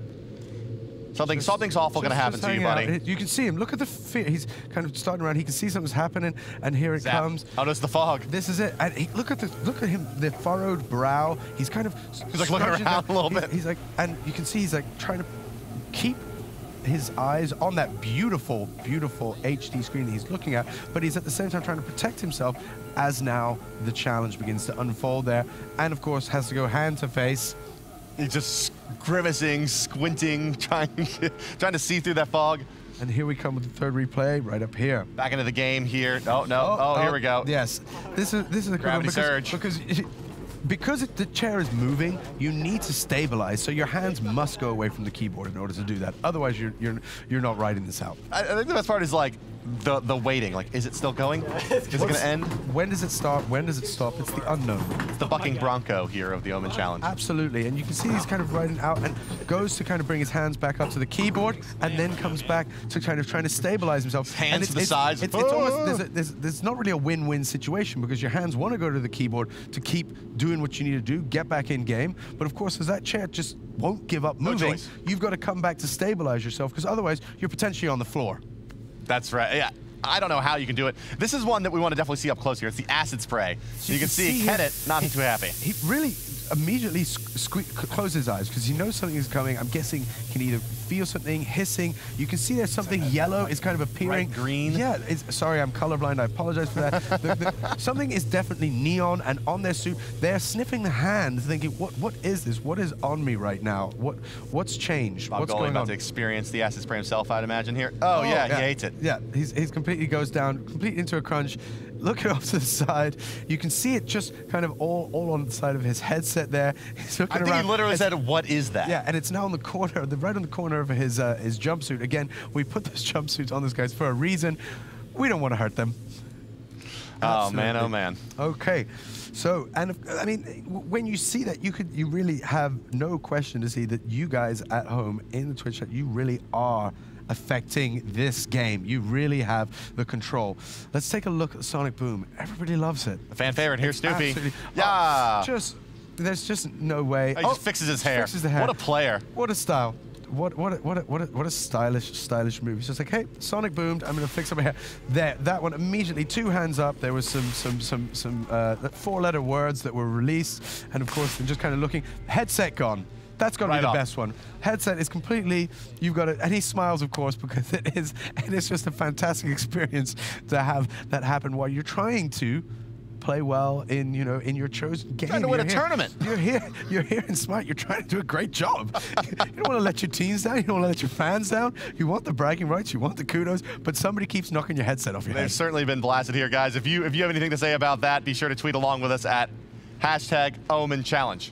Something's awful going to happen to you, buddy. You can see him. Look at the fear. He's kind of starting around. He can see something's happening, and here it comes. Oh, it's the fog. This is it. And look at him. The furrowed brow. He's kind of. He's like looking around a little bit. He's like, and you can see he's like trying to keep his eyes on that beautiful HD screen that he's looking at, but he's at the same time trying to protect himself as now the challenge begins to unfold there, and of course has to go hand to face. He's just grimacing, squinting, trying to see through that fog. And here we come with the third replay right up here. Back into the game here. Oh, here we go. Yes, this is a gravity surge. Because the chair is moving, you need to stabilize, so your hands must go away from the keyboard in order to do that. Otherwise, you're not riding this out. I think the best part is like the waiting. Like, is it still going? Is it going to end? When does it start? When does it stop? It's the unknown. It's the bucking bronco here of the Omen Challenge. Absolutely, and you can see he's kind of riding out and goes to kind of bring his hands back up to the keyboard, and then comes back to kind of trying to stabilize himself. Hands to the sides. It's almost there's not really a win-win situation because your hands want to go to the keyboard to keep doing what you need to do, get back in game. But of course, as that chair just won't give up moving, you've got to come back to stabilize yourself because otherwise you're potentially on the floor. That's right. Yeah. I don't know how you can do it. This is one that we want to definitely see up close here. It's the acid spray. So you can see Kennett not too happy. He really immediately closes his eyes because he knows something is coming. I'm guessing he can either feel something hissing. You can see there's something yellow is kind of appearing. Bright green. Yeah, sorry, I'm colorblind. I apologize for that. Something is definitely neon, and on their suit, they're sniffing the hand, thinking, what is this? What is on me right now? What's changed? Bob What's Goalie going about on? to experience the acid spray himself, I'd imagine here. Oh yeah, he hates it. Yeah, he's completely goes down, completely into a crunch. Looking off to the side, you can see it just kind of all on the side of his headset there. He's looking around. I think he literally said, "What is that?" Yeah, and it's now on the corner, right on the corner of his jumpsuit. Again, we put those jumpsuits on those guys for a reason. We don't want to hurt them. Oh man, oh man. Okay, so I mean, when you see that, you really have no question to see that you guys at home in the Twitch chat, you really are affecting this game. You really have the control. Let's take a look at Sonic Boom. Everybody loves it. A fan favorite. Here's Snoopy. Yeah. There's just no way. He just fixes his hair. What a player. What a style. What a stylish move. He's just like, hey, Sonic boomed. I'm gonna fix up my hair. There, that one immediately. 2 hands up. There was some 4-letter words that were released, and of course, they're just kind of looking. Headset gone. That's got to be Right the on. best one. Headset is completely, you've got it, and he smiles, of course, because it is just a fantastic experience to have that happen while you're trying to play well in your chosen game. Trying to win You're a here- tournament. You're here in Smite. You're trying to do a great job. You don't want to let your teams down. You don't want to let your fans down. You want the bragging rights. You want the kudos. But somebody keeps knocking your headset off your head. They've certainly been blasted here, guys. If you have anything to say about that, be sure to tweet along with us at #OmenChallenge.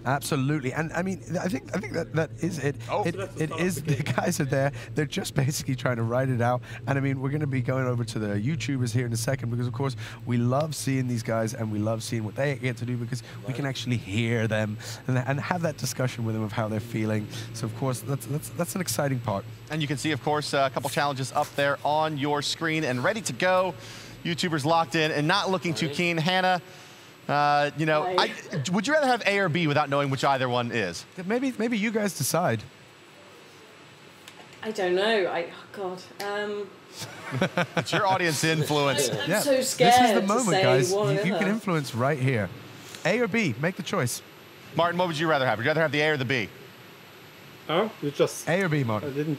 Absolutely, and I mean, I think that is it. Oh. It is the guys are there. They're just basically trying to write it out. And I mean, we're going to be going over to the YouTubers here in a second because, of course, we love seeing these guys and we love seeing what they get to do because we can actually hear them and have that discussion with them of how they're feeling. So, of course, that's an exciting part. And you can see, of course, a couple challenges up there on your screen and ready to go. YouTubers locked in and not looking too keen. Hannah, would you rather have A or B without knowing which either one is? Maybe you guys decide. I don't know. God. It's your audience influence. I'm so scared. This is the to moment, say guys. one or You the can other. influence right here. A or B, make the choice. Martin, what would you rather have? Would you rather have the A or the B? Oh, you just. A or B, I Martin. didn't.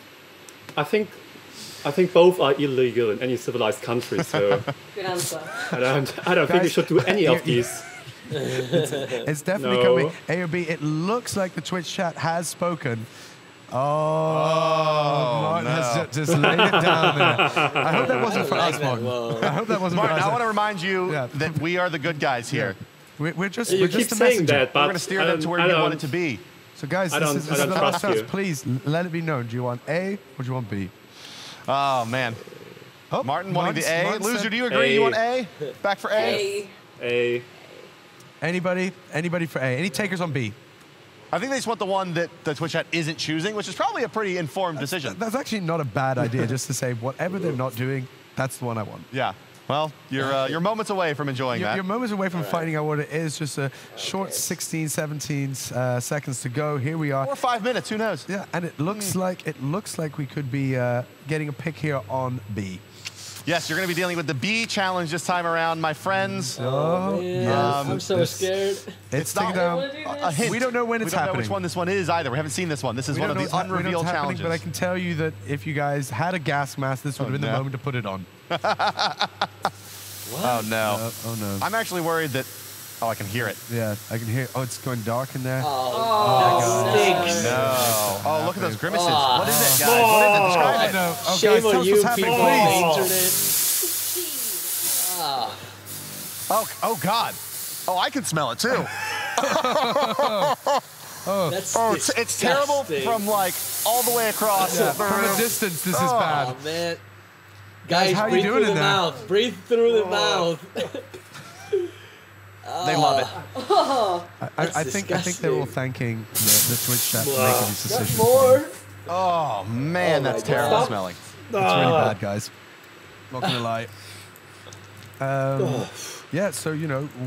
I think both are illegal in any civilized country, so Good answer. I don't think we Guys, should do any of these. It's definitely No. coming. A or B. It looks like the Twitch chat has spoken. Oh, Martin has just laid it down there. I hope that wasn't for us, Martin. I hope that wasn't Martin, for us. I want to remind you Yeah. that we are the good guys here. We're just You we're keep just the saying messenger. that, but We're going to steer them to where I you don't- want it to be. So guys, I this don't- is I the don't last trust chance. you. Please let it be known. Do you want A or do you want B? Oh, man. Oh, Martin wanting the A. Martin Loser, said do you agree? A. You want A? Back for A? Hey. A. Anybody for A? Any takers on B? I think they just want the one that the Twitch chat isn't choosing, which is probably a pretty informed decision. That's actually not a bad idea. Just to say whatever they're not doing, that's the one I want. Yeah. Well, you're moments away from enjoying that. You're moments away from finding out what it is. Just a short 16, 17 seconds to go. Here we are. Or 5 minutes, who knows? Yeah, and it looks like we could be getting a pick here on B. Yes, you're going to be dealing with the B challenge this time around, my friends. Oh, Yeah, I'm so scared. It's not- taking down. I don't wanna do A hint. We don't know when We it's don't know happening. which one this one is either. We haven't seen this one. This is We one don't of know the what's we know unrevealed what's happening, challenges. but I can tell you that if you guys had a gas mask, this would have been the no. moment to put it on. Oh, no. Oh no. I'm actually worried that... Oh, I can hear it. Yeah, I can hear. Oh, it's going dark in there. Oh, Stinks. No. Oh, look at those grimaces. What is it, guys? What is it? Describe it. No. Oh, Shame guys, tell on us you what's happening, people on the please. internet. Oh, God. Oh, I can smell it, too. That's Oh, it's terrible from, like, all the way across. Yeah, from a distance, this is Oh, bad. man. Guys, how you breathe doing through in the there? mouth. Breathe through the mouth. They love it. I think they're all thanking the Twitch chat for making these Not decisions. more. Oh, man, that's God. terrible Stop. smelling. It's really bad, guys. Not gonna lie. Yeah, so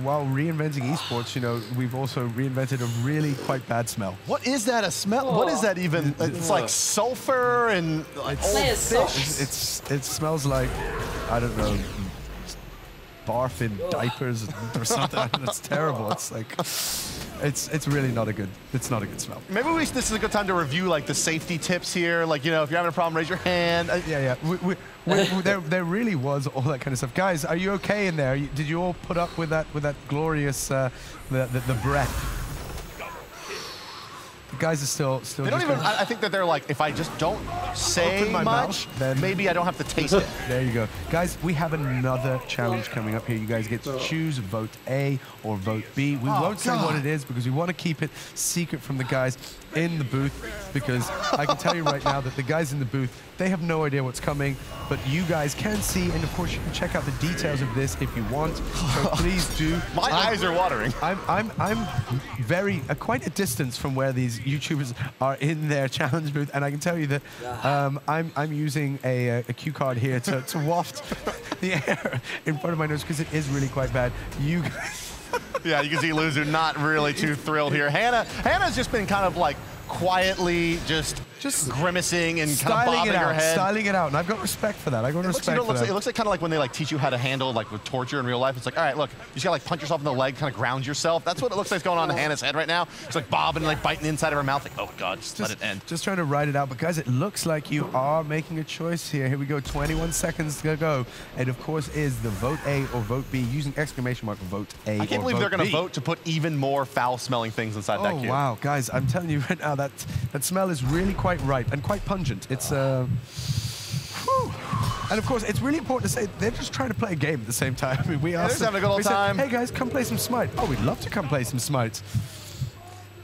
while reinventing esports, we've also reinvented a really quite bad smell. What is that, a smell? What is that even? It's like sulfur and like old Play a song. fish. It smells like, I don't know, barf in diapers or something. It's terrible. It's like, it's really not a good. It's not a good smell. Maybe this is a good time to review like the safety tips here. Like, if you're having a problem, raise your hand. Yeah. There really was all that kind of stuff. Guys, are you okay in there? Did you all put up with that glorious the breath? The guys are still They don't just even. going, I think that they're like, if I just don't say Open my much, mouth, then- maybe I don't have to taste it. There you go. Guys, we have another challenge coming up here. You guys get to choose vote A or vote B. We won't say what it is because we want to keep it secret from the guys in the booth, because I can tell you right now that the guys in the booth, they have no idea what's coming, but you guys can see, and of course you can check out the details of this if you want. So please do. My eyes are watering. I'm very quite a distance from where these YouTubers are in their challenge booth, and I can tell you that I'm using a cue card here to waft the air in front of my nose because it is really quite bad. You guys. Yeah, you can see Loser not really too thrilled here. Hannah's just been kind of like quietly just just grimacing and kind of bobbing her head. Styling it out, and I've got respect for that. I've got respect for that. It looks like kind of like when they like teach you how to handle like with torture in real life. It's like, all right, look, you just gotta like punch yourself in the leg, kind of ground yourself. That's what it looks like going on in Hannah's head right now. It's like bobbing, like biting the inside of her mouth. Like, oh God, just let it end. Just trying to ride it out, but guys, it looks like you are making a choice here. Here we go, 21 seconds to go. And of course is the vote A or vote B, using exclamation mark vote A. I can't believe they're gonna vote to put even more foul-smelling things inside that cube. Oh wow, guys, I'm telling you right now, that smell is really quite ripe and quite pungent. It's whew. And of course, it's really important to say they're just trying to play a game at the same time. I mean, we are just having a good old time. Hey guys, come play some Smite. Oh, we'd love to come play some Smite.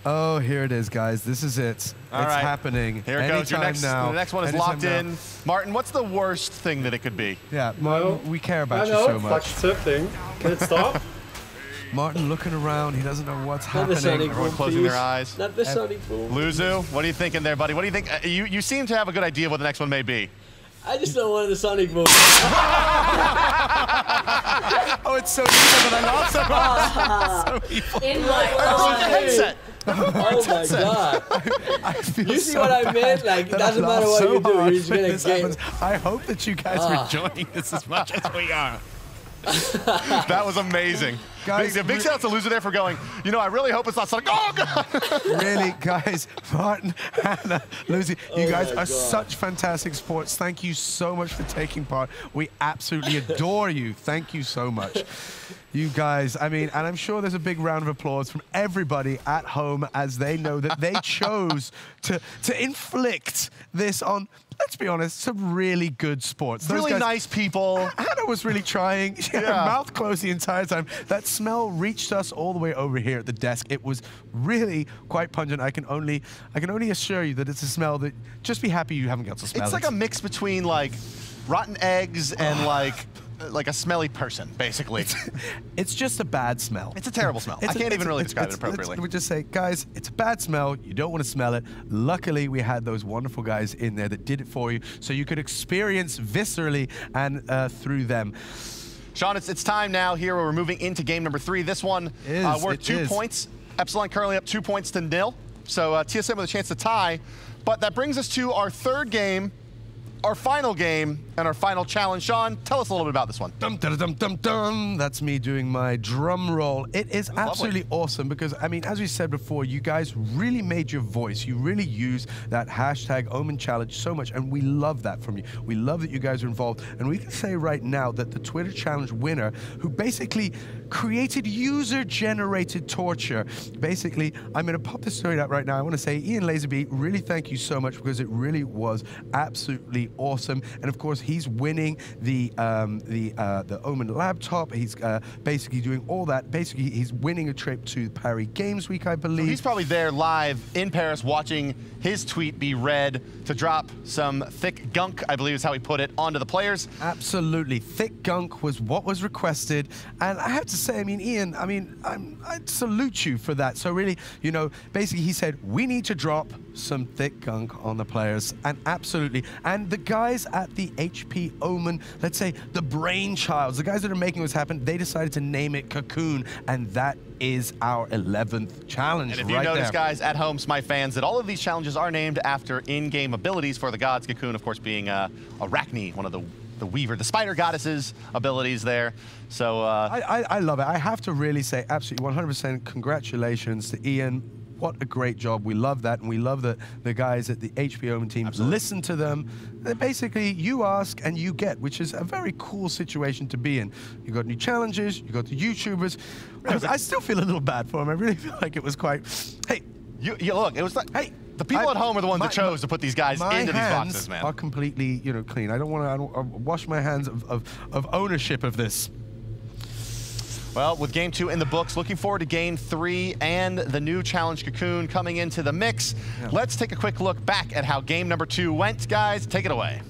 Oh, here it is, guys. This is it. It's happening. Here it goes. The next one is locked in. Martin, what's the worst thing that it could be? Yeah, Martin, we care about you so much. It's like surfing. Can it stop? Martin looking around. He doesn't know what's happening. Everyone closing their eyes. Not the Sonic Boom. Luzu, what are you thinking there, buddy? What do you think? You seem to have a good idea of what the next one may be. I just don't want the Sonic Boom. Oh, it's so evil, but I love so much. So evil. In my Headset. Oh my God. I feel You see so what I meant? bad Like, it that doesn't I matter laugh what so you do, hard you're just when gonna this get. happens. I hope that you guys are enjoying this as much as we are. That was amazing. Guys, big shout out to Loser there for going, you know, I really hope it's not Sonic. Oh, God! Really, guys, Martin, Hannah, Lucy, you guys are such fantastic sports. Thank you so much for taking part. We absolutely adore you. Thank you so much. You guys, I mean, and I'm sure there's a big round of applause from everybody at home as they know that they chose to inflict this on, let's be honest, some really good sports. Those really guys, nice people. Hannah was really trying. She had her mouth closed the entire time. That smell reached us all the way over here at the desk. It was really quite pungent. I can only assure you that it's a smell that just be happy you haven't got to smell. It's like a mix between like rotten eggs and like a smelly person, basically. It's just a bad smell. It's a terrible smell. I can't even really describe it appropriately. We just say, guys, it's a bad smell. You don't want to smell it. Luckily, we had those wonderful guys in there that did it for you, so you could experience viscerally and through them. Sean, it's time now here where we're moving into game number 3. This one worth 2 points. Epsilon currently up 2 points to 0. So TSM with a chance to tie. But that brings us to our third game, our final game, and our final challenge. Sean, tell us a little bit about this one. Dum, dum, dum, dum, dum. That's me doing my drum roll. It is absolutely awesome because, I mean, as we said before, you guys really made your voice. You really use that hashtag Omen Challenge so much, and we love that from you. We love that you guys are involved, and we can say right now that the Twitter Challenge winner, who basically created user-generated torture, basically, I'm going to pop this story out right now. I want to say, Ian Laserby, really thank you so much because it really was absolutely awesome. And of course, he's winning the Omen laptop. He's basically doing all that. Basically, he's winning a trip to Paris Games Week, I believe. So he's probably there live in Paris watching his tweet be read to drop some thick gunk, I believe is how he put it, onto the players. Absolutely. Thick gunk was what was requested. And I have to say, I mean, Ian, I salute you for that. So really, you know, basically he said, we need to drop some thick gunk on the players. And absolutely. And the guys at the HP OMEN, let's say the brainchilds, the guys that are making this happen, they decided to name it Cocoon. And that is our 11th challenge. And if you notice, guys, at home, Smite fans, that all of these challenges are named after in-game abilities for the gods. Cocoon, of course, being Arachne, one of the Weaver, the spider goddess's abilities there. So I love it. I have to really say, absolutely 100% congratulations to Ian. What a great job. We love that, and we love that the guys at the HP OMEN team listen to them. They're basically, you ask and you get, which is a very cool situation to be in. You got new challenges, you got the YouTubers. I still feel a little bad for them. I really feel like it was quite, hey. You look, it was like, hey, the people at home are the ones that chose to put these guys into these boxes, man. My hands are completely, you know, clean. I don't want to wash my hands of ownership of this. Well, with Game 2 in the books, looking forward to Game 3 and the new challenge Cocoon coming into the mix. Yeah. Let's take a quick look back at how Game number 2 went. Guys, take it away.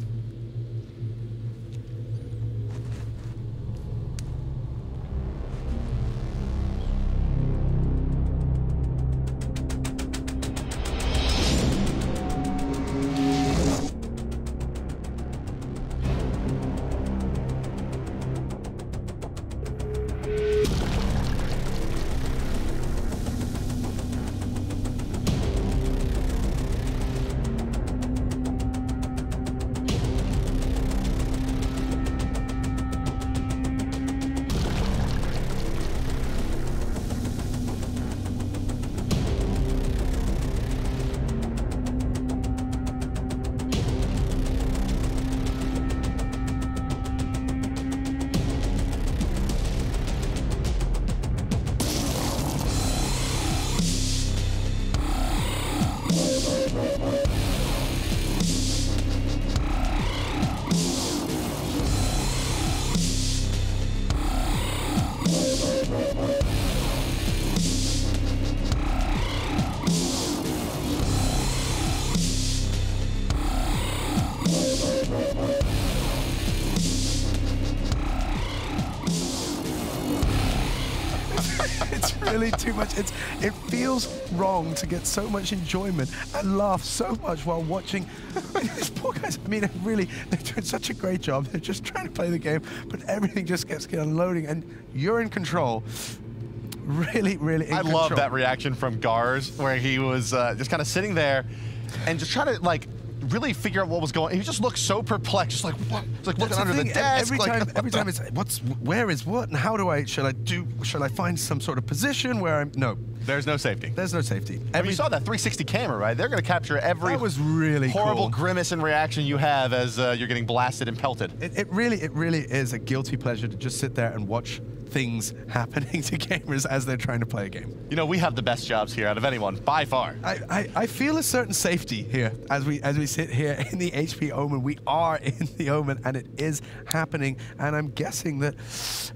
It's really too much. It feels wrong to get so much enjoyment and laugh so much while watching these poor guys. I mean, really, they're doing such a great job. They're just trying to play the game, but everything just gets unloading, and you're in control. Really, really in control. I love that reaction from Gars, where he was just kind of sitting there and just trying to, like, really figure out what was going on. He just looked so perplexed, just like, what? It's like looking under the desk. Every time it's, where is what, and how do I, should I find some sort of position where I'm, no. There's no safety. There's no safety. You saw that 360 camera, right? They're going to capture every that was really horrible cool. grimace and reaction you have as you're getting blasted and pelted. It really is a guilty pleasure to just sit there and watch things happening to gamers as they're trying to play a game. You know, we have the best jobs here out of anyone, by far. I feel a certain safety here as we sit here in the HP OMEN. We are in the OMEN, and it is happening, and I'm guessing that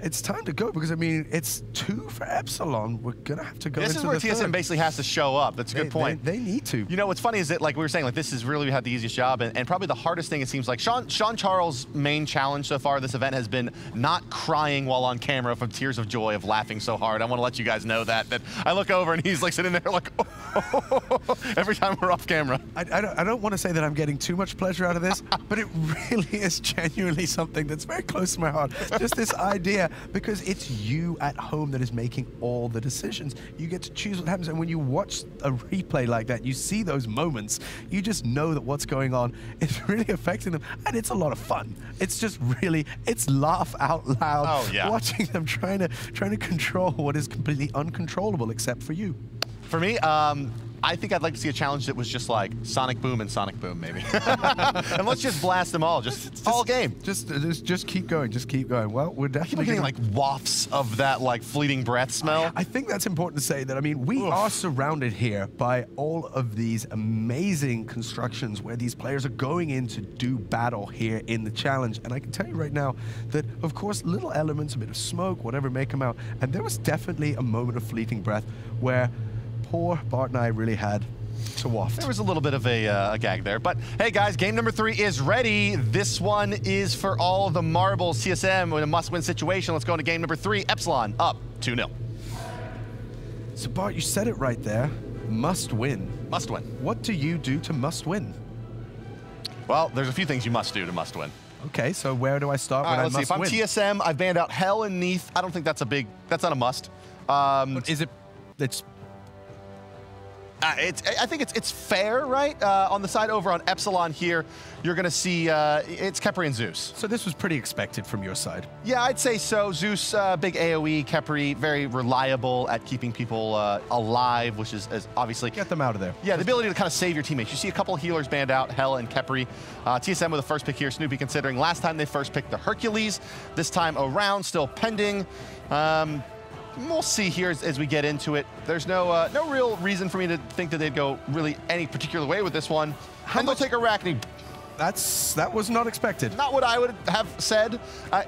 it's time to go, because I mean, it's 2 for Epsilon. We're gonna have to go into the third. This is where TSM basically has to show up. That's a good point. They need to. You know, what's funny is that, like we were saying, like, this is really, we had the easiest job, and probably the hardest thing, it seems like. Sean Charles' main challenge so far this event has been not crying while on camera from tears of joy of laughing so hard. I want to let you guys know that I look over and he's like sitting there like, oh, every time we're off camera. I don't want to say that I'm getting too much pleasure out of this, but it really is genuinely something that's very close to my heart. Just this idea, because it's you at home that is making all the decisions. You get to choose what happens, and when you watch a replay like that, you see those moments, you just know that what's going on is really affecting them, and it's a lot of fun. It's just really, it's laugh out loud. Oh, yeah. Watching them trying to control what is completely uncontrollable except for you. For me, I think I'd like to see a challenge that was just like Sonic Boom and Sonic Boom, maybe. And let's just blast them all, just all game. Just keep going, just keep going. Well, we're definitely getting like wafts of that like fleeting breath smell. I think that's important to say that, I mean, we are surrounded here by all of these amazing constructions where these players are going in to do battle here in the challenge. And I can tell you right now that, of course, little elements, a bit of smoke, whatever may come out. And there was definitely a moment of fleeting breath where poor Bart and I really had to waft. There was a little bit of a gag there. But hey, guys, game number 3 is ready. This one is for all the marbles. TSM in a must-win situation. Let's go into game number 3. Epsilon up 2-0. So Bart, you said it right there. Must win. Must win. What do you do to must win? Well, there's a few things you must do to must win. Okay, so where do I start when I must win? Let's see. If I'm TSM, I've banned out Hell and Neath. I don't think that's that's not a must. Is it? It's. I think it's fair, right? On the side over on Epsilon here, you're going to see it's Khepri and Zeus. So this was pretty expected from your side. Yeah, I'd say so. Zeus, big AoE, Khepri, very reliable at keeping people alive, which is obviously... Get them out of there. Yeah, the ability to kind of save your teammates. You see a couple of healers banned out, Hell and Khepri. TSM with the first pick here, Snoopy considering last time they first picked the Hercules. This time around, still pending. We'll see here as we get into it. There's no real reason for me to think that they'd go really any particular way with this one. And they'll take Arachne. That was not expected. Not what I would have said.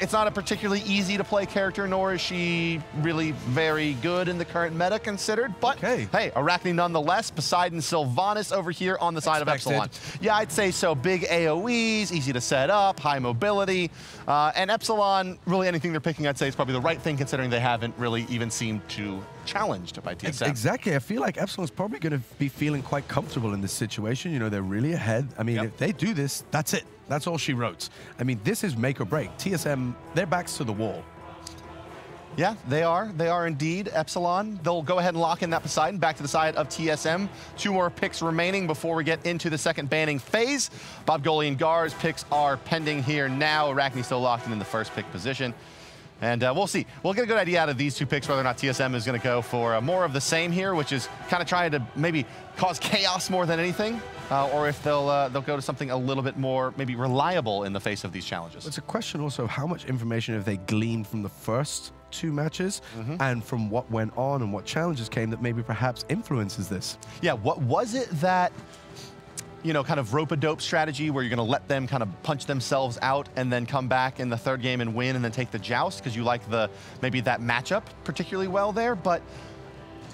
It's not a particularly easy to play character, nor is she really very good in the current meta considered. But hey, Arachne nonetheless. Poseidon, Sylvanas over here on the side of Epsilon. Yeah, I'd say so. Big AoEs, easy to set up, high mobility. And Epsilon, really anything they're picking, I'd say is probably the right thing considering they haven't really even seemed to challenged by TSM. Exactly. I feel like Epsilon's probably going to be feeling quite comfortable in this situation. You know, they're really ahead. I mean, if they do this, that's it. That's all she wrote. I mean, this is make or break. TSM, their backs to the wall. Yeah, they are. They are indeed. Epsilon, they'll go ahead and lock in that Poseidon back to the side of TSM. 2 more picks remaining before we get into the second banning phase. Bob Goli and Gar's picks are pending here now. Arachne still locked in the first pick position. And we'll see. We'll get a good idea out of these 2 picks whether or not TSM is going to go for more of the same here, which is kind of trying to maybe cause chaos more than anything, or if they'll go to something a little bit more maybe reliable in the face of these challenges. It's a question also of how much information have they gleaned from the first 2 matches and from what went on and what challenges came that maybe perhaps influences this. Yeah, what was it that, you know, kind of rope-a-dope strategy where you're going to let them kind of punch themselves out and then come back in the 3rd game and win and then take the joust because you like maybe that matchup particularly well there. But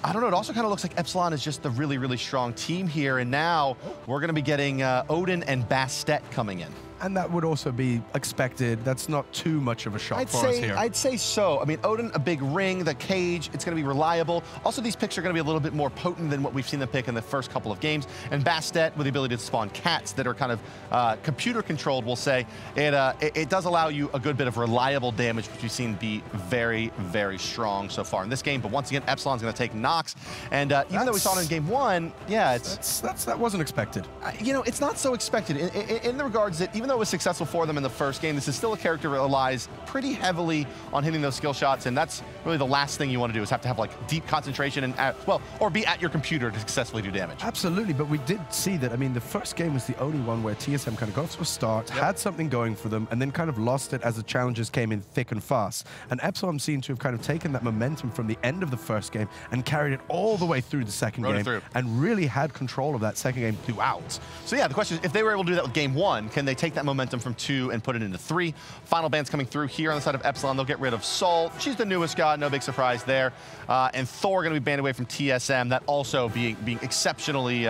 I don't know, it also kind of looks like Epsilon is just the really, really strong team here. And now we're going to be getting Odin and Bastet coming in. And that would also be expected. That's not too much of a shock for us here. I'd say so. I mean, Odin, a big ring, the cage, it's going to be reliable. Also, these picks are going to be a little bit more potent than what we've seen them pick in the first couple of games. And Bastet, with the ability to spawn cats that are kind of computer-controlled, we'll say, it does allow you a good bit of reliable damage, which we've seen be very, very strong so far in this game. But once again, Epsilon's going to take knocks. And even though we saw it in Game 1, yeah, that wasn't expected. You know, it's not so expected in the regards that even though it was successful for them in the first game, this is still a character that relies pretty heavily on hitting those skill shots, and that's really the last thing you want to do is have to have like deep concentration and or be at your computer to successfully do damage. Absolutely, but we did see that. I mean, the first game was the only one where TSM kind of got to a start, had something going for them, and then kind of lost it as the challenges came in thick and fast. And Epsilon seemed to have kind of taken that momentum from the end of the first game and carried it all the way through the second game, and really had control of that second game throughout. So yeah, the question is, if they were able to do that with Game 1, can they take that momentum from 2 and put it into 3? Final bands coming through here on the side of Epsilon. They'll get rid of Sol. She's the newest god, no big surprise there. And Thor going to be banned away from TSM. That also being exceptionally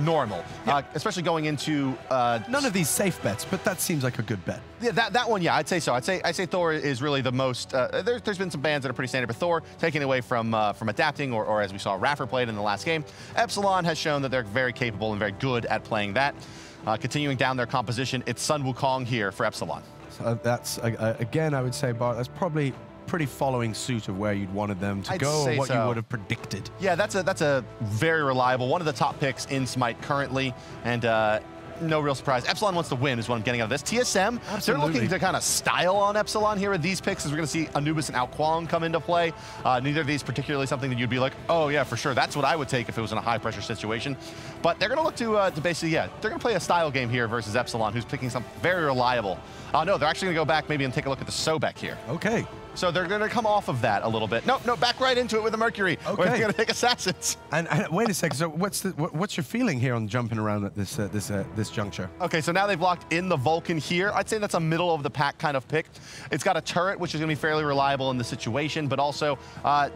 normal, especially going into none of these safe bets, but that seems like a good bet. Yeah, that one, yeah, I'd say so. I'd say Thor is really the most. There's been some bans that are pretty standard, but Thor taking away from adapting, or as we saw Raffer played in the last game. Epsilon has shown that they're very capable and very good at playing that. Continuing down their composition, it's Sun Wukong here for Epsilon. So that's again, I would say, Bart, that's probably pretty following suit of where you'd wanted them to go, or what you would have predicted. Yeah, that's a very reliable, one of the top picks in Smite currently, and no real surprise. Epsilon wants to win is what I'm getting out of this. TSM, they're looking to kind of style on Epsilon here with these picks, as we're going to see Anubis and Ao Kuang come into play. Neither of these particularly something that you'd be like, oh yeah, for sure, that's what I would take if it was in a high-pressure situation. But they're going to look to basically, they're going to play a style game here versus Epsilon, who's picking something very reliable. No, they're actually going to go back maybe and take a look at the Sobek here. Okay. So they're going to come off of that a little bit. No, back right into it with the Mercury. Okay. We're going to take Assassins. And wait a second. So what's your feeling here on jumping around at this juncture? Okay, so now they've locked in the Vulcan here. I'd say that's a middle of the pack kind of pick. It's got a turret, which is going to be fairly reliable in the situation, but also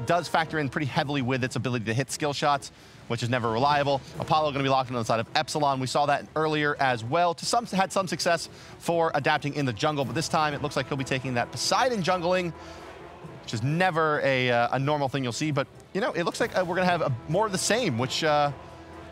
does factor in pretty heavily with its ability to hit skill shots, which is never reliable. Apollo going to be locked in on the side of Epsilon. We saw that earlier as well. Had some success for adapting in the jungle, but this time it looks like he'll be taking that Poseidon jungling, which is never a normal thing you'll see. But, you know, it looks like we're going to have more of the same, which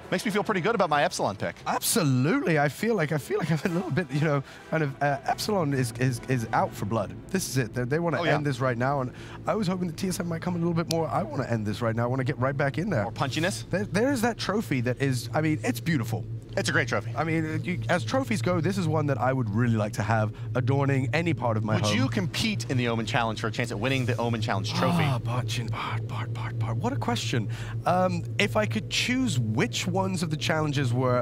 makes me feel pretty good about my Epsilon pick. Absolutely. I feel like I'm a little bit, you know, kind of Epsilon is out for blood. This is it. They want to end this right now, and I was hoping that TSM might come a little bit more. I want to end this right now. I want to get right back in there. More punchiness. There is that trophy that is, I mean, it's beautiful. It's a great trophy. I mean, as trophies go, this is one that I would really like to have adorning any part of my home. Would you compete in the Omen Challenge for a chance at winning the Omen Challenge trophy? Bart, what a question. If I could choose which ones of the challenges were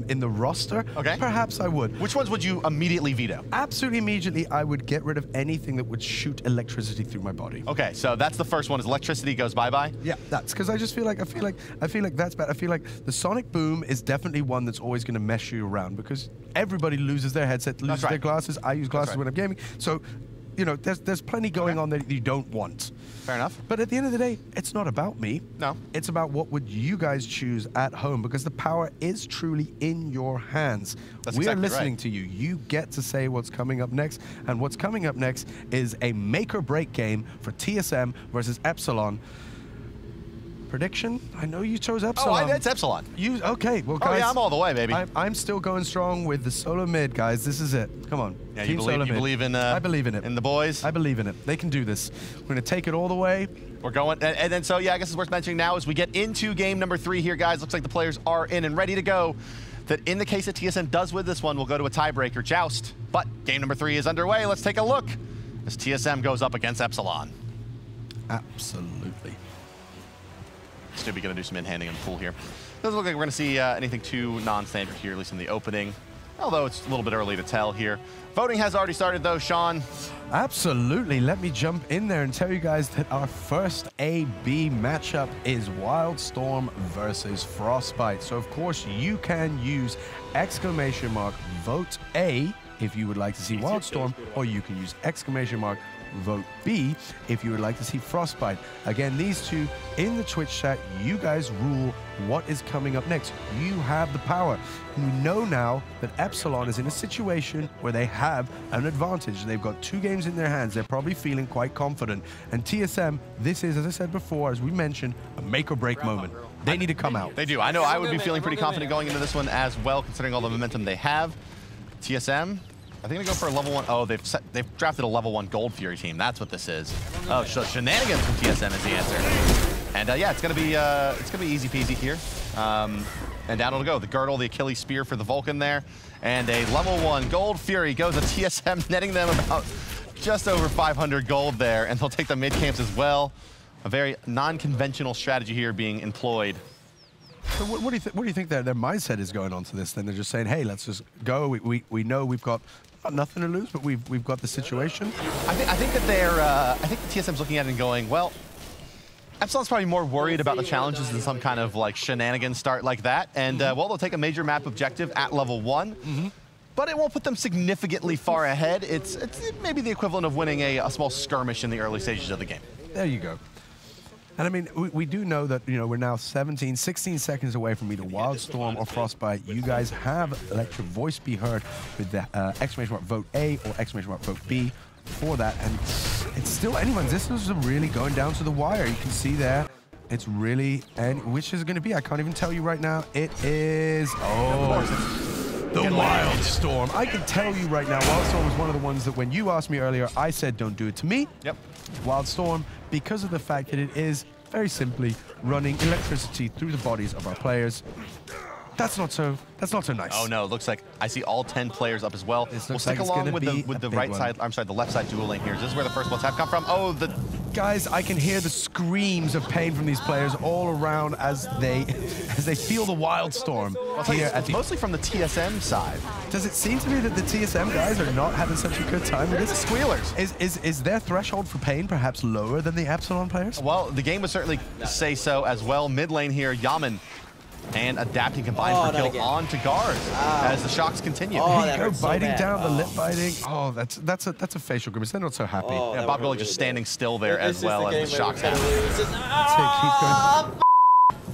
in the roster, perhaps I would. Which ones would you immediately veto? Absolutely immediately, I would get rid of anything that would shoot electricity through my body. Okay, so that's the first one, is electricity goes bye-bye? Yeah, that's because I just feel like, I feel like that's bad. I feel like the sonic boom is definitely one that's always going to mess you around, because everybody loses their headset, loses their glasses. I use glasses when I'm gaming. So, you know, there's plenty going on that you don't want. Fair enough. But at the end of the day, it's not about me. No. It's about what would you guys choose at home, because the power is truly in your hands. We are listening to you. You get to say what's coming up next, and what's coming up next is a make or break game for TSM versus Epsilon. Prediction? I know you chose Epsilon. Oh, it's Epsilon. Okay, well, guys. Oh, yeah, I'm all the way, baby. I'm still going strong with the solo mid, guys. This is it. Come on. Yeah, you believe in I believe in it. In the boys? I believe in it. They can do this. We're going to take it all the way. We're going. And then, so, yeah, I guess it's worth mentioning now as we get into game number 3 here, guys. Looks like the players are in and ready to go. That in the case that TSM does win this one, we'll go to a tiebreaker joust. But game number 3 is underway. Let's take a look as TSM goes up against Epsilon. Absolutely. Still be going to do some in-handing in the pool here. Doesn't look like we're going to see anything too non-standard here, at least in the opening. Although it's a little bit early to tell here. Voting has already started, though, Sean. Absolutely. Let me jump in there and tell you guys that our first A-B matchup is Wildstorm versus Frostbite. So, of course, you can use !vote A if you would like to see Wildstorm, or you can use !vote vote B if you would like to see Frostbite. Again, these two in the Twitch chat, you guys rule what is coming up next. You have the power. We know now that Epsilon is in a situation where they have an advantage. They've got 2 games in their hands. They're probably feeling quite confident. And TSM, this is, as I said before, as we mentioned, a make or break moment. They need to come out. They do. I know I would be feeling pretty confident going into this one as well, considering all the momentum they have. TSM, I think they go for a level 1. Oh, they've drafted a level 1 Gold Fury team. That's what this is. Oh, so shenanigans from TSM is the answer. And yeah, it's gonna be easy peasy here. And down it'll go. The Girdle, the Achilles Spear for the Vulcan there, and a level 1 Gold Fury goes to TSM, netting them about just over 500 gold there, and they'll take the mid camps as well. A very non-conventional strategy here being employed. So what do you think their mindset is going on to this? Then they're just saying, hey, let's just go. We know we've got nothing to lose, but we've got the situation. I think that I think the TSM's looking at it and going, well, Epsilon's probably more worried about the challenges than some kind of like shenanigan start like that. And well, they'll take a major map objective at level 1. But it won't put them significantly far ahead. It's maybe the equivalent of winning a small skirmish in the early stages of the game. There you go. And I mean, we do know that, you know, we're now 16 seconds away from either Wildstorm or Frostbite. You guys have let your voice be heard with the exclamation mark vote A or exclamation mark vote B for that. And it's still anyone's. This is really going down to the wire. You can see there. It's really, and which is it going to be? I can't even tell you right now. It is, the Wildstorm. I can tell you right now, Wildstorm was one of the ones that when you asked me earlier, I said don't do it to me. Yep. Wildstorm, because of the fact that it is very simply running electricity through the bodies of our players. That's not so nice. Oh no, it looks like I see all 10 players up as well. We'll stick along with the right side, I'm sorry, the left side dueling here. This is where the first ones have come from. Oh, the guys, I can hear the screams of pain from these players all around as they feel the Wildstorm here it's mostly from the TSM side. Does it seem to me that the TSM guys are not having such a good time with this? The squealers. Is their threshold for pain perhaps lower than the Epsilon players? Well, the game would certainly say so as well. Mid lane here, Yaman and adapting combined for kill onto guards as the shocks continue. Oh, there you go, biting down, the lip biting. Oh, that's a facial grimace. They're not so happy. Yeah, Bob Gully just standing still there as well as the shocks happen.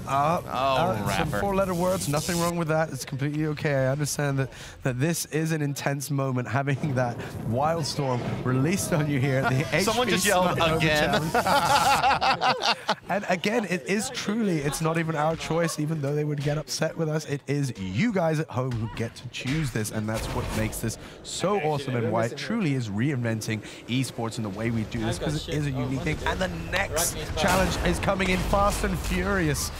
Some 4-letter words, nothing wrong with that. It's completely okay. I understand that this is an intense moment, having that Wildstorm released on you here. The Someone just yelled again. And again, it is truly, it's not even our choice, even though they would get upset with us. It is you guys at home who get to choose this, and that's what makes this so awesome and why it truly is reinventing esports in the way we do this, because it is a unique thing. And the next challenge is coming in fast and furious.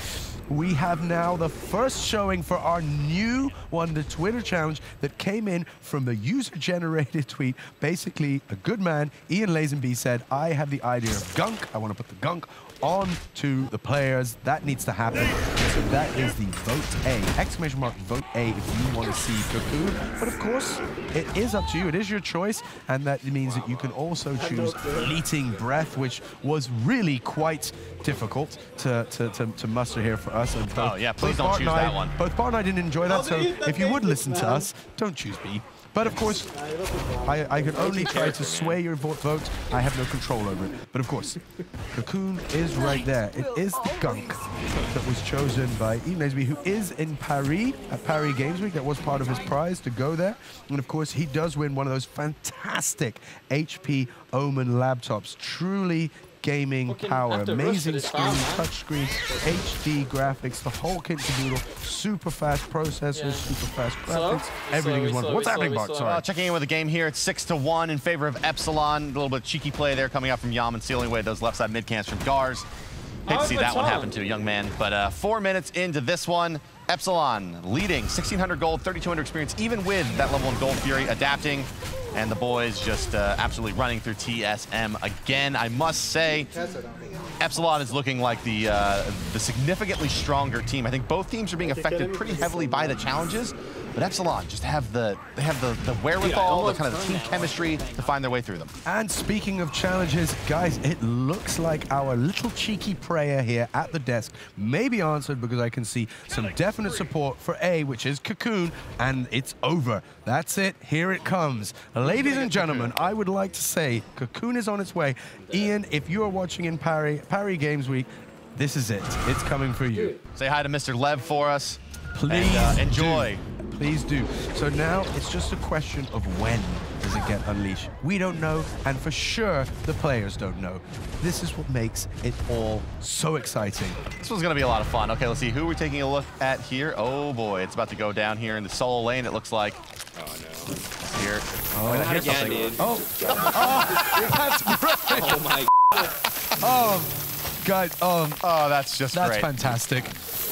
We have now the first showing for our new one, the Twitter challenge that came in from the user-generated tweet. Basically, a good man, Ian Lazenby, said, I have the idea of gunk. I want to put the gunk on to the players. That needs to happen. So that is the vote A, exclamation mark vote A if you want to see Cocoon. But of course, it is up to you. It is your choice. And that means that you can also choose Fleeting Breath, which was really quite difficult to muster here for us. And oh yeah, please don't choose that one. Both Bart and I didn't enjoy that, so if you would listen to us, don't choose B. But of course, I can only try to sway your vote. I have no control over it. But of course, Cocoon is right there. It is the gunk that was chosen by Ian Lazenby, who is in Paris at Paris Games Week. That was part of his prize to go there. And of course, he does win one of those fantastic HP OMEN laptops. Truly gaming power, amazing screen, touchscreen, HD graphics, the whole kit and caboodle, super fast processors, super fast graphics, everything is wonderful. What's happening, Bart? Sorry. Checking in with the game here, it's 6-1 in favor of Epsilon. A little bit of cheeky play there coming out from Yaman, stealing away those left side mid camps from Gars. Hate to see that one happen to a young man, but 4 minutes into this one, Epsilon leading, 1,600 gold, 3,200 experience, even with that level 1 Gold Fury adapting. And the boys just absolutely running through TSM again. I must say, Epsilon is looking like the significantly stronger team. I think both teams are being affected pretty heavily by the challenges, but Epsilon just have the wherewithal, the kind of team chemistry to find their way through them. And speaking of challenges, guys, it looks like our little cheeky prayer here at the desk may be answered, because I can see some definite support for A, which is Cocoon, and it's over. That's it. Here it comes. Ladies and gentlemen, I would like to say Cocoon is on its way. Ian, if you are watching in Paris Games Week, this is it. It's coming for you. Say hi to Mr. Lev for us. Please and, enjoy. Please do. So now it's just a question of when does it get unleashed. We don't know, and for sure the players don't know. This is what makes it all so exciting. This one's going to be a lot of fun. Okay, let's see who we're taking a look at here. Oh boy, it's about to go down here in the solo lane, it looks like. Oh no. Here. Oh, Not again, dude. Oh, that's great. Oh my. Oh, guys, Oh, that's just that's great. fantastic.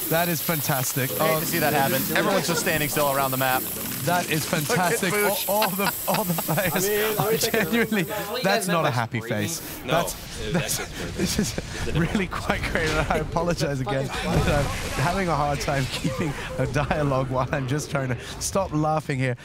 That is fantastic. Great to see that happen. Everyone's just standing still around the map. That is fantastic. All the players are genuinely. That's not a happy face. No, This is really quite great. And I apologize again. But I'm having a hard time keeping a dialogue while I'm just trying to stop laughing here.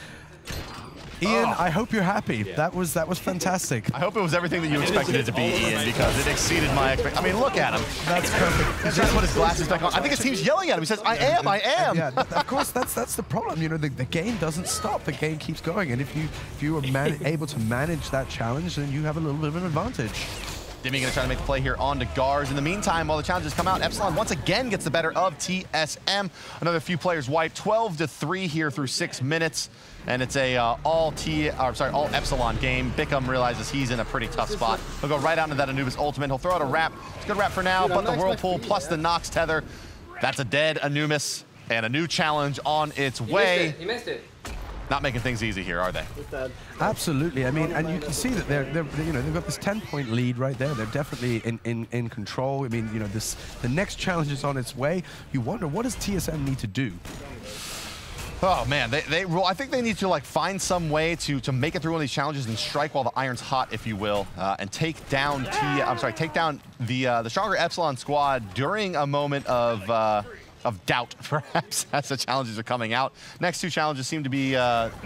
Ian, I hope you're happy. Yeah. That was fantastic. I hope it was everything that you expected it to be, Ian, because it exceeded my expectations. I mean, look at him. That's perfect. He's trying to put his glasses back on. I think his team's yelling at him. He says, I am. Yeah, of course, that's the problem. You know, the game doesn't stop. The game keeps going. And if you are able to manage that challenge, then you have a little bit of an advantage. Dimmy going to try to make the play here onto Gars. In the meantime, while the challenges come out, Epsilon once again gets the better of TSM. Another few players wiped, 12-3 here through 6 minutes. And it's a all Epsilon game. Bickham realizes he's in a pretty tough spot. He'll go right out into that Anubis ultimate. He'll throw out a wrap. It's a good wrap for now, but the Whirlpool plus the Nox tether. That's a dead Anubis, and a new challenge on its way. He missed it. Not making things easy here, are they? Absolutely. I mean, and you can see that they've got this 10-point lead right there. They're definitely in control. I mean, you know, the next challenge is on its way. You wonder, what does TSM need to do? Oh man, I think they need to like find some way to make it through one of these challenges and strike while the iron's hot, if you will, and take down the stronger Epsilon squad during a moment of doubt, perhaps, as the challenges are coming out. Next two challenges seem to be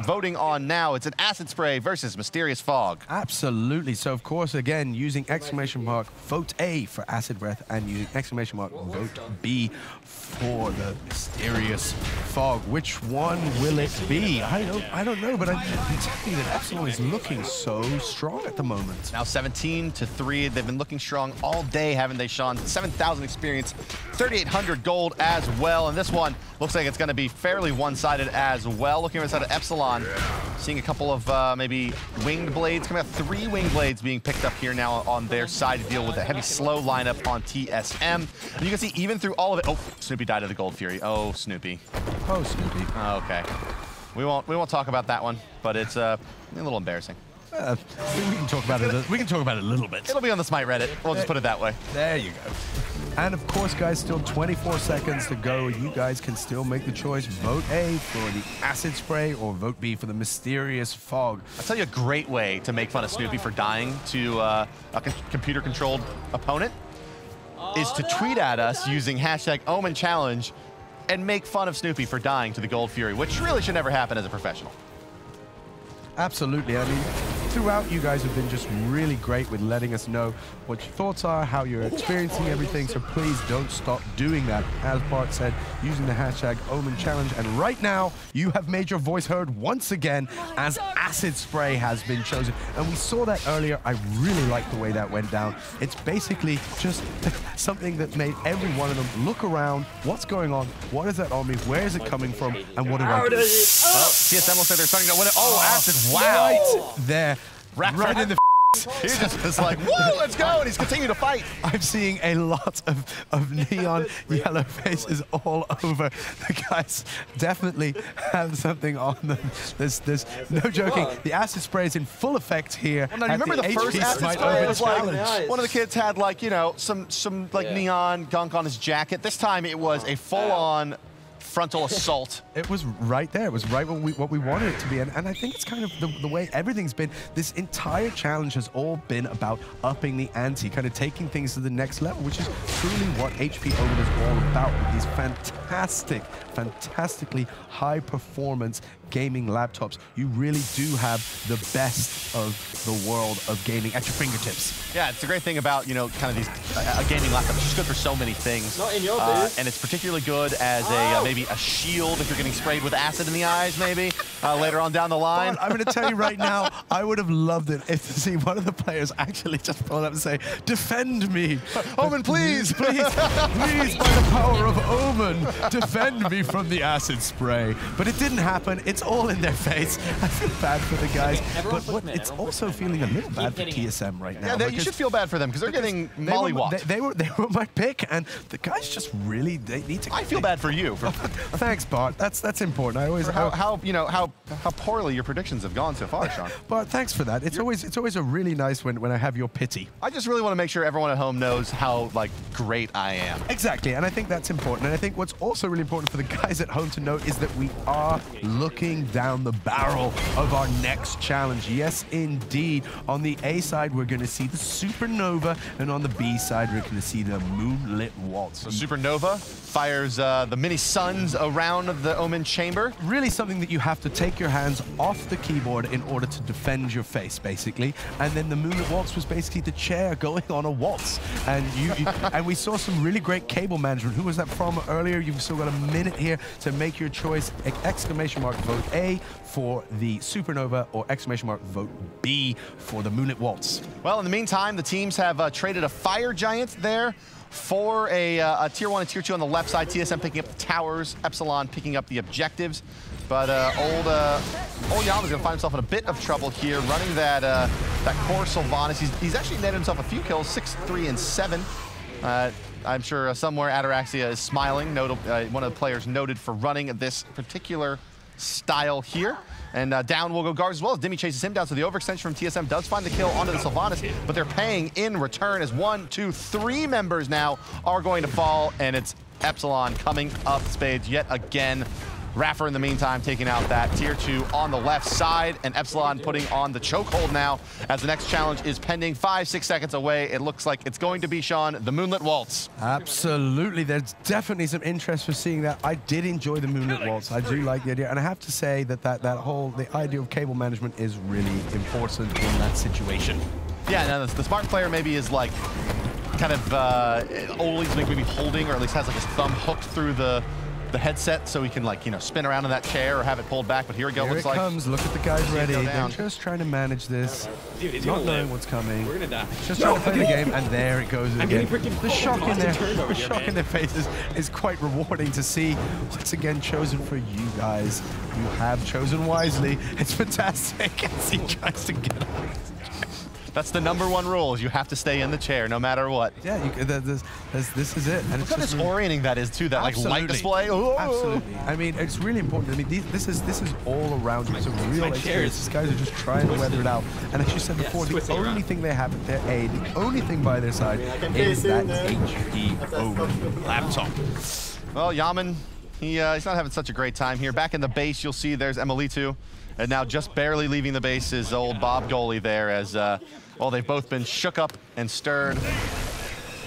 voting on now. It's an acid spray versus mysterious fog. Absolutely. So, of course, again, using exclamation mark, vote A for acid breath, and using exclamation mark, vote B for the mysterious fog. Which one will it be? I don't know, but I'm telling you that Epsilon is looking so strong at the moment. Now 17-3. They've been looking strong all day, haven't they, Sean? 7,000 experience, 3,800 gold as well. And this one looks like it's going to be fairly one-sided as well. Looking at the side of Epsilon, seeing a couple of maybe winged blades coming out. 3 winged blades being picked up here now on their side to deal with a heavy slow lineup on TSM. And you can see even through all of it. Oh, Snoopy died of the Gold Fury. Oh, Snoopy. Oh, Snoopy. Okay. We won't talk about that one, but it's a little embarrassing. We can talk about it. We can talk about it a little bit. It'll be on the Smite Reddit. We'll just put it that way. There you go. And of course, guys, still 24 seconds to go. You guys can still make the choice. Vote A for the acid spray or vote B for the mysterious fog. I'll tell you a great way to make fun of Snoopy for dying to a computer-controlled opponent is to tweet at us using hashtag Omen Challenge and make fun of Snoopy for dying to the Gold Fury, which really should never happen as a professional. Absolutely. I mean, throughout, you guys have been just really great with letting us know what your thoughts are, how you're experiencing everything, so please don't stop doing that. As Bart said, using the hashtag Omen Challenge. And right now, you have made your voice heard once again as Acid Spray has been chosen. And we saw that earlier. I really like the way that went down. It's basically just something that made every one of them look around. What's going on? What is that on me? Where is it coming from? And what do I do? Well, TSM looks like they're starting to win it. Oh, Acid, wow. Right there. Right in the He's just like, whoa, let's go, and he's continuing to fight. I'm seeing a lot of neon yellow faces all over. The guys definitely have something on them. There's no joking. The acid spray is in full effect here. Well, now, you remember the first acid spray was like, one of the kids had like, you know, some like neon gunk on his jacket. This time it was a full-on frontal assault. It was right there. It was right what we wanted it to be. And I think it's kind of the way everything's been. This entire challenge has all been about upping the ante, kind of taking things to the next level, which is truly what HP OMEN is all about with these fantastic fantastically high-performance gaming laptops. You really do have the best of the world of gaming at your fingertips. Yeah, it's a great thing about, you know, kind of these a gaming laptop. It's just good for so many things. Not in your biz. And it's particularly good as a maybe a shield if you're getting sprayed with acid in the eyes, maybe later on down the line. But I'm going to tell you right now, I would have loved it if to see one of the players actually just pull up and say, "Defend me, Omen, please, please, please, by the power of Omen, defend me from the acid spray." But it didn't happen. It's all in their face. I feel bad for the guys, but it's also feeling a little bad for TSM right now. Yeah, you should feel bad for them because they're getting mollywopped. They were my pick, and the guys just really need to. I feel bad for you. Thanks, Bart. That's important. I always how poorly your predictions have gone so far, Sean. Bart, thanks for that. It's always a really nice when I have your pity. I just really want to make sure everyone at home knows how great I am. Exactly, and I think that's important. And I think what's also really important for the guys at home to know is that we are looking down the barrel of our next challenge. Yes, indeed. On the A side, we're going to see the Supernova, and on the B side, we're going to see the Moonlit Waltz. So Supernova fires the mini suns around the Omen chamber. Really something that you have to take your hands off the keyboard in order to defend your face, basically. And then the Moonlit Waltz was basically the chair going on a waltz. And and we saw some really great cable management. Who was that from earlier? You've still got a minute here to make your choice. Exclamation mark vote A for the Supernova, or exclamation mark vote B for the Moonlit Waltz. Well, in the meantime, the teams have traded a fire giant there for a tier 1 and tier 2 on the left side. TSM picking up the towers, Epsilon picking up the objectives. But old Yama's gonna find himself in a bit of trouble here, running that core Sylvanas. He's actually netted himself a few kills, 6, 3, and 7. I'm sure somewhere Ataraxia is smiling. One of the players noted for running this particular style here. And down will go Guards as well as Dimmy chases him down. So the overextension from TSM does find the kill onto the Sylvanas, but they're paying in return as 1, 2, 3 members now are going to fall, and it's Epsilon coming up spades yet again. Raffer in the meantime taking out that tier 2 on the left side, and Epsilon putting on the chokehold now as the next challenge is pending 5, 6 seconds away. It looks like it's going to be, Sean, the Moonlit Waltz. Absolutely, there's definitely some interest for seeing that. I did enjoy the Moonlit Waltz. I do like the idea, and I have to say that the idea of cable management is really important in that situation. Yeah, now the smart player maybe is kind of always maybe holding, or at least has his thumb hooked through the headset so he can spin around in that chair or have it pulled back. But here we go. Here it comes. Look at the guys ready. They're just trying to manage this, not knowing what's coming. We're gonna die. Just trying to play the game, and there it goes again. The shock in their faces is quite rewarding to see. Once again, chosen for you guys. You have chosen wisely. It's fantastic as he tries to get out. That's the #1 rule, is you have to stay in the chair no matter what. Yeah, this is it. And look how disorienting that is too, that light display. Ooh. Absolutely. I mean, it's really important. I mean, this is all around you. It's a real experience. These guys are just trying to weather it out. And as you said before, the only thing they have at their aid, the only thing by their side is that HP OMEN laptop. Well, Yaman, he's not having such a great time here. Back in the base, you'll see there's Emilitu. And now just barely leaving the base is old Bob Goalie there as, well, they've both been shook up and stirred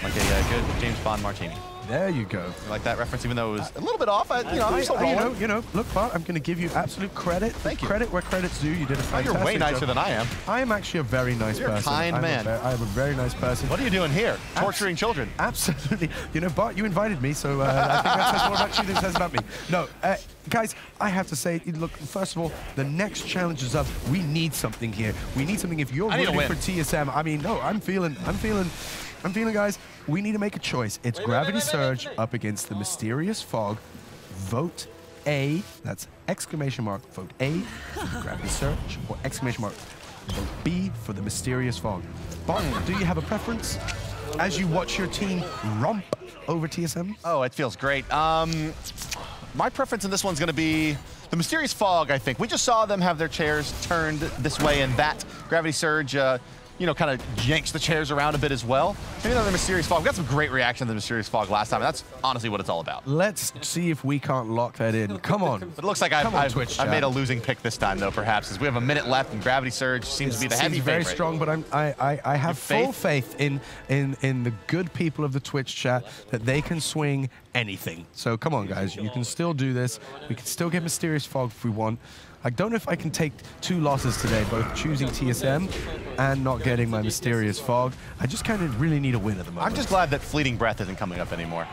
like a good James Bond martini. There you go. You like that reference, even though it was a little bit off? I'm still rolling. Look, Bart, I'm going to give you absolute credit. Thank you. Credit where credit's due. You did a fantastic job. You're way nicer job. than I am. I am actually a very nice person. You're a kind man. I am a very nice person. What are you doing here? Torturing children. Absolutely. Bart, you invited me, so I think that says more about you than it says about me. No, guys, I have to say, look, first of all, the next challenge is up. We need something here. We need something. If you're rooting for TSM, I mean, no, I'm feeling, guys, we need to make a choice. It's Gravity Surge up against the Mysterious Fog. Vote A. That's exclamation mark, vote A for Gravity Surge, or exclamation mark, vote B for the Mysterious Fog. Bart, do you have a preference as you watch your team romp over TSM? Oh, it feels great. My preference in this one's going to be the Mysterious Fog, I think. We just saw them have their chairs turned this way and that. Gravity Surge, you know, kind of yanks the chairs around a bit as well. Maybe another Mysterious Fog. We got some great reaction to the Mysterious Fog last time. That's honestly what it's all about. Let's see if we can't lock that in. Come on. But it looks like I've made a losing pick this time, though, perhaps, as we have a minute left and Gravity Surge seems to be the heavy favorite. Very strong, but I have full faith in the good people of the Twitch chat that they can swing anything. So come on, guys. You can still do this. We can still get Mysterious Fog if we want. I don't know if I can take 2 losses today, both choosing TSM and not getting my Mysterious Fog. I just kind of really need a win at the moment. I'm just glad that Fleeting Breath isn't coming up anymore.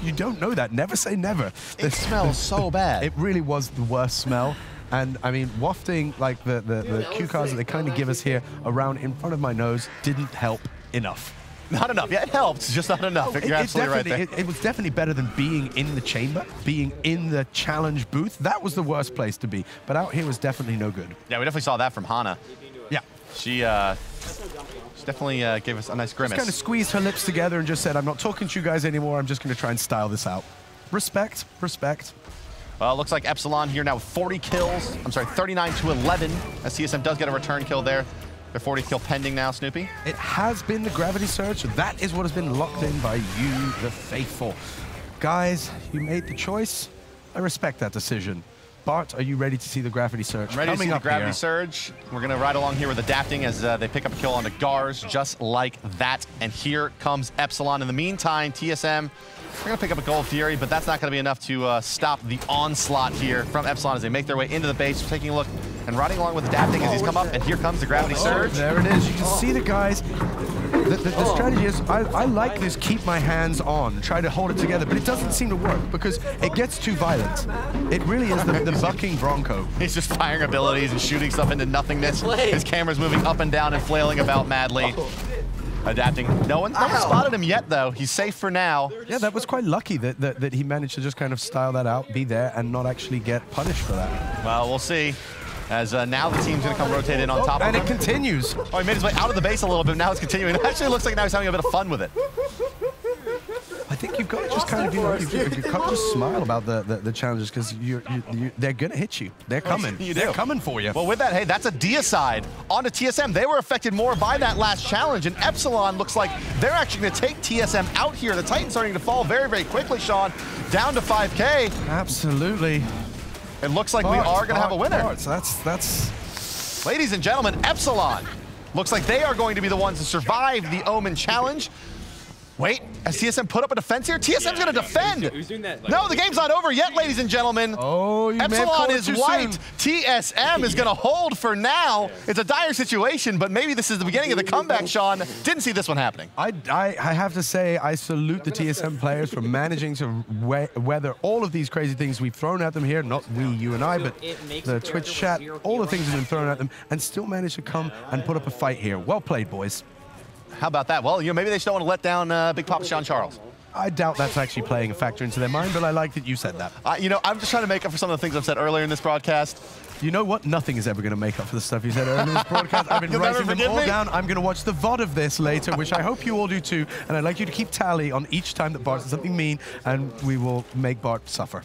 You don't know that. Never say never. It smells so bad. It really was the worst smell. And I mean, wafting like the cue cards that they kind of give us here around in front of my nose didn't help enough. Not enough. Yeah, it helped. Just not enough. You're absolutely right there. It was definitely better than being in the chamber, being in the challenge booth. That was the worst place to be. But out here was definitely no good. Yeah, we definitely saw that from Hana. Yeah. She definitely gave us a nice grimace. Just kind of squeezed her lips together and just said, I'm not talking to you guys anymore. I'm just going to try and style this out. Respect, respect. Well, it looks like Epsilon here now with 40 kills. I'm sorry, 39 to 11. As TSM does get a return kill there. Their 40th kill pending now, Snoopy. It has been the Gravity Surge. That is what has been locked in by you, the faithful. Guys, you made the choice. I respect that decision. Bart, are you ready to see the Gravity Surge? I'm ready to see the Gravity here. Surge. We're going to ride along here with Adapting as they pick up a kill on the Gars, just like that. And here comes Epsilon. In the meantime, TSM, they're going to pick up a Gold Fury, but that's not going to be enough to stop the onslaught here from Epsilon as they make their way into the base. We're taking a look and riding along with Adapting as he's come up, and here comes the Gravity Surge. There it is. You can see the guys. The strategy is, I like this keep my hands on, try to hold it together, but it doesn't seem to work because it gets too violent. It really is the bucking bronco. He's just firing abilities and shooting stuff into nothingness. His camera's moving up and down and flailing about madly. Adapting. No one spotted him yet, though. He's safe for now. Yeah, that was quite lucky that he managed to just kind of style that out, be there, and not actually get punished for that. Well, we'll see. As now the team's going to come rotate in on top of him. And it continues. Oh, he made his way out of the base a little bit. Now it's continuing. It actually looks like now he's having a bit of fun with it. I think you've got to just kind of, you can't just smile about the challenges because they're going to hit you. They're coming. They're coming for you. Well, with that, hey, that's a deicide onto TSM. They were affected more by that last challenge, and Epsilon looks like they're actually going to take TSM out here. The Titan's starting to fall very, very quickly, Sean, down to 5K. Absolutely. It looks like we are going to have a winner. So that's... Ladies and gentlemen, Epsilon looks like they are going to be the ones to survive the Omen challenge. Wait, has TSM put up a defense here? TSM's gonna defend! Who's doing that? No, the game's not over yet, ladies and gentlemen. Oh, you Epsilon is white. Soon. TSM is gonna hold for now. It's a dire situation, but maybe this is the beginning of the comeback, Sean. Didn't see this one happening. I have to say, I salute the TSM players for managing to weather all of these crazy things we've thrown at them here. Not we, you and I, but the Twitch chat, all the things that have been thrown at them, and still managed to come and put up a fight here. Well played, boys. How about that? Well, you know, maybe they just don't want to let down Big Papa Sean Charles. I doubt that's actually playing a factor into their mind, but I like that you said that. You know, I'm just trying to make up for some of the things I've said earlier in this broadcast. You know what? Nothing is ever going to make up for the stuff you said earlier in this broadcast. I've been writing them all down. I'm going to watch the VOD of this later, which I hope you all do too. And I'd like you to keep tally on each time that Bart says something mean, and we will make Bart suffer.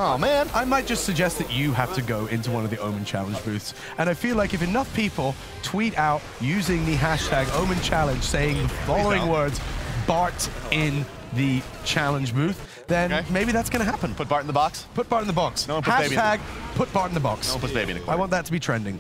Oh, man. I might just suggest that you have to go into one of the Omen Challenge booths. And I feel like if enough people tweet out using the hashtag Omen Challenge saying the following words, Bart in the challenge booth, then maybe that's going to happen. Put Bart in the box? Put Bart in the box. No one puts baby in the put Bart in the box. No one puts baby in the corner. I want that to be trending.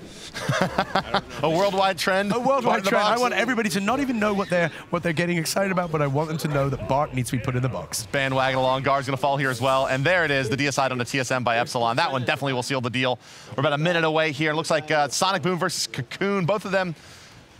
A worldwide trend? A worldwide trend. I want everybody to not even know what they're getting excited about, but I want them to know that Bart needs to be put in the box. Bandwagon along. Guard's going to fall here as well. And there it is, the deicide on the TSM by Epsilon. That one definitely will seal the deal. We're about a minute away here. It looks like Sonic Boom versus Cocoon. Both of them,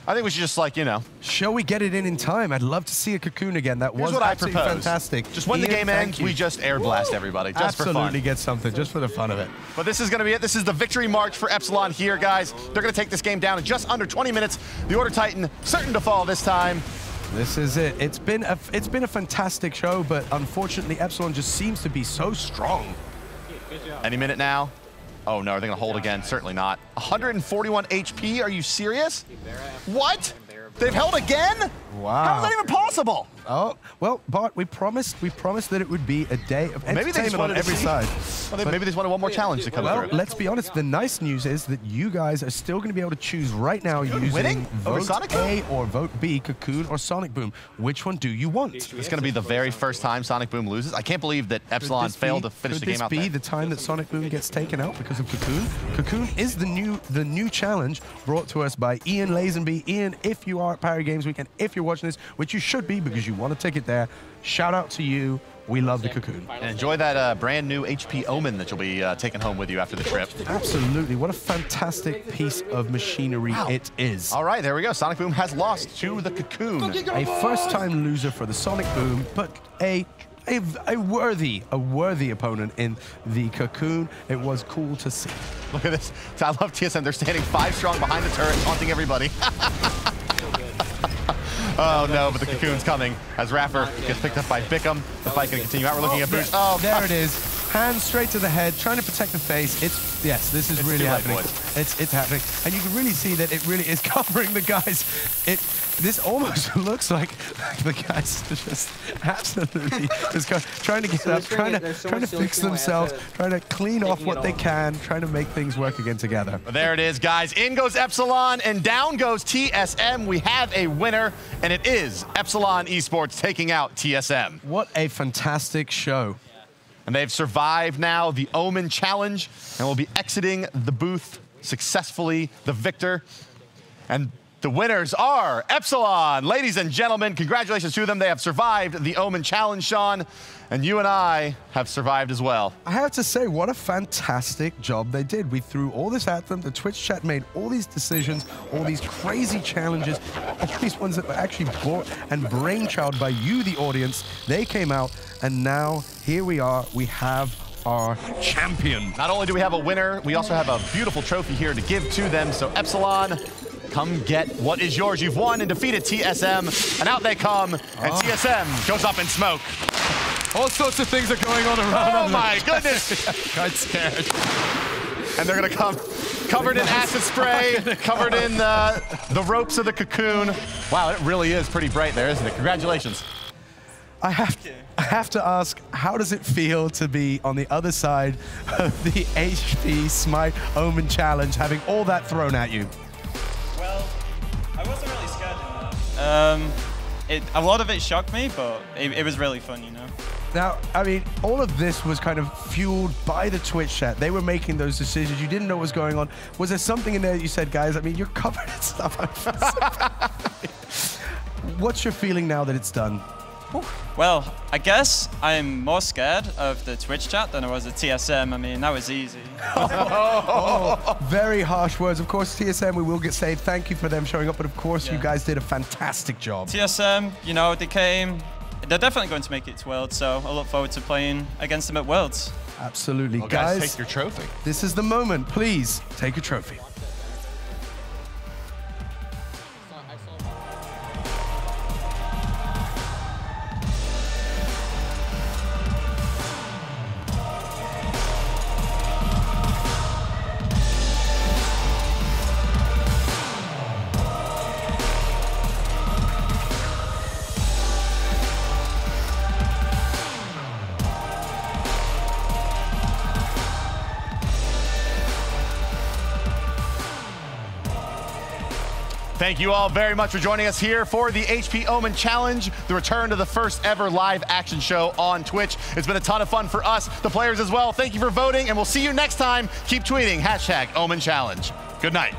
I think we should just, like, you know. Shall we get it in time? I'd love to see a Cocoon again. That was absolutely fantastic. Just when the game ends, we just air blast everybody, just for fun. Absolutely get something, just for the fun of it. But this is going to be it. This is the victory march for Epsilon here, guys. They're going to take this game down in just under 20 minutes. The Order Titan certain to fall this time. This is it. It's been a fantastic show, but unfortunately, Epsilon just seems to be so strong. Any minute now. Oh no, are they going to hold again? Certainly not. 141 HP, are you serious? What? They've held again? Wow. How is that even possible? Oh, well, Bart, we promised that it would be a day of entertainment on every side. Well, maybe they just wanted one more challenge to come Well, through. let's be honest. The nice news is that you guys are still going to be able to choose right now using vote A or vote B, Cocoon or Sonic Boom. Which one do you want? It's going to be the very first time Sonic Boom loses. I can't believe that Epsilon failed to finish the game out Could this be there. the time that Sonic Boom gets taken out because of Cocoon? Cocoon is the new challenge brought to us by Ian Lazenby. Ian, if you are at Parry Games Weekend, if you're watching this, which you should be because you want a ticket there, shout out to you. We love the Cocoon. And enjoy that brand new HP OMEN that you'll be taking home with you after the trip. Absolutely. What a fantastic piece of machinery it is. All right, there we go. Sonic Boom has lost to the Cocoon. A first-time loser for the Sonic Boom, but a worthy opponent in the Cocoon. It was cool to see. Look at this. I love TSM. They're standing 5 strong behind the turret, taunting everybody. Oh no, but the Cocoon's coming as Raffer gets picked up by Bickham. The fight can continue out. We're looking at Boosh. Oh, there it is. Hands straight to the head, trying to protect the face. Yes, this is really happening. It's happening, and you can really see that it really is covering the guys. This almost looks like the guys are just absolutely just trying to get up, trying to fix themselves, trying to clean off what they can, trying to make things work again together. There it is, guys. In goes Epsilon, and down goes TSM. We have a winner, and it is Epsilon eSports taking out TSM. What a fantastic show. And they've survived now the Omen Challenge, and will be exiting the booth successfully, the victor. And the winners are Epsilon. Ladies and gentlemen, congratulations to them. They have survived the Omen Challenge, Sean, and you and I have survived as well. I have to say, what a fantastic job they did. We threw all this at them. The Twitch chat made all these decisions, all these crazy challenges, all these ones that were actually bought and brainchild by you, the audience. They came out, and now here we are. We have our champion. Not only do we have a winner, we also have a beautiful trophy here to give to them. So Epsilon, come get what is yours. You've won and defeated TSM, and out they come, and TSM goes up in smoke. All sorts of things are going on around. Oh my goodness! I'm scared. And they're gonna come covered in acid spray, covered in the ropes of the Cocoon. Wow, it really is pretty bright there, isn't it? Congratulations. I have to ask, how does it feel to be on the other side of the HP Smite Omen Challenge, having all that thrown at you? Well, I wasn't really scared in that. A lot of it shocked me, but it was really fun, you know. Now, I mean, all of this was kind of fueled by the Twitch chat. They were making those decisions. You didn't know what was going on. Was there something in there that you said, guys, I mean, you're covered in stuff. What's your feeling now that it's done? Well, I guess I'm more scared of the Twitch chat than I was at TSM. I mean, that was easy. Very harsh words. Of course, TSM, we will say thank you for them showing up, but of course, you guys did a fantastic job. TSM, you know, they're definitely going to make it to Worlds, so I look forward to playing against them at Worlds. Absolutely. Well, guys, take your trophy. This is the moment. Please take a trophy. Thank you all very much for joining us here for the HP OMEN Challenge, the return to the first ever live action show on Twitch. It's been a ton of fun for us, the players as well. Thank you for voting, and we'll see you next time. Keep tweeting #OMEN Challenge. Good night.